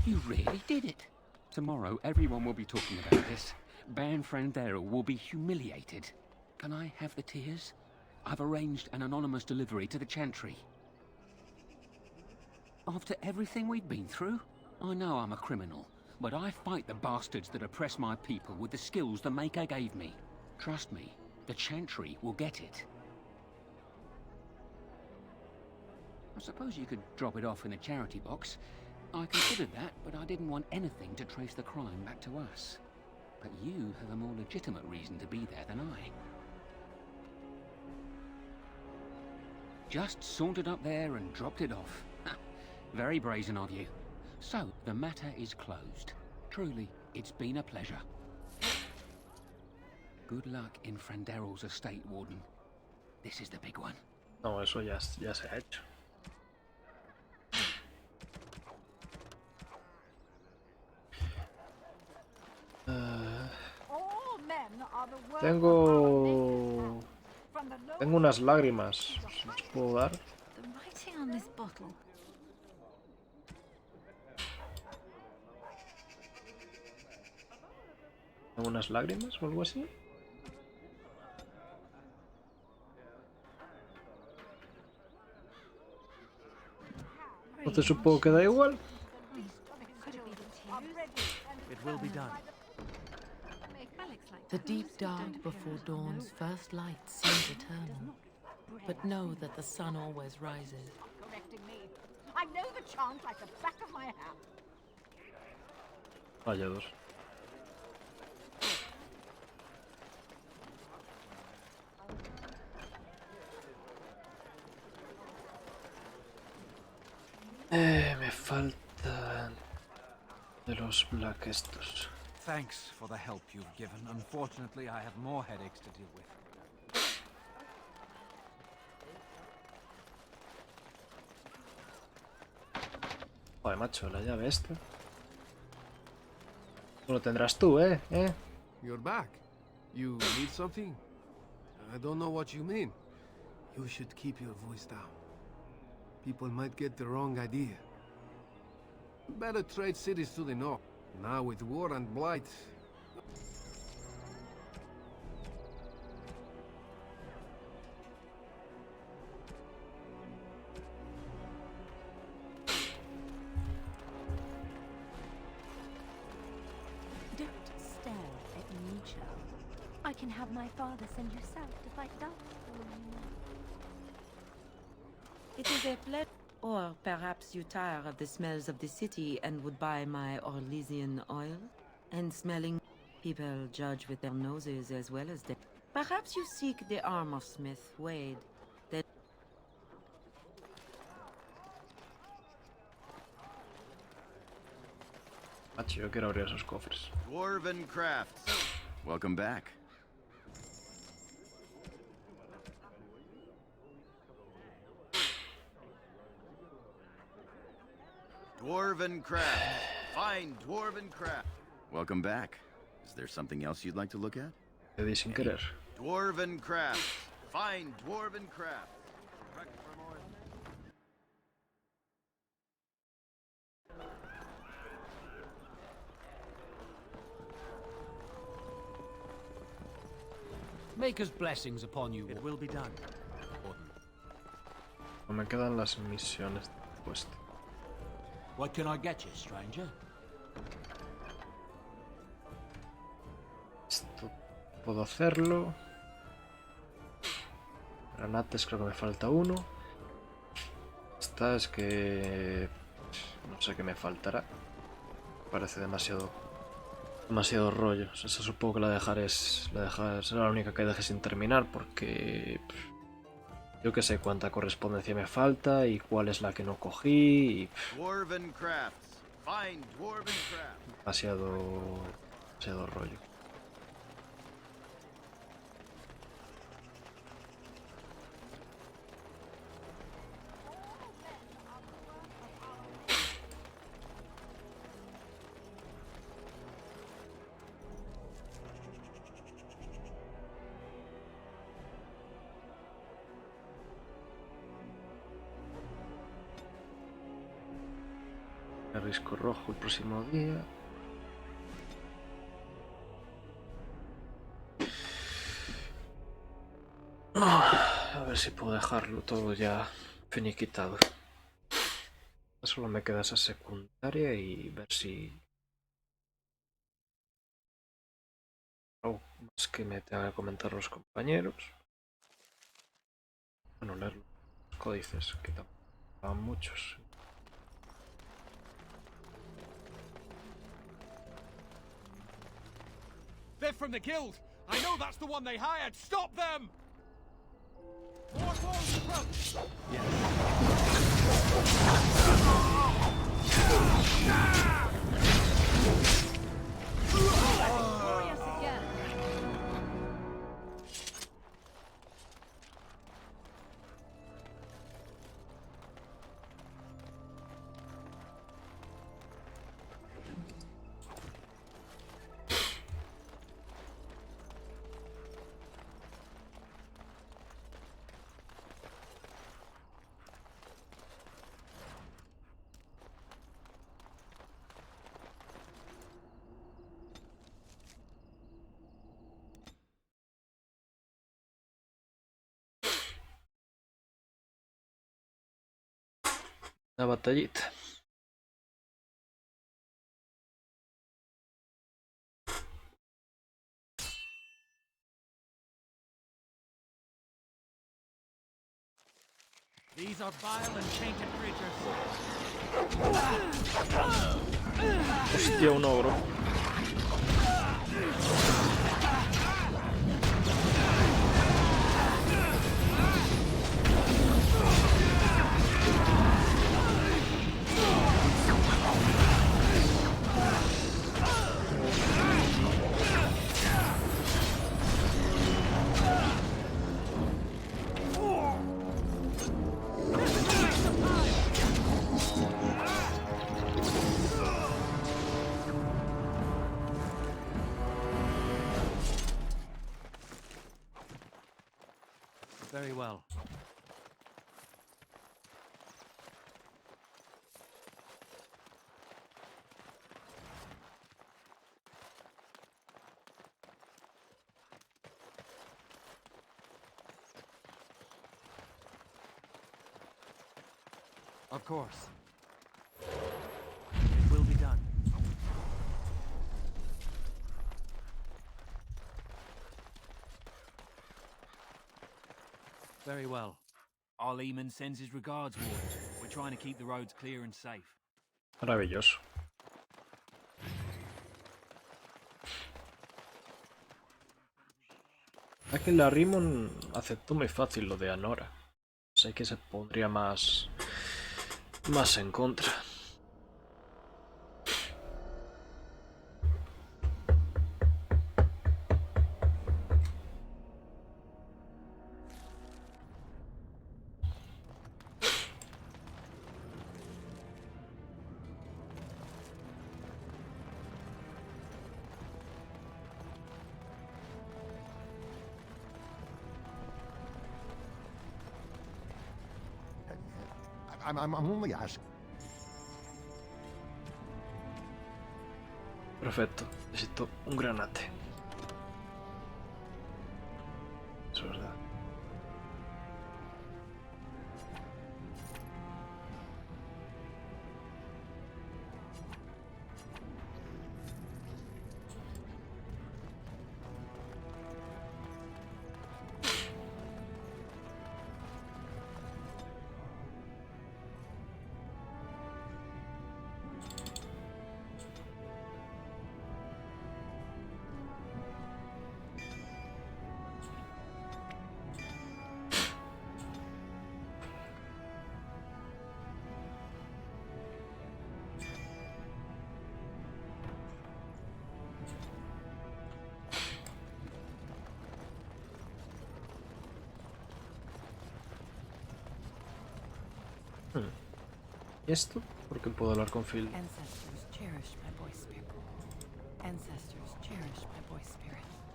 You really did it. Tomorrow, everyone will be talking about this. Baron Frandero will be humiliated. Can I have the tears? I've arranged an anonymous delivery to the Chantry. After everything we've been through, I know I'm a criminal, but I fight the bastards that oppress my people with the skills the Maker gave me. Trust me, the Chantry will get it. I suppose you could drop it off in the charity box. I considered that, but I didn't want anything to trace the crime back to us. But you have a more legitimate reason to be there than I. Just sauntered up there and dropped it off. Very brazen of you. So, the matter is closed. Truly, it's been a pleasure. Good luck in Franderel's estate, Warden. This is the big one. No, eso ya se ha hecho. Tengo unas lágrimas. ¿Las puedo dar? The writing on this bottle. ¿Tengo unas lágrimas o algo así? Entonces supongo que da igual. It will be done. The deep dark before dawn's first light seems eternal, but know that the sun always rises. Correcting me. I know the chant like the back of my hand. Vaya dos. Me faltan de los black estos. Thanks for the help you've given. Unfortunately, I have more headaches to deal with. Joder, macho, la llave esta. Lo tendrás tú, ¿eh? You're back. You need something? I don't know what you mean. You should keep your voice down. People might get the wrong idea. Better trade cities to the north. Now with war and blight. Don't stare at me, child. I can have my father send you south to fight Dark. It is a pleasure. Or perhaps you tire of the smells of the city and would buy my Orlesian oil? And smelling people judge with their noses as well as their... Perhaps you seek the armor smith, Wade. That... Macho, yo quiero abrir esos cofres. Dwarven crafts. Welcome back. Dwarven craft. Fine dwarven craft. Welcome back. Is there something else you'd like to look at? Te di sin querer. Dwarven craft. Fine dwarven craft. Maker's blessings upon you. It will be done. No me quedan las misiones puestas. What can I get you, stranger? Esto puedo hacerlo. Granates creo que me falta uno. Esta es que... no sé qué me faltará. Parece demasiado rollo. Esa supongo que será la única que deje sin terminar porque... yo que sé cuánta correspondencia me falta y cuál es la que no cogí y... demasiado rollo. Risco rojo el próximo día. A ver si puedo dejarlo todo ya finiquitado. Solo me queda esa secundaria y ver si... algo más que me tengan que comentar los compañeros. Bueno, leer los códices, que tampoco van muchos. They're from the guild. I know that's the one they hired. Stop them! More foes approach. Glorious again. Una batallita. These are vile and tainted creatures. Hostia, un ogro. Very well. Of course. It will be done. Very well. Our Lehman sends his regards, Ward. We're trying to keep the roads clear and safe. Maravilloso. Aquí la Rimon aceptó muy fácil lo de Anora. Sé que se pondría más en contra. I'm only asking. Perfecto. Necesito un granate. Eso es verdad. ¿Y esto? ¿Por qué puedo hablar con Phil?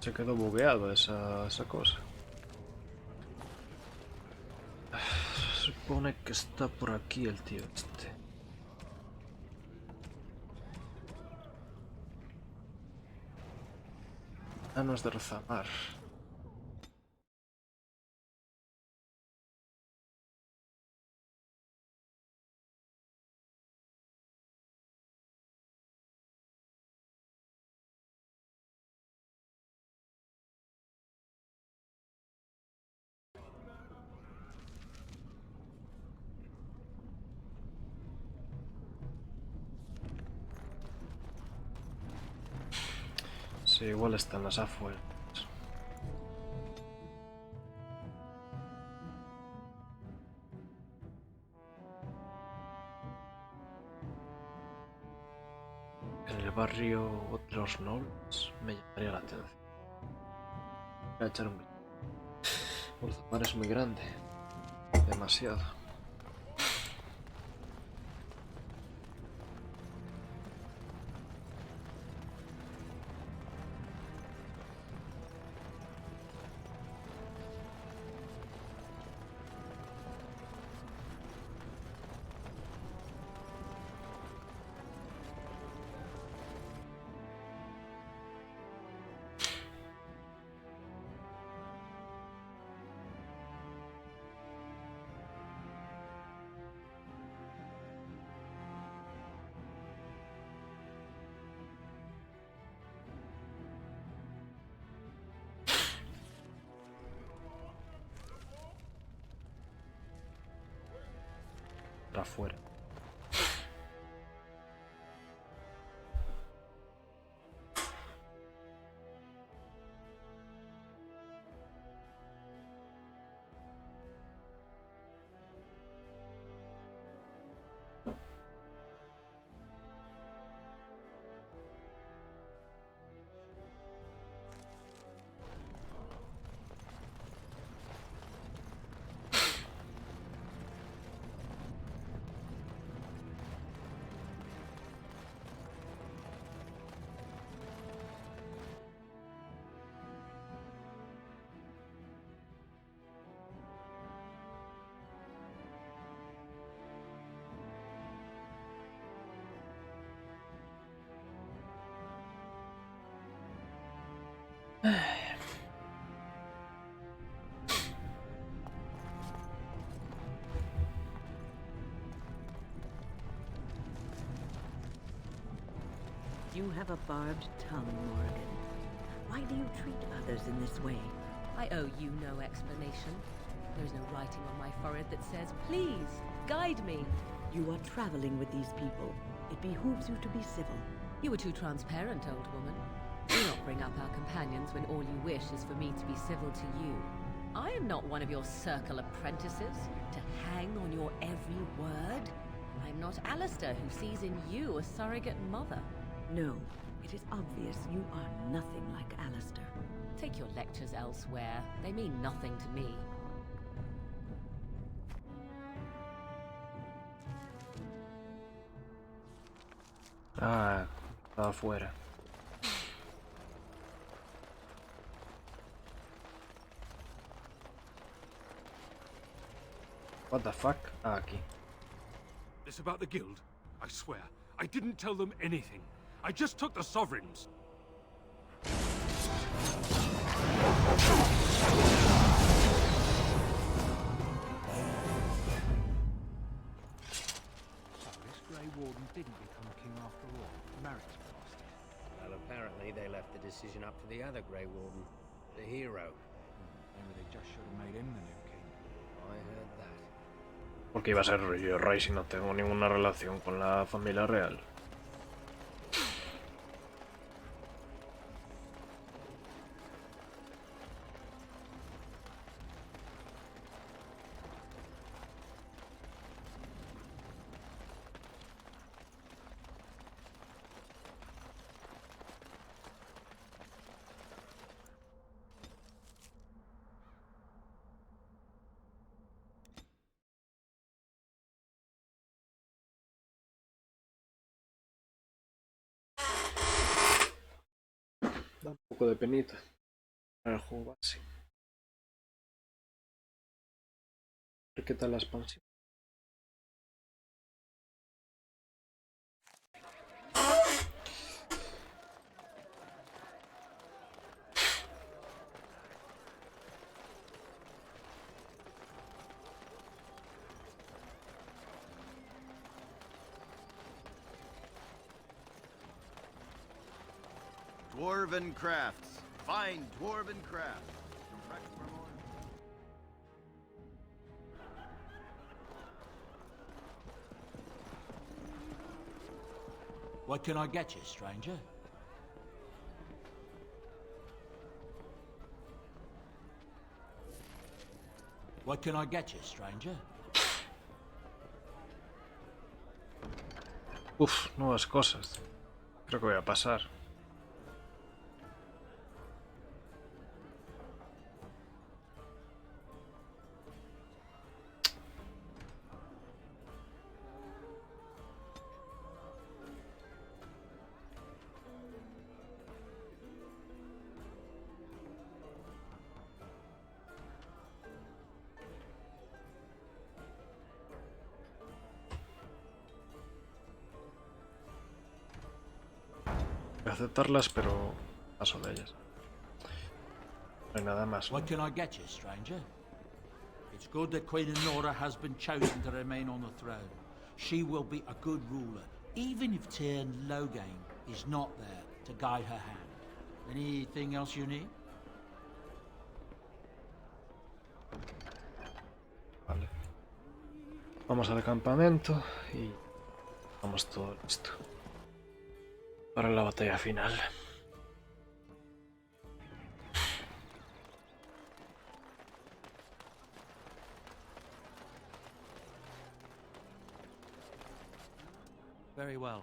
Se quedó bugueado esa cosa. Supone que está por aquí el tío este. Manos de Rozamar. Sí, igual están las afueras. En el barrio de los Nobles me llamaría la atención. Voy a echar un vistazo. Urzamar es muy grande. Demasiado. Afuera. You have a barbed tongue, Morgan. Why do you treat others in this way? I owe you no explanation. There is no writing on my forehead that says, please, guide me. You are traveling with these people. It behooves you to be civil. You were too transparent, old woman. Do not bring up our companions when all you wish is for me to be civil to you. I am not one of your circle apprentices, to hang on your every word. I am not Alistair, who sees in you a surrogate mother. No, it is obvious you are nothing like Alistair. Take your lectures elsewhere. They mean nothing to me. Ah, está afuera. What the fuck? Ah, aquí. This about the guild? I swear, I didn't tell them anything. I just took the sovereigns. So this Grey Warden didn't become king after all. Merrick's bastard. Well, apparently they left the decision up to the other Grey Warden, the hero. Maybe they just should have made him the new king. I heard that. Porque iba a ser yo rey si no tengo ninguna relación con la familia real. poco de penita para el juego base. A ver qué tal la expansión. Dwarven crafts. Find dwarven crafts. What can I get you, stranger? What can I get you, stranger? Uf, nuevas cosas. Creo que voy a pasar. Voy a aceptarlas, pero paso de ellas. No hay nada más. What can I get you, stranger? It's good that Queen Nora has been chosen to remain on the throne. She will be a good ruler, even if Tyrn Loghain is not there to guide her hand. Anything else you need? Vale. Vamos al campamento y vamos todo listo para la batalla final. Very well.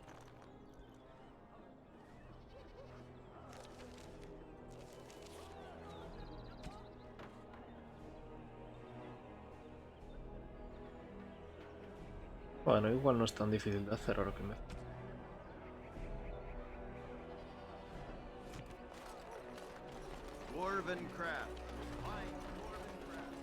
Bueno, igual no es tan difícil de hacer ahora que me... Dwarven craft. Find dwarven craft.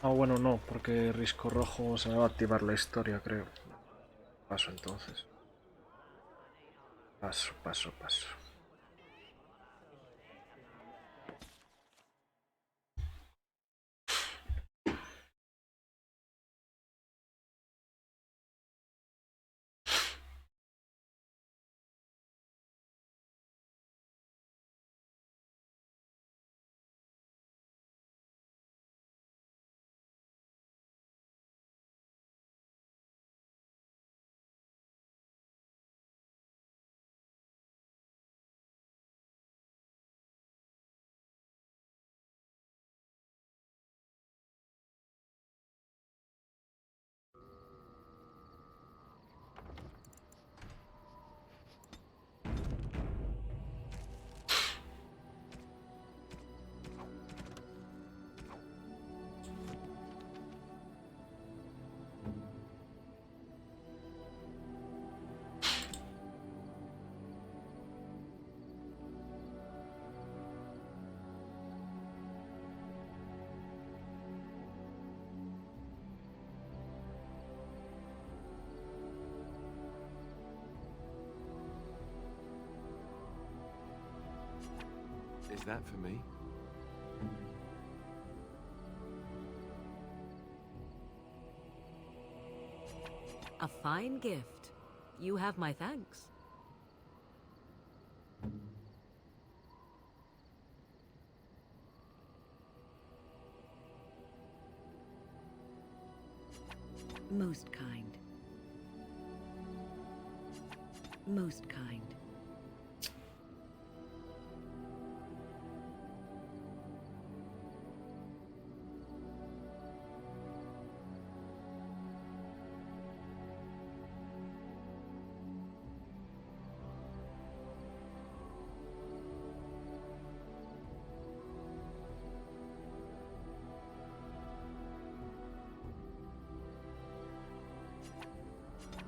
Ah, bueno, no, porque risco rojo se me va a activar la historia, creo. Paso entonces. Paso, paso, paso. Is that for me? A fine gift. You have my thanks. Most kind. Most kind.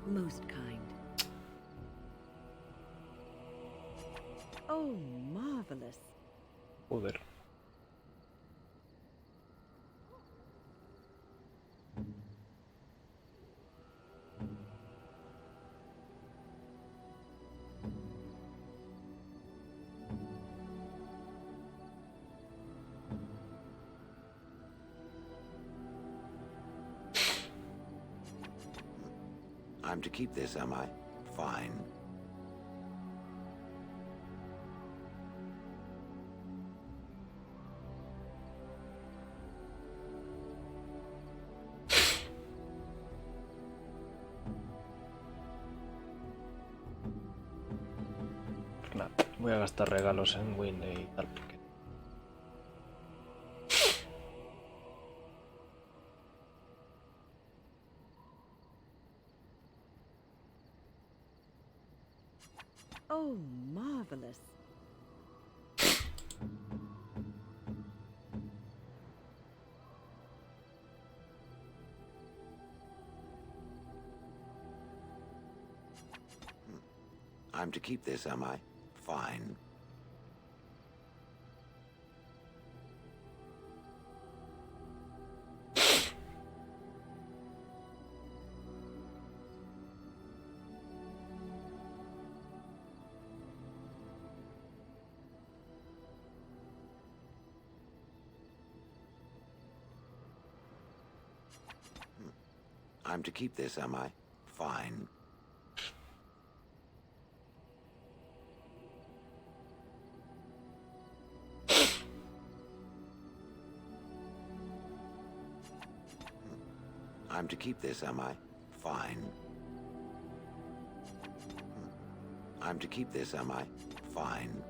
Most kind. Oh, marvelous. Joder. I'm to keep this, am I? Fine. Nada, voy a gastar regalos en Winnie y tal. Porque... Oh, marvelous. I'm to keep this, am I? Fine. I'm to keep this, am I? Fine. I'm to keep this, am I? Fine. I'm to keep this, am I? Fine.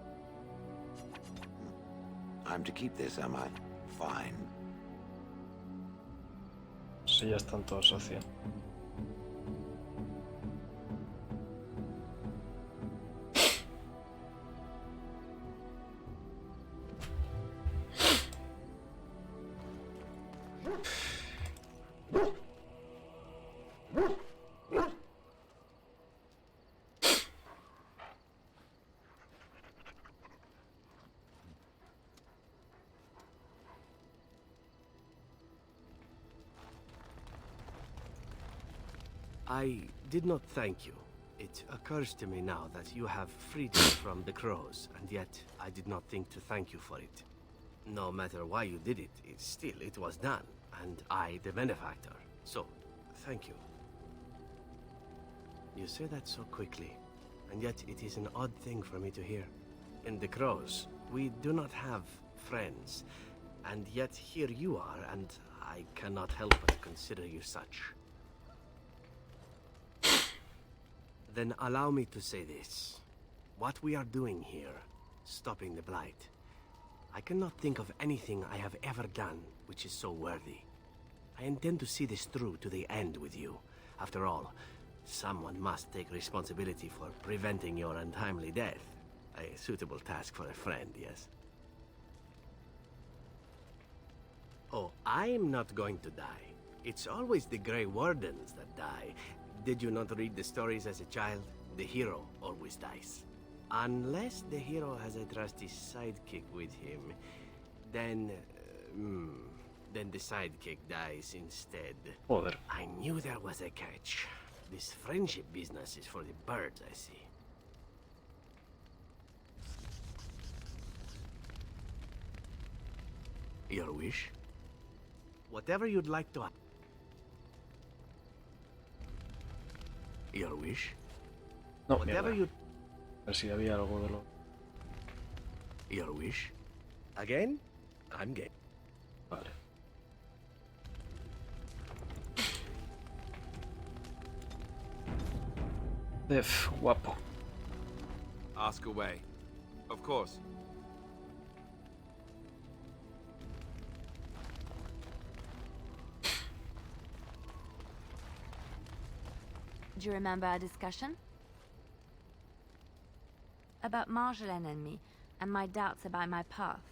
I'm to keep this, am I? Fine. Sí, ya están todos hacia. I did not thank you. It occurs to me now that you have freedom from the crows, and yet I did not think to thank you for it. No matter why you did it, it was done, and I the benefactor. So, thank you. You say that so quickly, and yet it is an odd thing for me to hear. In the crows, we do not have friends, and yet here you are, and I cannot help but consider you such. Then allow me to say this. What we are doing here, stopping the Blight, I cannot think of anything I have ever done which is so worthy. I intend to see this through to the end with you. After all, someone must take responsibility for preventing your untimely death. A suitable task for a friend, yes? Oh, I'm not going to die. It's always the Grey Wardens that die. Did you not read the stories as a child? The hero always dies. Unless the hero has a trusty sidekick with him, then the sidekick dies instead. Joder. I knew there was a catch. This friendship business is for the birds, I see. Your wish? Whatever you'd like to... Your wish? No, Whatever mierda. you... A ver si había algo de lo... Your wish? Again? I'm game. Vale. Def, guapo. Ask away. Of course. Do you remember our discussion? About Marjolaine and me, and my doubts about my path.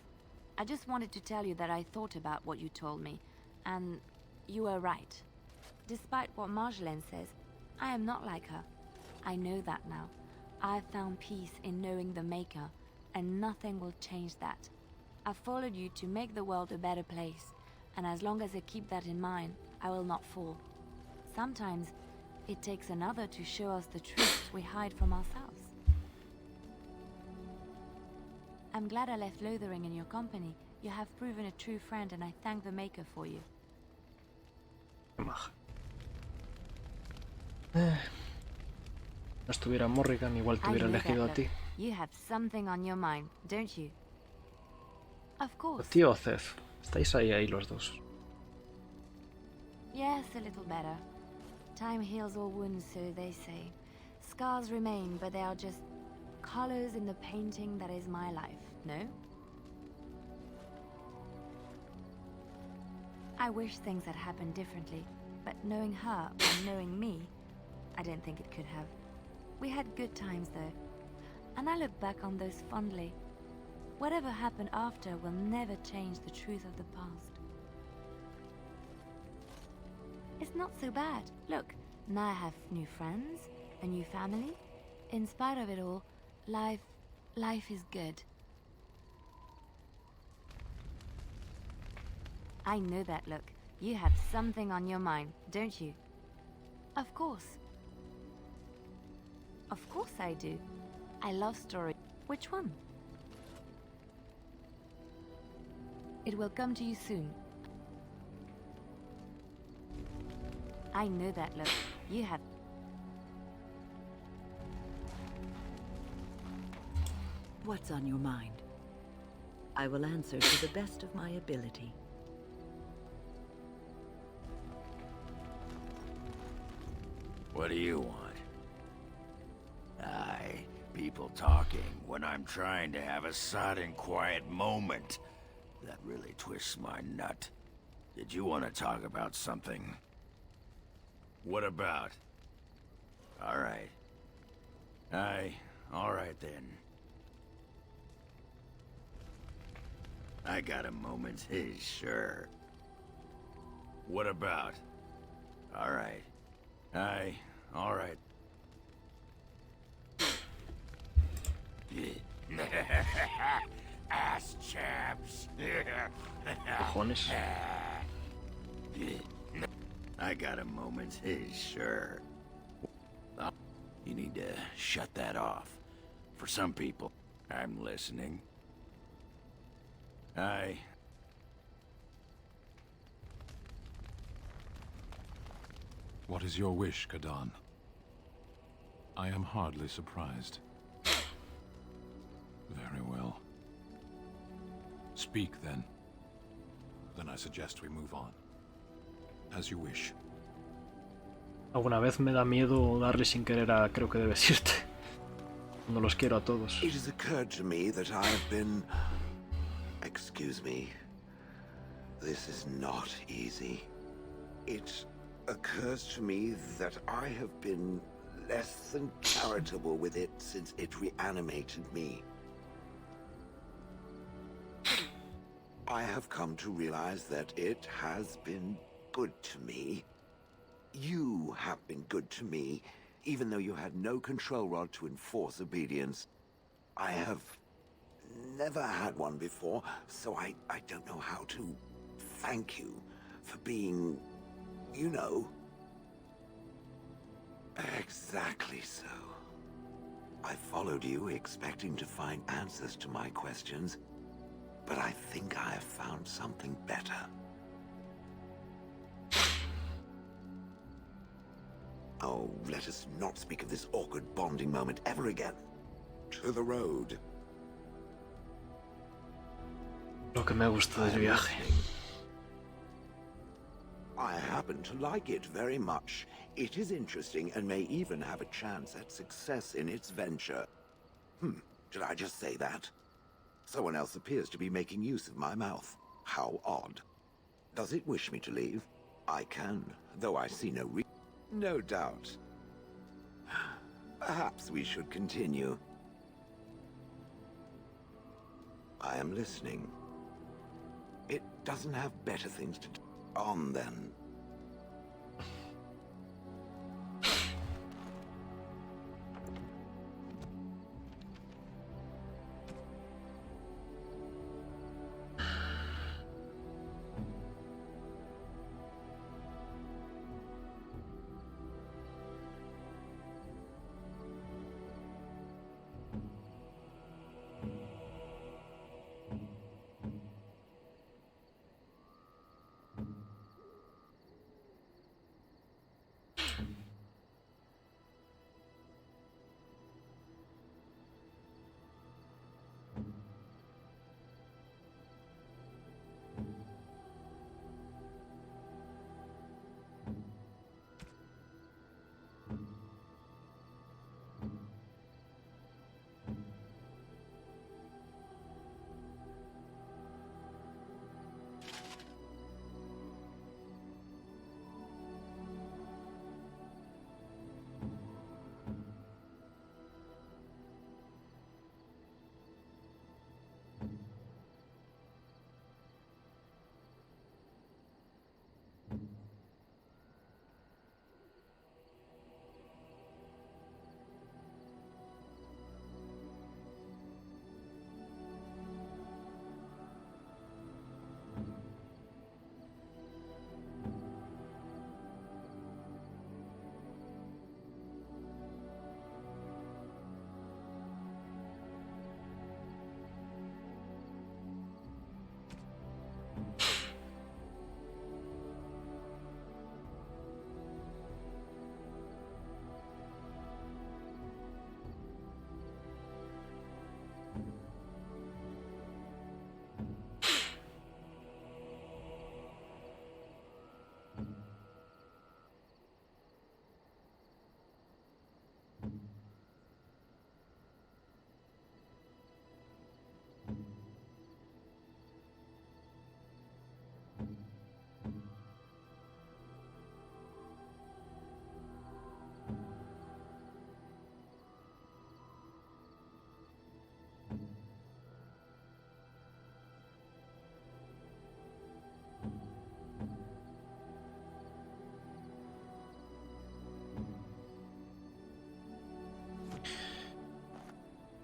I just wanted to tell you that I thought about what you told me, and you were right. Despite what Marjolaine says, I am not like her. I know that now. I've found peace in knowing the Maker, and nothing will change that. I've followed you to make the world a better place, and as long as I keep that in mind, I will not fall. Sometimes, it takes another to show us the truths we hide from ourselves. I'm glad I left Lothering in your company. You have proven a true friend, and I thank the Maker for you. No estuviera Morrigan, igual te hubiera elegido a ti. You have something on your mind, don't you? Of course. Tío Cez, estáis ahí los dos. Yes, a little better. Time heals all wounds, so they say. Scars remain, but they are just colors in the painting that is my life, no? I wish things had happened differently, but knowing her and knowing me, I don't think it could have. We had good times, though, and I look back on those fondly. Whatever happened after will never change the truth of the past. It's not so bad. Look, now I have new friends, a new family. In spite of it all, life is good. I know that look. You have something on your mind, don't you? Of course. Of course I do. I love stories. Which one? It will come to you soon. I know that look. You have... What's on your mind? I will answer to the best of my ability. What do you want? People talking when I'm trying to have a sudden quiet moment. That really twists my nut. Did you want to talk about something? What about? All right. All right then. I got a moment, sure. What about? All right. All right. Ass chaps. Cojones. I got a moment, sure. You need to shut that off. For some people, I'm listening. What is your wish, Kadan? I am hardly surprised. Very well. Speak, then. Then I suggest we move on. As you wish. Alguna vez me da miedo darle sin querer a creo que debes irte. No los quiero a todos. It has occurred to me that I have been... Excuse me. This is not easy. It occurs to me that I have been less than charitable with it since it reanimated me. I have come to realize that it has been good to me. You have been good to me, even though you had no control rod to enforce obedience. I have never had one before, so I don't know how to thank you for being, you know. Exactly so. I followed you expecting to find answers to my questions, but I think I have found something better. Oh, let us not speak of this awkward bonding moment ever again. To the road. Lo que me gusta del viaje. I happen to like it very much. It is interesting and may even have a chance at success in its venture. Did I just say that? Someone else appears to be making use of my mouth. How odd. Does it wish me to leave? I can, though I see no reason. No doubt. Perhaps we should continue. I am listening. It doesn't have better things to do. On then.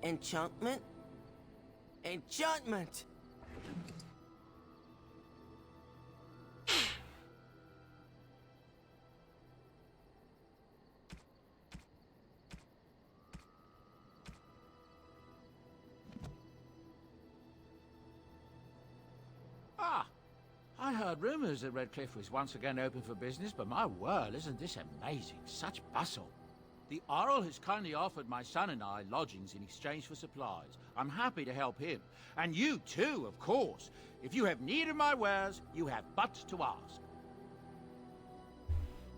Enchantment? Enchantment! Ah! I heard rumours that Redcliffe was once again open for business, but my word, isn't this amazing? Such bustle. The Earl has kindly offered my son and I lodgings in exchange for supplies. I'm happy to help him. And you too, of course. If you have need of my wares, you have but to ask.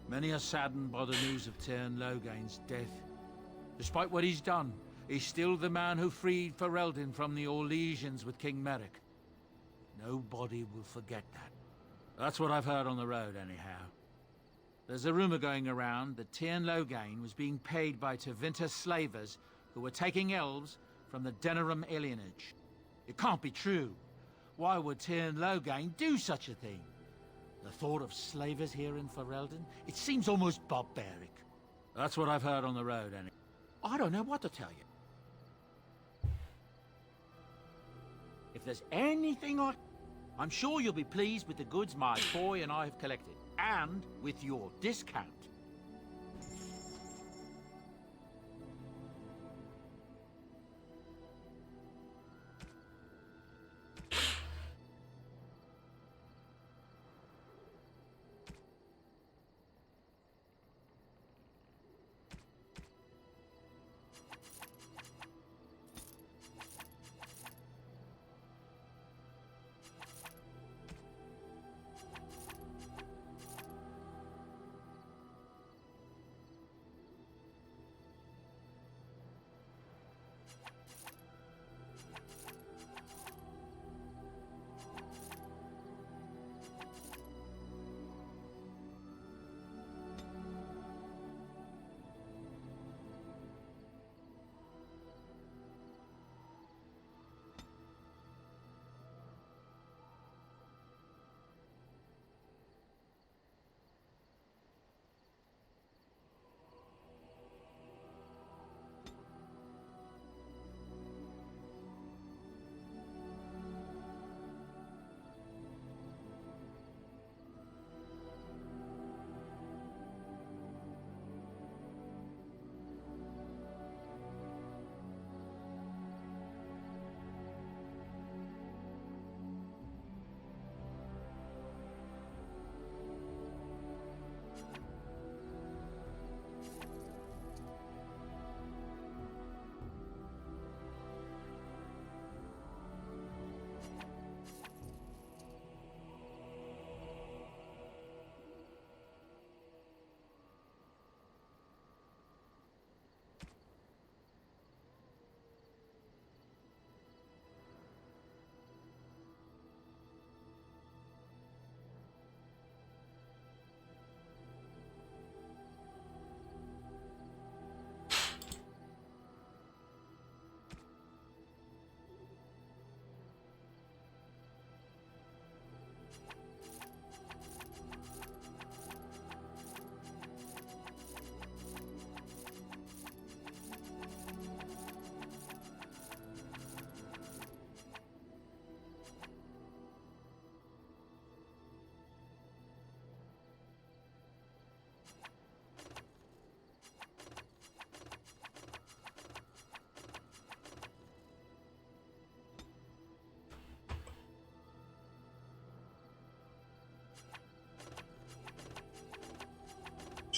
Many are saddened by the news of Tyrn Logain's death. Despite what he's done, he's still the man who freed Ferelden from the Orlesians with King Merrick. Nobody will forget that. That's what I've heard on the road, anyhow. There's a rumor going around that Tyrn Logain was being paid by Tevinter slavers who were taking elves from the Denerim alienage. It can't be true. Why would Tyrn Logain do such a thing? The thought of slavers here in Ferelden, it seems almost barbaric. That's what I've heard on the road, anyhow. I don't know what to tell you. If there's anything I'm sure you'll be pleased with the goods my boy and I have collected, and with your discount.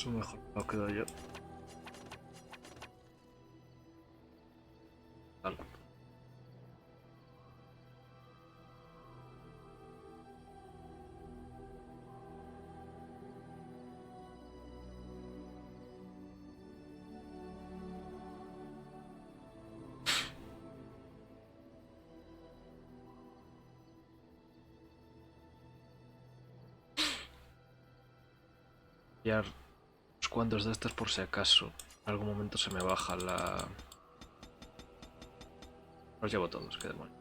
Eso mejor lo quedo yo. Vale. Ya unos cuantos de estos por si acaso. En algún momento se me baja la... Los llevo todos, qué demonio.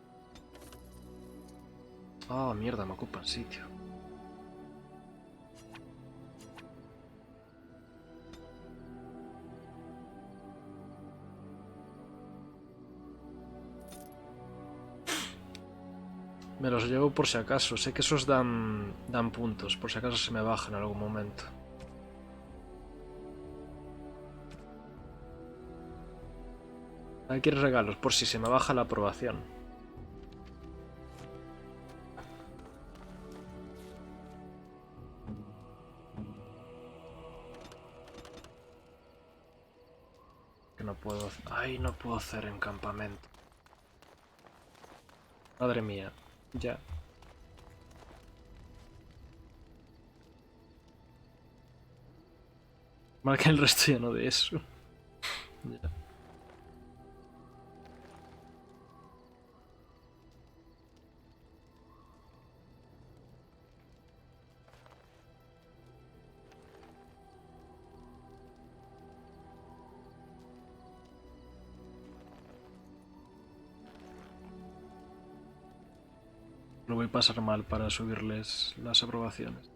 Ah, mierda, me ocupan sitio. Me los llevo por si acaso. Sé que esos dan puntos, por si acaso se me baja en algún momento. Aquí regalos, por si se me baja la aprobación. Que no puedo... Ay, no puedo hacer encampamento. Madre mía, ya. Mal que el resto ya no de eso. Ya. Lo voy a pasar mal para subirles las aprobaciones.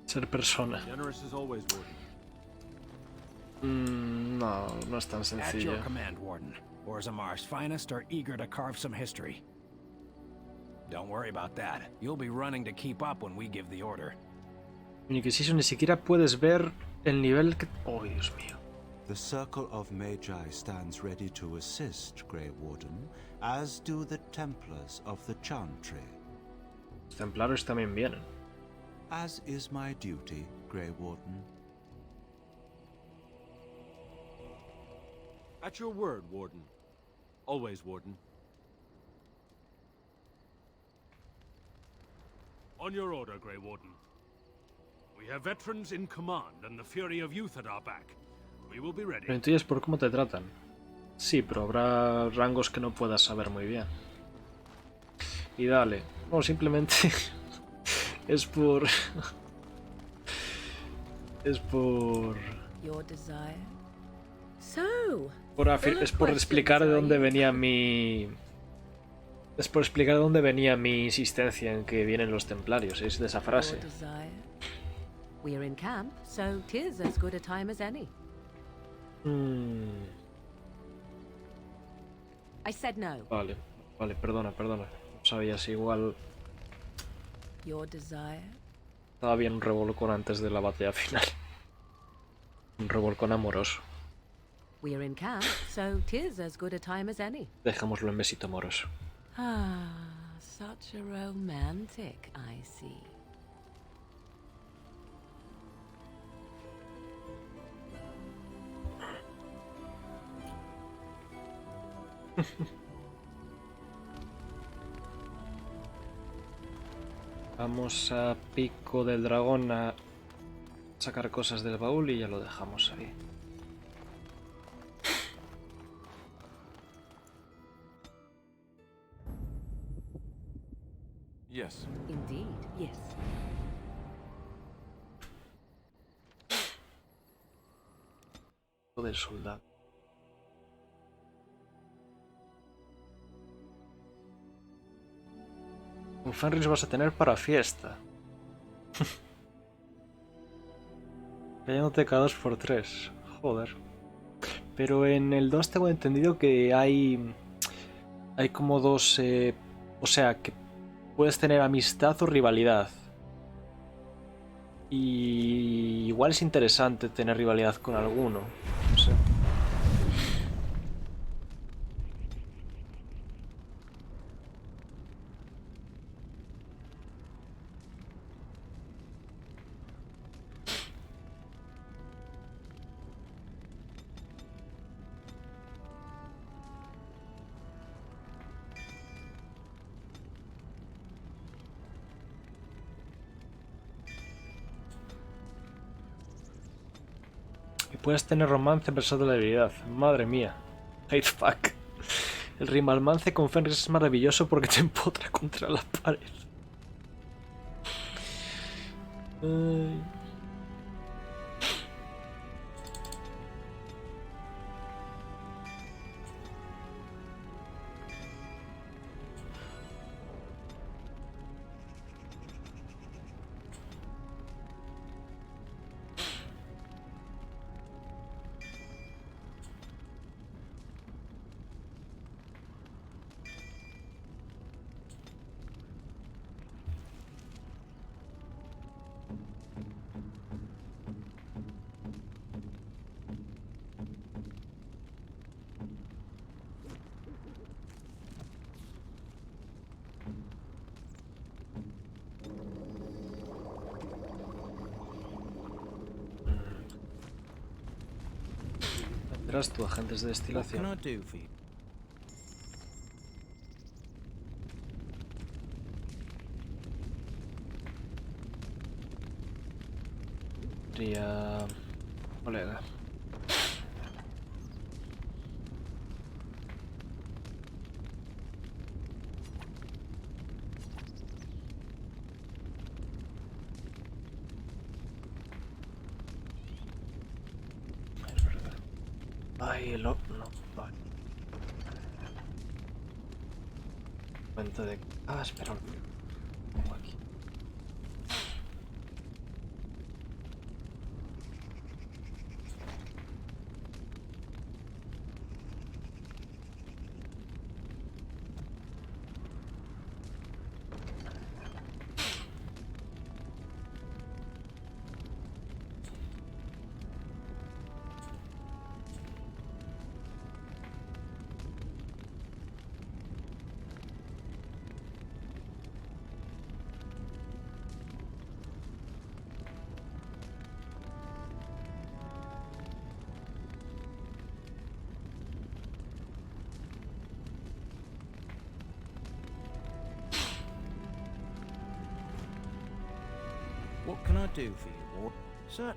Ser persona. No, no es tan At your sencillo. command, Warden. Orzamar's finest are eager to carve some history. Don't worry about that. You'll be running to keep up when we give the order. Inquisition, ni siquiera puedes ver el nivel que... Oh, Dios mío. The Circle of Magi stands ready to assist, Grey Warden, as do the Templars of the Chantry. Los templarios también vienen. As is my duty, Grey Warden. At your word, Warden. Always, Warden. On your order, Grey Warden. We have veterans in command and the fury of youth at our back. We will be ready. Lo intuyes por cómo te tratan. Sí, pero habrá rangos que no puedas saber muy bien. Y dale. No, simplemente... es por... es por... Your desire. So, Es por explicar de dónde venía mi... Es por explicar de dónde venía mi insistencia en que vienen los templarios. Es de esa frase. We are in camp, so 'tis as good a time as any. I said no. Vale, vale, perdona. No sabía si igual... Your desire. Estaba bien un revolcón antes de la batalla final. Un revolcón amoroso. We are in camp, so 'tis as good a time as any. Dejémoslo en besito amoroso. Ah, such a romantic, I see. Vamos a pico del dragón a sacar cosas del baúl y ya lo dejamos ahí. Yes. Indeed, yes. Del soldado. Un Fenris vas a tener para fiesta. Cayéndote cada 2x3. Joder. Pero en el 2 tengo entendido que hay como dos... o sea, que puedes tener amistad o rivalidad. Y igual es interesante tener rivalidad con alguno. No sé. Y puedes tener romance a pesar de la debilidad. Madre mía. Hate fuck. El rimalmance con Fenris es maravilloso porque te empotra contra la pared. Ay. Verás tú, agentes de destilación. Sería... colega. Es verdad. Ay, el... No, vale. Cuenta de... Ah, espera. Pongo aquí. What can I do for you, Ward? Sir?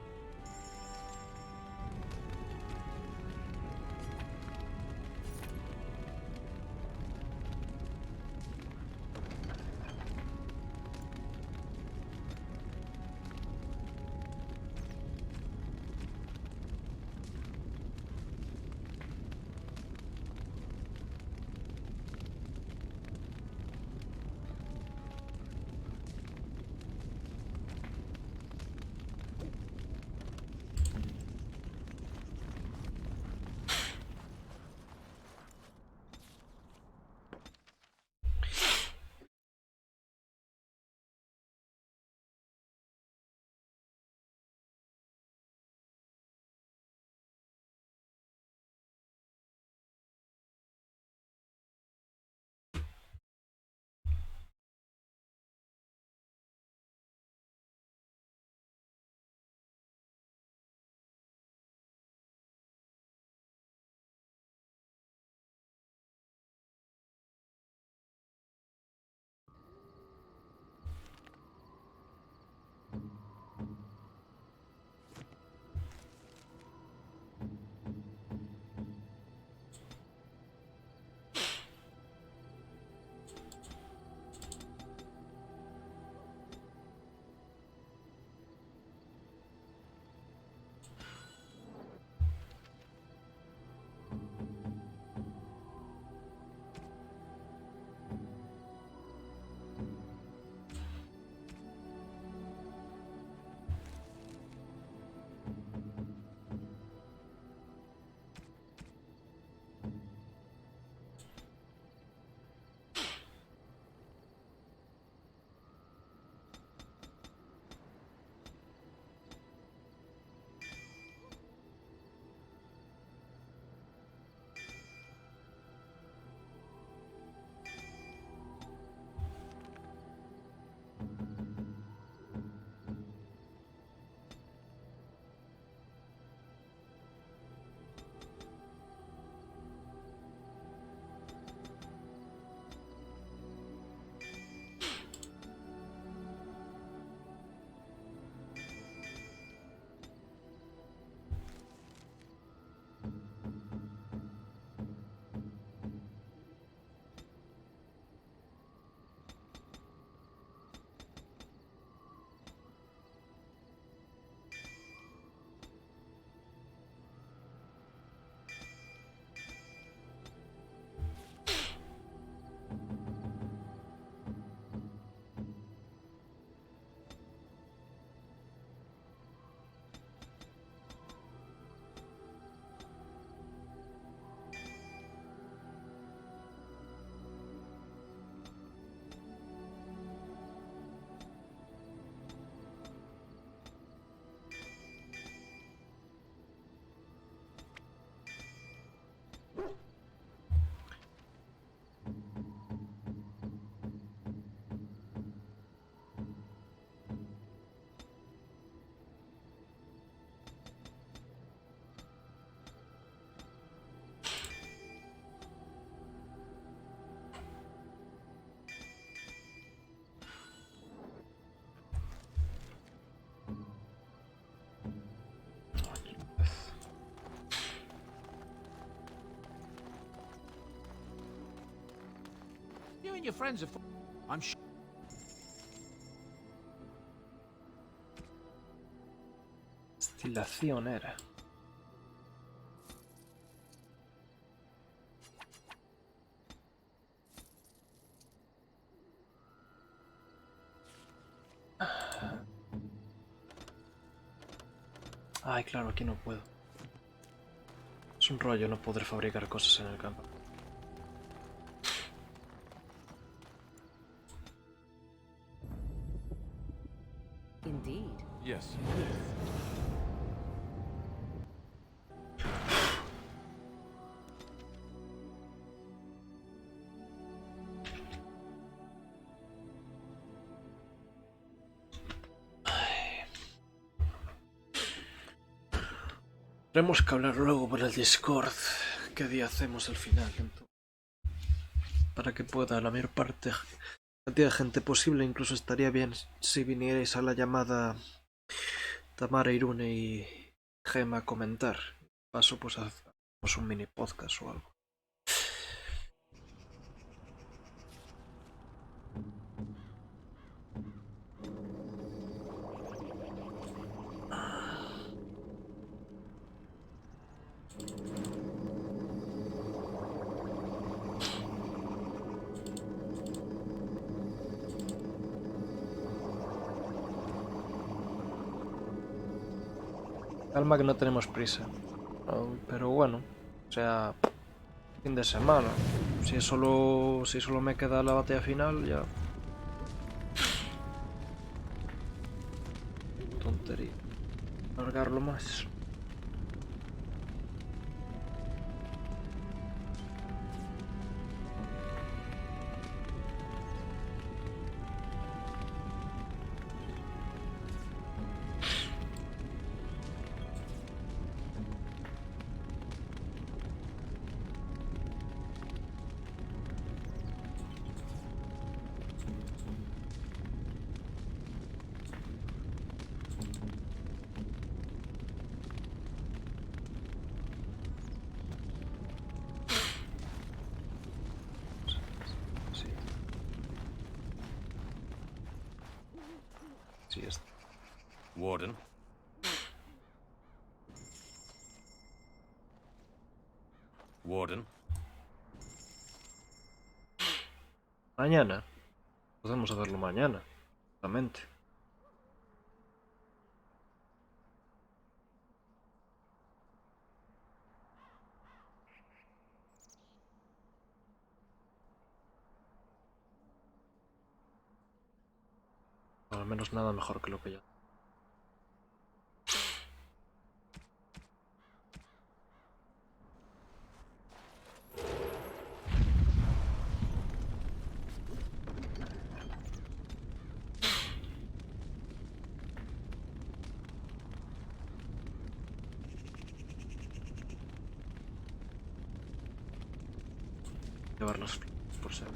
and your friends are... I'm sure... Destilación era. Ay, claro, aquí no puedo. Es un rollo no poder fabricar cosas en el campo. Indeed. Yes. Tenemos que hablar luego por el Discord. ¿Qué día hacemos el final? Para que pueda la mayor parte cantidad de gente posible. Incluso estaría bien si vinierais a la llamada Tamara, Irune y Gema a comentar. Paso, pues hacemos un mini podcast o algo. Calma que no tenemos prisa. Pero bueno, o sea, fin de semana. Si solo me queda la batalla final, ya. Tontería. Alargarlo más. Sí, está. Warden. Warden. Mañana. Podemos hacerlo mañana. Exactamente. Al menos nada mejor que lo que ya. Llevarlos por ser.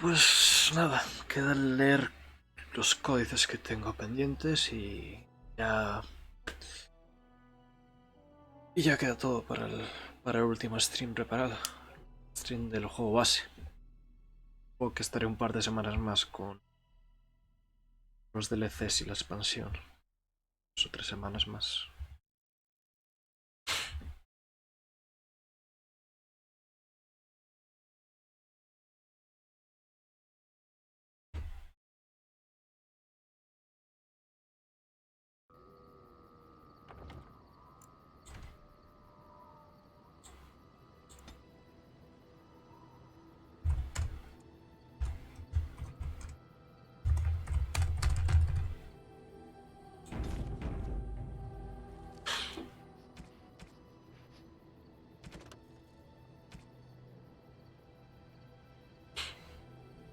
Pues nada, queda leer los códices que tengo pendientes y ya queda todo para el último stream preparado. Stream del juego base. Supongo que estaré un par de semanas más con los DLCs y la expansión. 2 o 3 semanas más.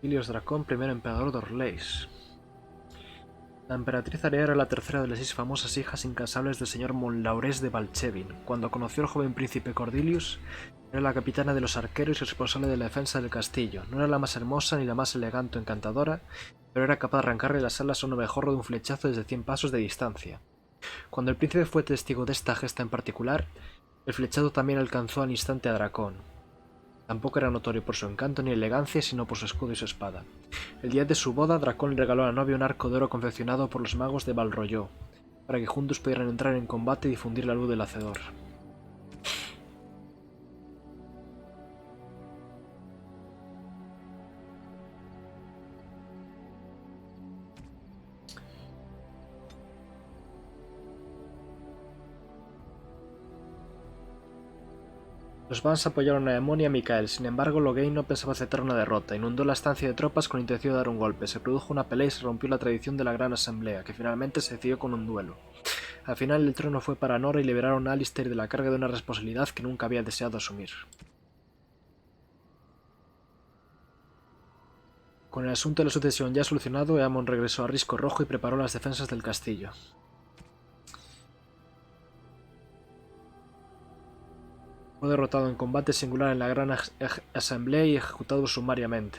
Ilios Dracón, primer emperador de Orleis. La emperatriz Area era la tercera de las 6 famosas hijas incansables del señor Monlaurés de Valchevin. Cuando conoció al joven príncipe Cordilius, era la capitana de los arqueros y responsable de la defensa del castillo. No era la más hermosa ni la más elegante o encantadora, pero era capaz de arrancarle las alas a un abejorro de un flechazo desde 100 pasos de distancia. Cuando el príncipe fue testigo de esta gesta en particular, el flechado también alcanzó al instante a Dracón. Tampoco era notorio por su encanto ni elegancia, sino por su escudo y su espada. El día de su boda, Dracón le regaló a la novia un arco de oro confeccionado por los magos de Valroyó, para que juntos pudieran entrar en combate y difundir la luz del hacedor. Los Vans apoyaron a Emon y a Mikael, sin embargo Logain no pensaba aceptar una derrota, inundó la estancia de tropas con intención de dar un golpe, se produjo una pelea y se rompió la tradición de la gran asamblea, que finalmente se decidió con un duelo. Al final el trono fue para Nora y liberaron a Alistair de la carga de una responsabilidad que nunca había deseado asumir. Con el asunto de la sucesión ya solucionado, Eamon regresó a Risco Rojo y preparó las defensas del castillo. Fue derrotado en combate singular en la gran asamblea y ejecutado sumariamente.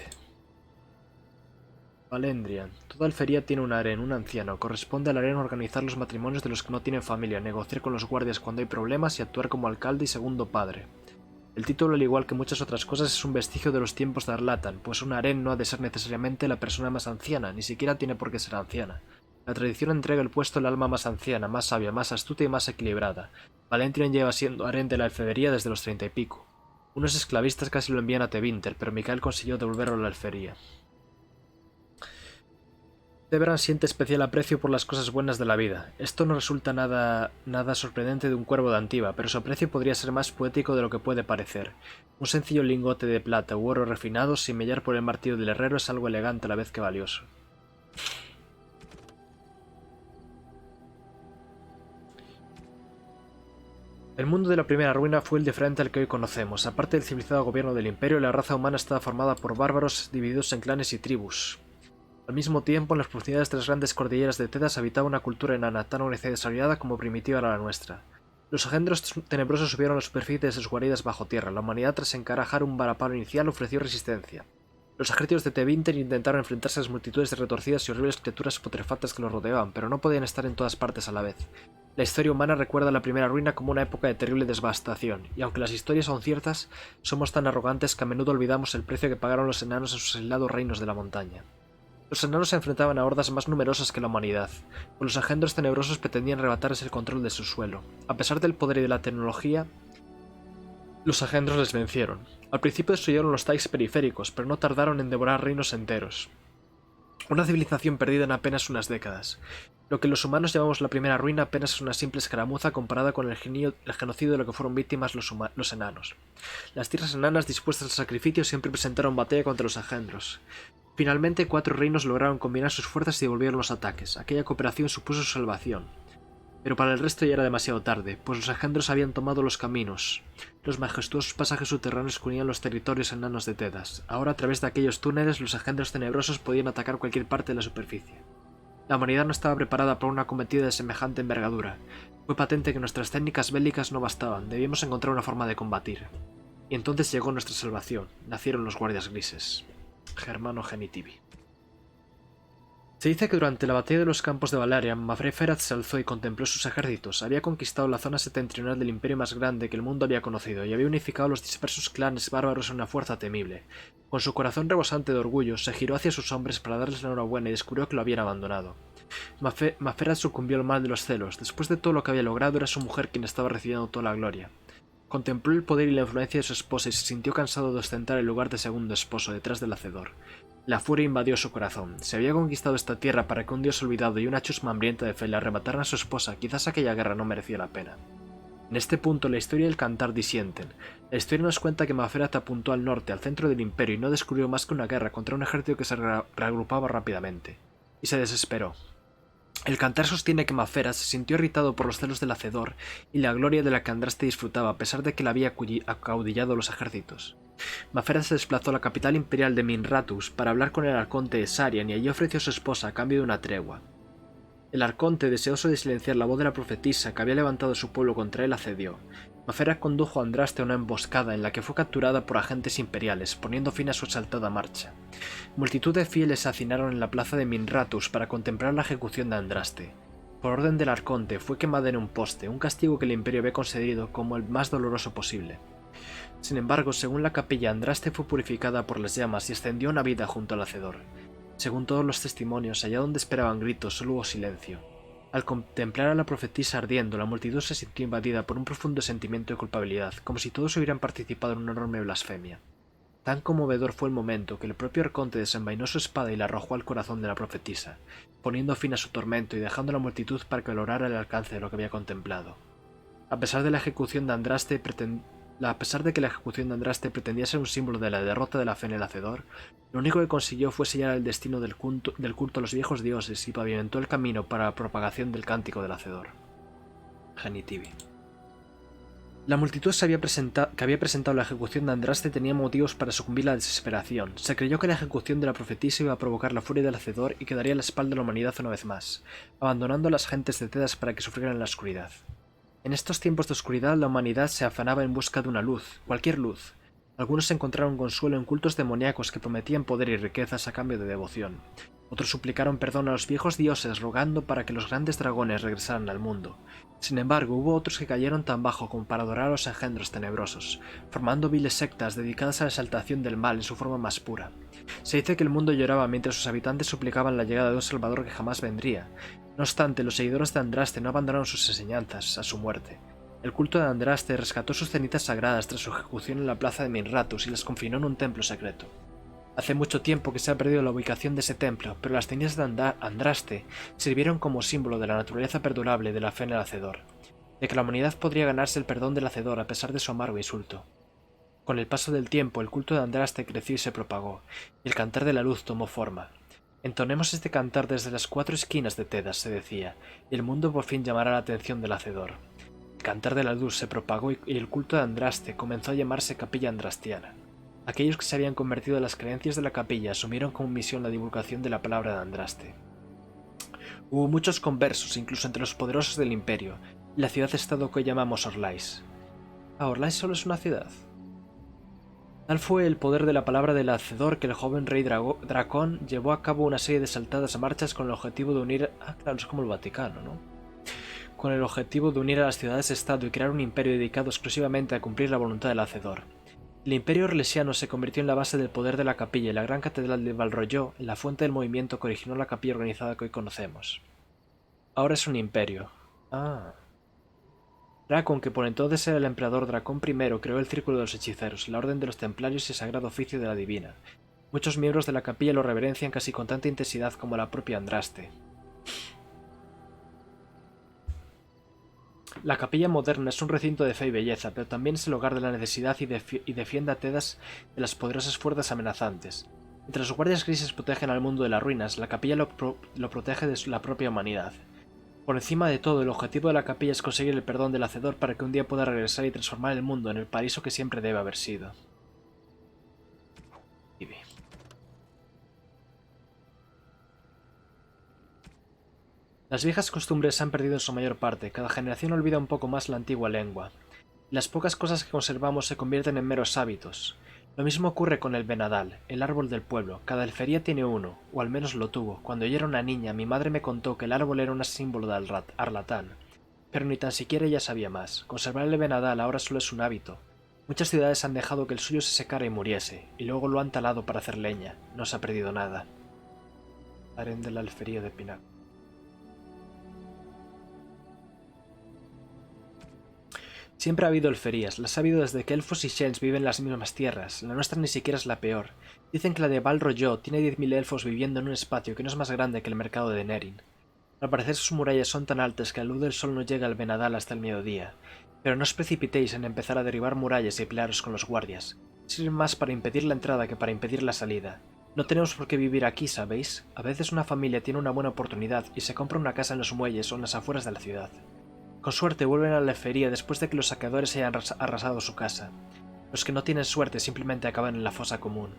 Valendrian. Toda alfería tiene un harén, un anciano. Corresponde al harén organizar los matrimonios de los que no tienen familia, negociar con los guardias cuando hay problemas y actuar como alcalde y segundo padre. El título, al igual que muchas otras cosas, es un vestigio de los tiempos de Arlatan, pues un harén no ha de ser necesariamente la persona más anciana, ni siquiera tiene por qué ser anciana. La tradición entrega el puesto al alma más anciana, más sabia, más astuta y más equilibrada. Valentine lleva siendo harén de la alferería desde los 30 y pico. Unos esclavistas casi lo envían a Tevinter, pero Mikael consiguió devolverlo a la alfería. Deberan siente especial aprecio por las cosas buenas de la vida. Esto no resulta nada sorprendente de un cuervo de Antiva, pero su aprecio podría ser más poético de lo que puede parecer. Un sencillo lingote de plata u oro refinado sin mellar por el martillo del herrero es algo elegante a la vez que valioso. El mundo de la primera ruina fue el diferente al que hoy conocemos. Aparte del civilizado gobierno del imperio, la raza humana estaba formada por bárbaros divididos en clanes y tribus. Al mismo tiempo, en las profundidades de las grandes cordilleras de Tedas habitaba una cultura enana tan organizada y desarrollada como primitiva era la nuestra. Los engendros tenebrosos subieron a la superficie de sus guaridas bajo tierra. La humanidad, tras encarajar un varapalo inicial, ofreció resistencia. Los ejércitos de Tevinter intentaron enfrentarse a las multitudes de retorcidas y horribles criaturas putrefactas que los rodeaban, pero no podían estar en todas partes a la vez. La historia humana recuerda la primera ruina como una época de terrible devastación, y aunque las historias son ciertas, somos tan arrogantes que a menudo olvidamos el precio que pagaron los enanos en sus aislados reinos de la montaña. Los enanos se enfrentaban a hordas más numerosas que la humanidad, pues los engendros tenebrosos pretendían arrebatarles el control de su suelo. A pesar del poder y de la tecnología, los engendros les vencieron. Al principio destruyeron los Taiks periféricos, pero no tardaron en devorar reinos enteros. Una civilización perdida en apenas unas décadas. Lo que los humanos llamamos la primera ruina apenas es una simple escaramuza comparada con el genocidio de lo que fueron víctimas los enanos. Las tierras enanas dispuestas al sacrificio siempre presentaron batalla contra los engendros. Finalmente, 4 reinos lograron combinar sus fuerzas y devolvieron los ataques. Aquella cooperación supuso su salvación. Pero para el resto ya era demasiado tarde, pues los engendros habían tomado los caminos. Los majestuosos pasajes subterráneos que unían los territorios enanos de Tedas. Ahora, a través de aquellos túneles, los engendros tenebrosos podían atacar cualquier parte de la superficie. La humanidad no estaba preparada para una acometida de semejante envergadura. Fue patente que nuestras técnicas bélicas no bastaban, debíamos encontrar una forma de combatir. Y entonces llegó nuestra salvación. Nacieron los guardias grises. Germano Genitivi. Se dice que durante la batalla de los campos de Valerian, Mafreferat se alzó y contempló sus ejércitos. Había conquistado la zona septentrional del imperio más grande que el mundo había conocido y había unificado los dispersos clanes bárbaros en una fuerza temible. Con su corazón rebosante de orgullo, se giró hacia sus hombres para darles la enhorabuena y descubrió que lo habían abandonado. Maferat sucumbió al mal de los celos. Después de todo lo que había logrado, era su mujer quien estaba recibiendo toda la gloria. Contempló el poder y la influencia de su esposa y se sintió cansado de ostentar el lugar de segundo esposo detrás del hacedor. La furia invadió su corazón. Se había conquistado esta tierra para que un dios olvidado y una chusma hambrienta de fe le arrebataran a su esposa. Quizás aquella guerra no merecía la pena. En este punto la historia y el cantar disienten. La historia nos cuenta que Maferat apuntó al norte, al centro del imperio, y no descubrió más que una guerra contra un ejército que se reagrupaba rápidamente. Y se desesperó. El cantar sostiene que Mafera se sintió irritado por los celos del Hacedor y la gloria de la que Andraste disfrutaba a pesar de que le había acaudillado los ejércitos. Mafera se desplazó a la capital imperial de Minratus para hablar con el arconte de Sarian y allí ofreció a su esposa a cambio de una tregua. El arconte, deseoso de silenciar la voz de la profetisa que había levantado su pueblo contra él, accedió. Mafera condujo a Andraste a una emboscada en la que fue capturada por agentes imperiales, poniendo fin a su exaltada marcha. Multitud de fieles se hacinaron en la plaza de Minratus para contemplar la ejecución de Andraste. Por orden del arconte, fue quemada en un poste, un castigo que el imperio había concedido como el más doloroso posible. Sin embargo, según la capilla, Andraste fue purificada por las llamas y ascendió a una vida junto al Hacedor. Según todos los testimonios, allá donde esperaban gritos solo hubo silencio. Al contemplar a la profetisa ardiendo, la multitud se sintió invadida por un profundo sentimiento de culpabilidad, como si todos hubieran participado en una enorme blasfemia. Tan conmovedor fue el momento que el propio arconte desenvainó su espada y la arrojó al corazón de la profetisa, poniendo fin a su tormento y dejando a la multitud para que lograra el alcance de lo que había contemplado. A pesar de que la ejecución de Andraste pretendía ser un símbolo de la derrota de la fe en el Hacedor, lo único que consiguió fue sellar el destino del culto a los viejos dioses y pavimentó el camino para la propagación del cántico del Hacedor. Genitivi. La multitud que había presentado la ejecución de Andraste tenía motivos para sucumbir a la desesperación. Se creyó que la ejecución de la profetisa iba a provocar la furia del Hacedor y quedaría a la espalda de la humanidad una vez más, abandonando a las gentes de Tedas para que sufrieran en la oscuridad. En estos tiempos de oscuridad la humanidad se afanaba en busca de una luz, cualquier luz. Algunos encontraron consuelo en cultos demoníacos que prometían poder y riquezas a cambio de devoción. Otros suplicaron perdón a los viejos dioses rogando para que los grandes dragones regresaran al mundo. Sin embargo, hubo otros que cayeron tan bajo como para adorar a los engendros tenebrosos, formando viles sectas dedicadas a la exaltación del mal en su forma más pura. Se dice que el mundo lloraba mientras sus habitantes suplicaban la llegada de un salvador que jamás vendría. No obstante, los seguidores de Andraste no abandonaron sus enseñanzas a su muerte. El culto de Andraste rescató sus cenizas sagradas tras su ejecución en la plaza de Minratus y las confinó en un templo secreto. Hace mucho tiempo que se ha perdido la ubicación de ese templo, pero las cenizas de Andraste sirvieron como símbolo de la naturaleza perdurable de la fe en el Hacedor, de que la humanidad podría ganarse el perdón del Hacedor a pesar de su amargo insulto. Con el paso del tiempo, el culto de Andraste creció y se propagó, y el cantar de la luz tomó forma. Entonemos este cantar desde las 4 esquinas de Tedas, se decía, y el mundo por fin llamará la atención del Hacedor. El cantar de la luz se propagó y el culto de Andraste comenzó a llamarse Capilla Andrastiana. Aquellos que se habían convertido a las creencias de la capilla asumieron como misión la divulgación de la palabra de Andraste. Hubo muchos conversos, incluso entre los poderosos del imperio, y la ciudad-estado que hoy llamamos Orlais. ¿Ah, Orlais solo es una ciudad? Tal fue el poder de la palabra del Hacedor que el joven rey Dracón llevó a cabo una serie de saltadas marchas con el objetivo de unir... Ah, claro, es como el Vaticano, ¿no? Con el objetivo de unir a las ciudades-estado y crear un imperio dedicado exclusivamente a cumplir la voluntad del Hacedor. El imperio orlesiano se convirtió en la base del poder de la capilla y la gran catedral de Valroyó en la fuente del movimiento que originó la capilla organizada que hoy conocemos. Ahora es un imperio. Ah. Dracon, que por entonces era el emperador Dracón I, creó el Círculo de los Hechiceros, la Orden de los Templarios y el Sagrado Oficio de la Divina. Muchos miembros de la capilla lo reverencian casi con tanta intensidad como la propia Andraste. La capilla moderna es un recinto de fe y belleza, pero también es el hogar de la necesidad y defiende a Tedas de las poderosas fuerzas amenazantes. Mientras los guardias grises protegen al mundo de las ruinas, la capilla lo protege de la propia humanidad. Por encima de todo, el objetivo de la capilla es conseguir el perdón del Hacedor para que un día pueda regresar y transformar el mundo en el paraíso que siempre debe haber sido. Las viejas costumbres se han perdido en su mayor parte, cada generación olvida un poco más la antigua lengua. Las pocas cosas que conservamos se convierten en meros hábitos. Lo mismo ocurre con el venadal, el árbol del pueblo. Cada alfería tiene uno, o al menos lo tuvo. Cuando yo era una niña, mi madre me contó que el árbol era un símbolo de Arlatán. Pero ni tan siquiera ella sabía más. Conservar el venadal ahora solo es un hábito. Muchas ciudades han dejado que el suyo se secara y muriese, y luego lo han talado para hacer leña. No se ha perdido nada. Aren de la alfería de Pinac. Siempre ha habido alferías, las ha habido desde que elfos y shens viven en las mismas tierras. La nuestra ni siquiera es la peor. Dicen que la de Valroyó tiene 10.000 elfos viviendo en un espacio que no es más grande que el mercado de Denerim. Al parecer sus murallas son tan altas que la luz del sol no llega al venadal hasta el mediodía. Pero no os precipitéis en empezar a derribar murallas y pelearos con los guardias. Sirven más para impedir la entrada que para impedir la salida. No tenemos por qué vivir aquí, ¿sabéis? A veces una familia tiene una buena oportunidad y se compra una casa en los muelles o en las afueras de la ciudad. Con suerte vuelven a la alfería después de que los saqueadores hayan arrasado su casa. Los que no tienen suerte simplemente acaban en la fosa común.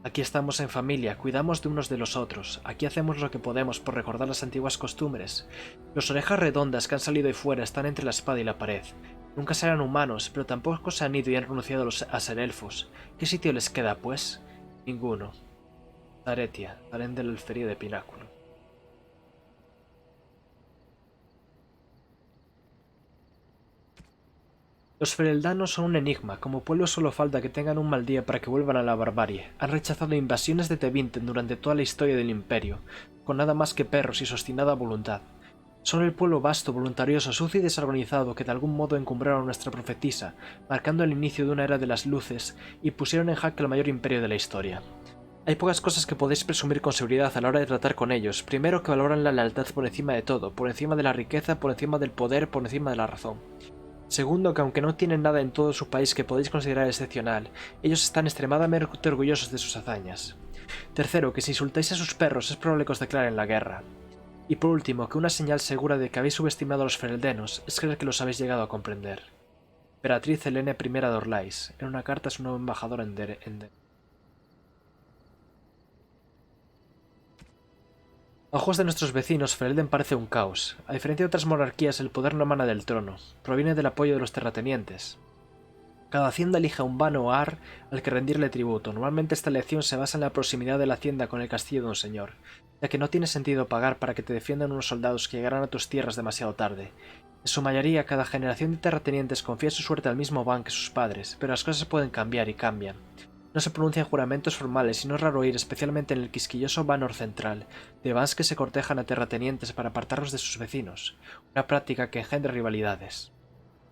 Aquí estamos en familia, cuidamos de unos de los otros, aquí hacemos lo que podemos por recordar las antiguas costumbres. Los orejas redondas que han salido ahí fuera están entre la espada y la pared. Nunca serán humanos, pero tampoco se han ido y han renunciado a ser elfos. ¿Qué sitio les queda, pues? Ninguno. Zaretia, harén del alfería de Pináculo. Los fereldanos son un enigma, como pueblo solo falta que tengan un mal día para que vuelvan a la barbarie. Han rechazado invasiones de Tevinten durante toda la historia del imperio, con nada más que perros y su obstinada voluntad. Son el pueblo vasto, voluntarioso, sucio y desorganizado que de algún modo encumbraron a nuestra profetisa, marcando el inicio de una era de las luces y pusieron en jaque el mayor imperio de la historia. Hay pocas cosas que podéis presumir con seguridad a la hora de tratar con ellos. Primero, que valoran la lealtad por encima de todo, por encima de la riqueza, por encima del poder, por encima de la razón. Segundo, que aunque no tienen nada en todo su país que podéis considerar excepcional, ellos están extremadamente orgullosos de sus hazañas. Tercero, que si insultáis a sus perros es probable que os declaren la guerra. Y por último, que una señal segura de que habéis subestimado a los fereldenos es creer que los habéis llegado a comprender. Emperatriz Helene I de Orlais, en una carta a su nuevo embajador en Denerim. A ojos de nuestros vecinos, Ferelden parece un caos. A diferencia de otras monarquías, el poder no emana del trono, proviene del apoyo de los terratenientes. Cada hacienda elige a un ban o ar al que rendirle tributo. Normalmente esta elección se basa en la proximidad de la hacienda con el castillo de un señor, ya que no tiene sentido pagar para que te defiendan unos soldados que llegarán a tus tierras demasiado tarde. En su mayoría, cada generación de terratenientes confía su suerte al mismo ban que sus padres, pero las cosas pueden cambiar y cambian. No se pronuncian juramentos formales y no es raro oír, especialmente en el quisquilloso Vanor central, de bans que se cortejan a terratenientes para apartarlos de sus vecinos, una práctica que engendra rivalidades.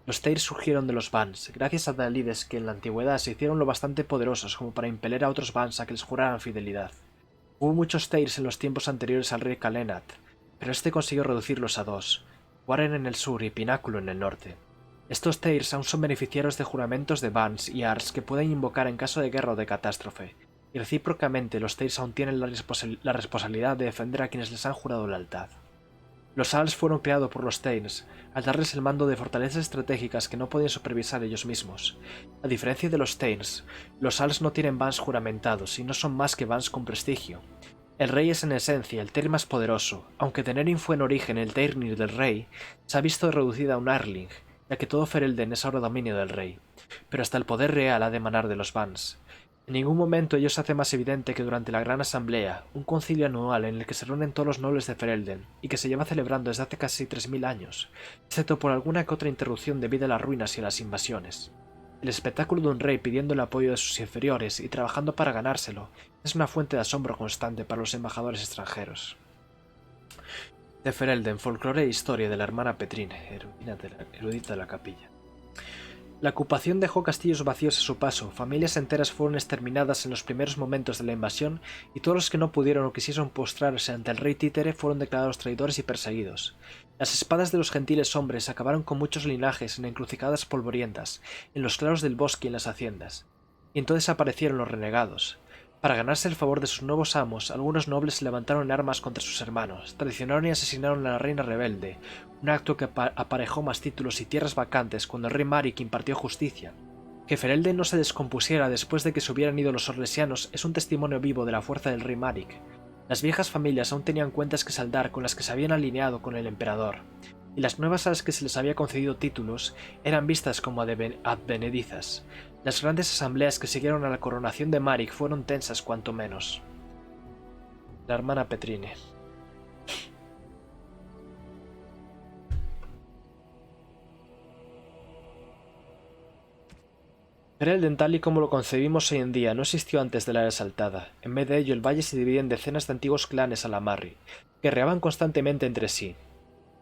Los Teirs surgieron de los bans, gracias a Dalides que en la antigüedad se hicieron lo bastante poderosos como para impeler a otros bans a que les juraran fidelidad. Hubo muchos Teirs en los tiempos anteriores al rey Calenat, pero este consiguió reducirlos a dos, Warren en el sur y Pináculo en el norte. Estos Teirs aún son beneficiarios de juramentos de bans y ars que pueden invocar en caso de guerra o de catástrofe, y recíprocamente los Teirs aún tienen la responsabilidad de defender a quienes les han jurado lealtad. Los Als fueron creados por los Teirs, al darles el mando de fortalezas estratégicas que no podían supervisar ellos mismos. A diferencia de los Teirs, los Als no tienen bans juramentados y no son más que bans con prestigio. El rey es en esencia el Teir más poderoso, aunque Denerim fue en origen el Teirnir del rey, se ha visto reducida a un Arling, ya que todo Ferelden es ahora dominio del rey, pero hasta el poder real ha de emanar de los bans. En ningún momento ello se hace más evidente que durante la Gran Asamblea, un concilio anual en el que se reúnen todos los nobles de Ferelden, y que se lleva celebrando desde hace casi 3000 años, excepto por alguna que otra interrupción debido a las ruinas y a las invasiones. El espectáculo de un rey pidiendo el apoyo de sus inferiores y trabajando para ganárselo es una fuente de asombro constante para los embajadores extranjeros. De Ferelden, folclore e historia de la hermana Petrine, erudita de la capilla. La ocupación dejó castillos vacíos a su paso, familias enteras fueron exterminadas en los primeros momentos de la invasión y todos los que no pudieron o quisieron postrarse ante el rey títere fueron declarados traidores y perseguidos. Las espadas de los gentiles hombres acabaron con muchos linajes en encrucijadas polvorientas, en los claros del bosque y en las haciendas. Y entonces aparecieron los renegados. Para ganarse el favor de sus nuevos amos, algunos nobles se levantaron en armas contra sus hermanos, traicionaron y asesinaron a la reina rebelde, un acto que aparejó más títulos y tierras vacantes cuando el rey Maric impartió justicia. Que Ferelden no se descompusiera después de que se hubieran ido los orlesianos es un testimonio vivo de la fuerza del rey Maric. Las viejas familias aún tenían cuentas que saldar con las que se habían alineado con el emperador, y las nuevas a las que se les había concedido títulos eran vistas como advenedizas. Las grandes asambleas que siguieron a la coronación de Maric fueron tensas cuanto menos. La hermana Petrine. Ferelden, tal y como lo concebimos hoy en día, no existió antes de la era saltada. En vez de ello, el valle se dividía en decenas de antiguos clanes alamarri, que guerreaban constantemente entre sí.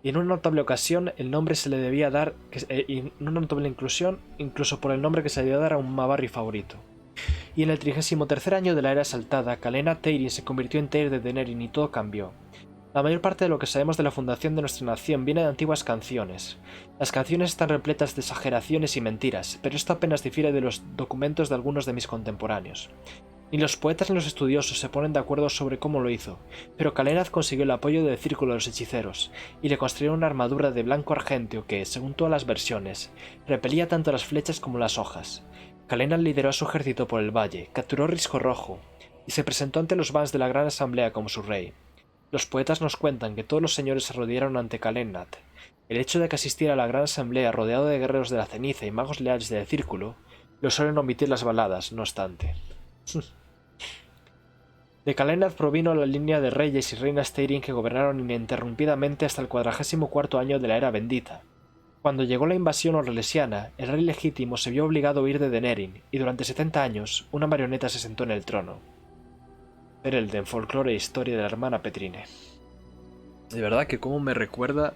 Y en una notable ocasión, el nombre se le debía dar, en una notable inclusión, incluso por el nombre que se le debía dar a un mabarri favorito. Y en el 33º año de la era saltada, Calena Teirin se convirtió en Teir de Denerim y todo cambió. La mayor parte de lo que sabemos de la fundación de nuestra nación viene de antiguas canciones. Las canciones están repletas de exageraciones y mentiras, pero esto apenas difiere de los documentos de algunos de mis contemporáneos. Ni los poetas ni los estudiosos se ponen de acuerdo sobre cómo lo hizo, pero Calenhad consiguió el apoyo del círculo de los hechiceros, y le construyeron una armadura de blanco argenteo que, según todas las versiones, repelía tanto las flechas como las hojas. Calenhad lideró a su ejército por el valle, capturó Risco Rojo, y se presentó ante los Vans de la Gran Asamblea como su rey. Los poetas nos cuentan que todos los señores se arrodillaron ante Calenhad. El hecho de que asistiera a la Gran Asamblea rodeado de guerreros de la ceniza y magos leales del círculo, lo suelen omitir las baladas, no obstante. De Calenhad provino la línea de reyes y reinas Teirin que gobernaron ininterrumpidamente hasta el 44º año de la Era Bendita. Cuando llegó la invasión orlesiana, el rey legítimo se vio obligado a huir de Denerim, y durante 70 años, una marioneta se sentó en el trono. Ferelden, folclore e historia de la hermana Petrine. De verdad que como me recuerda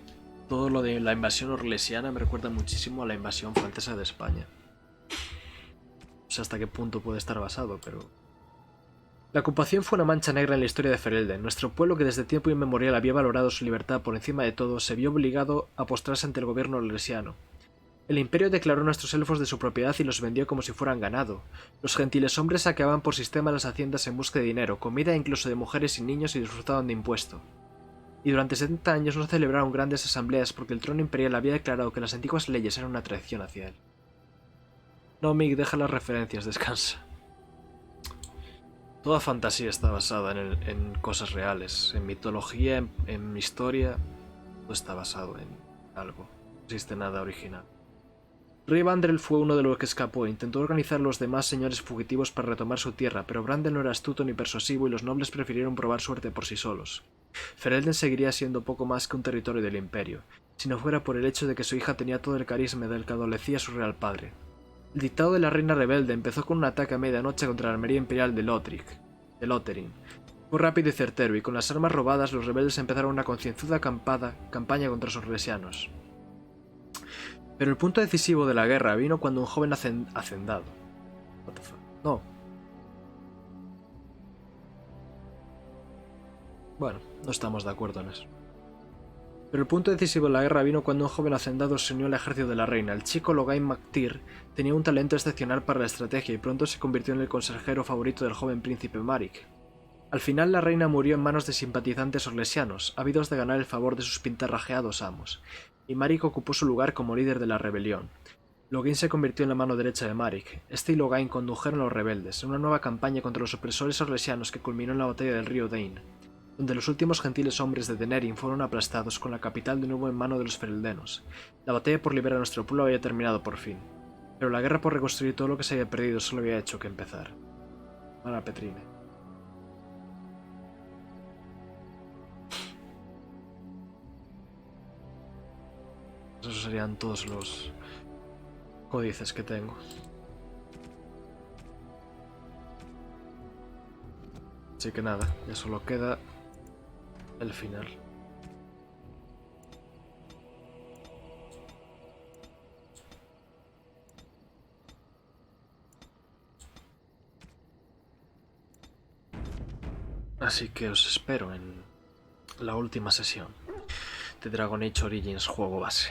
todo lo de la invasión orlesiana, me recuerda muchísimo a la invasión francesa de España. No sé hasta qué punto puede estar basado, pero... La ocupación fue una mancha negra en la historia de Ferelden. Nuestro pueblo, que desde tiempo inmemorial había valorado su libertad por encima de todo, se vio obligado a postrarse ante el gobierno orlesiano. El imperio declaró a nuestros elfos de su propiedad y los vendió como si fueran ganado. Los gentiles hombres saqueaban por sistema las haciendas en busca de dinero, comida e incluso de mujeres y niños, y disfrutaban de impuesto. Y durante 70 años no celebraron grandes asambleas porque el trono imperial había declarado que las antiguas leyes eran una traición hacia él. No, Mick, deja las referencias, descansa. Toda fantasía está basada en cosas reales, en mitología, en historia, todo está basado en algo, no existe nada original. Rey Vandrel fue uno de los que escapó e intentó organizar a los demás señores fugitivos para retomar su tierra, pero Brandel no era astuto ni persuasivo y los nobles prefirieron probar suerte por sí solos. Ferelden seguiría siendo poco más que un territorio del imperio, si no fuera por el hecho de que su hija tenía todo el carisma del que adolecía su real padre. El dictado de la reina rebelde empezó con un ataque a medianoche contra la armería imperial de Lotterin. Fue rápido y certero, y con las armas robadas los rebeldes empezaron una concienzuda campaña contra los orlesianos. Pero el punto decisivo de la guerra vino cuando un joven hacendado... What the fuck? No. Bueno, no estamos de acuerdo en eso. Pero el punto decisivo de la guerra vino cuando un joven hacendado se unió al ejército de la reina. El chico Logain MacTyr tenía un talento excepcional para la estrategia y pronto se convirtió en el consejero favorito del joven príncipe Maric. Al final la reina murió en manos de simpatizantes orlesianos, ávidos de ganar el favor de sus pintarrajeados amos, y Maric ocupó su lugar como líder de la rebelión. Logain se convirtió en la mano derecha de Maric. Este y Logain condujeron a los rebeldes en una nueva campaña contra los opresores orlesianos que culminó en la batalla del río Dane, donde los últimos gentiles hombres de Denerim fueron aplastados con la capital de nuevo en mano de los fereldenos. La batalla por liberar a nuestro pueblo había terminado por fin, pero la guerra por reconstruir todo lo que se había perdido solo había hecho que empezar. Ana Petrine. Esos serían todos los códices que tengo. Así que nada, ya solo queda el final. Así que os espero en la última sesión de Dragon Age Origins juego base.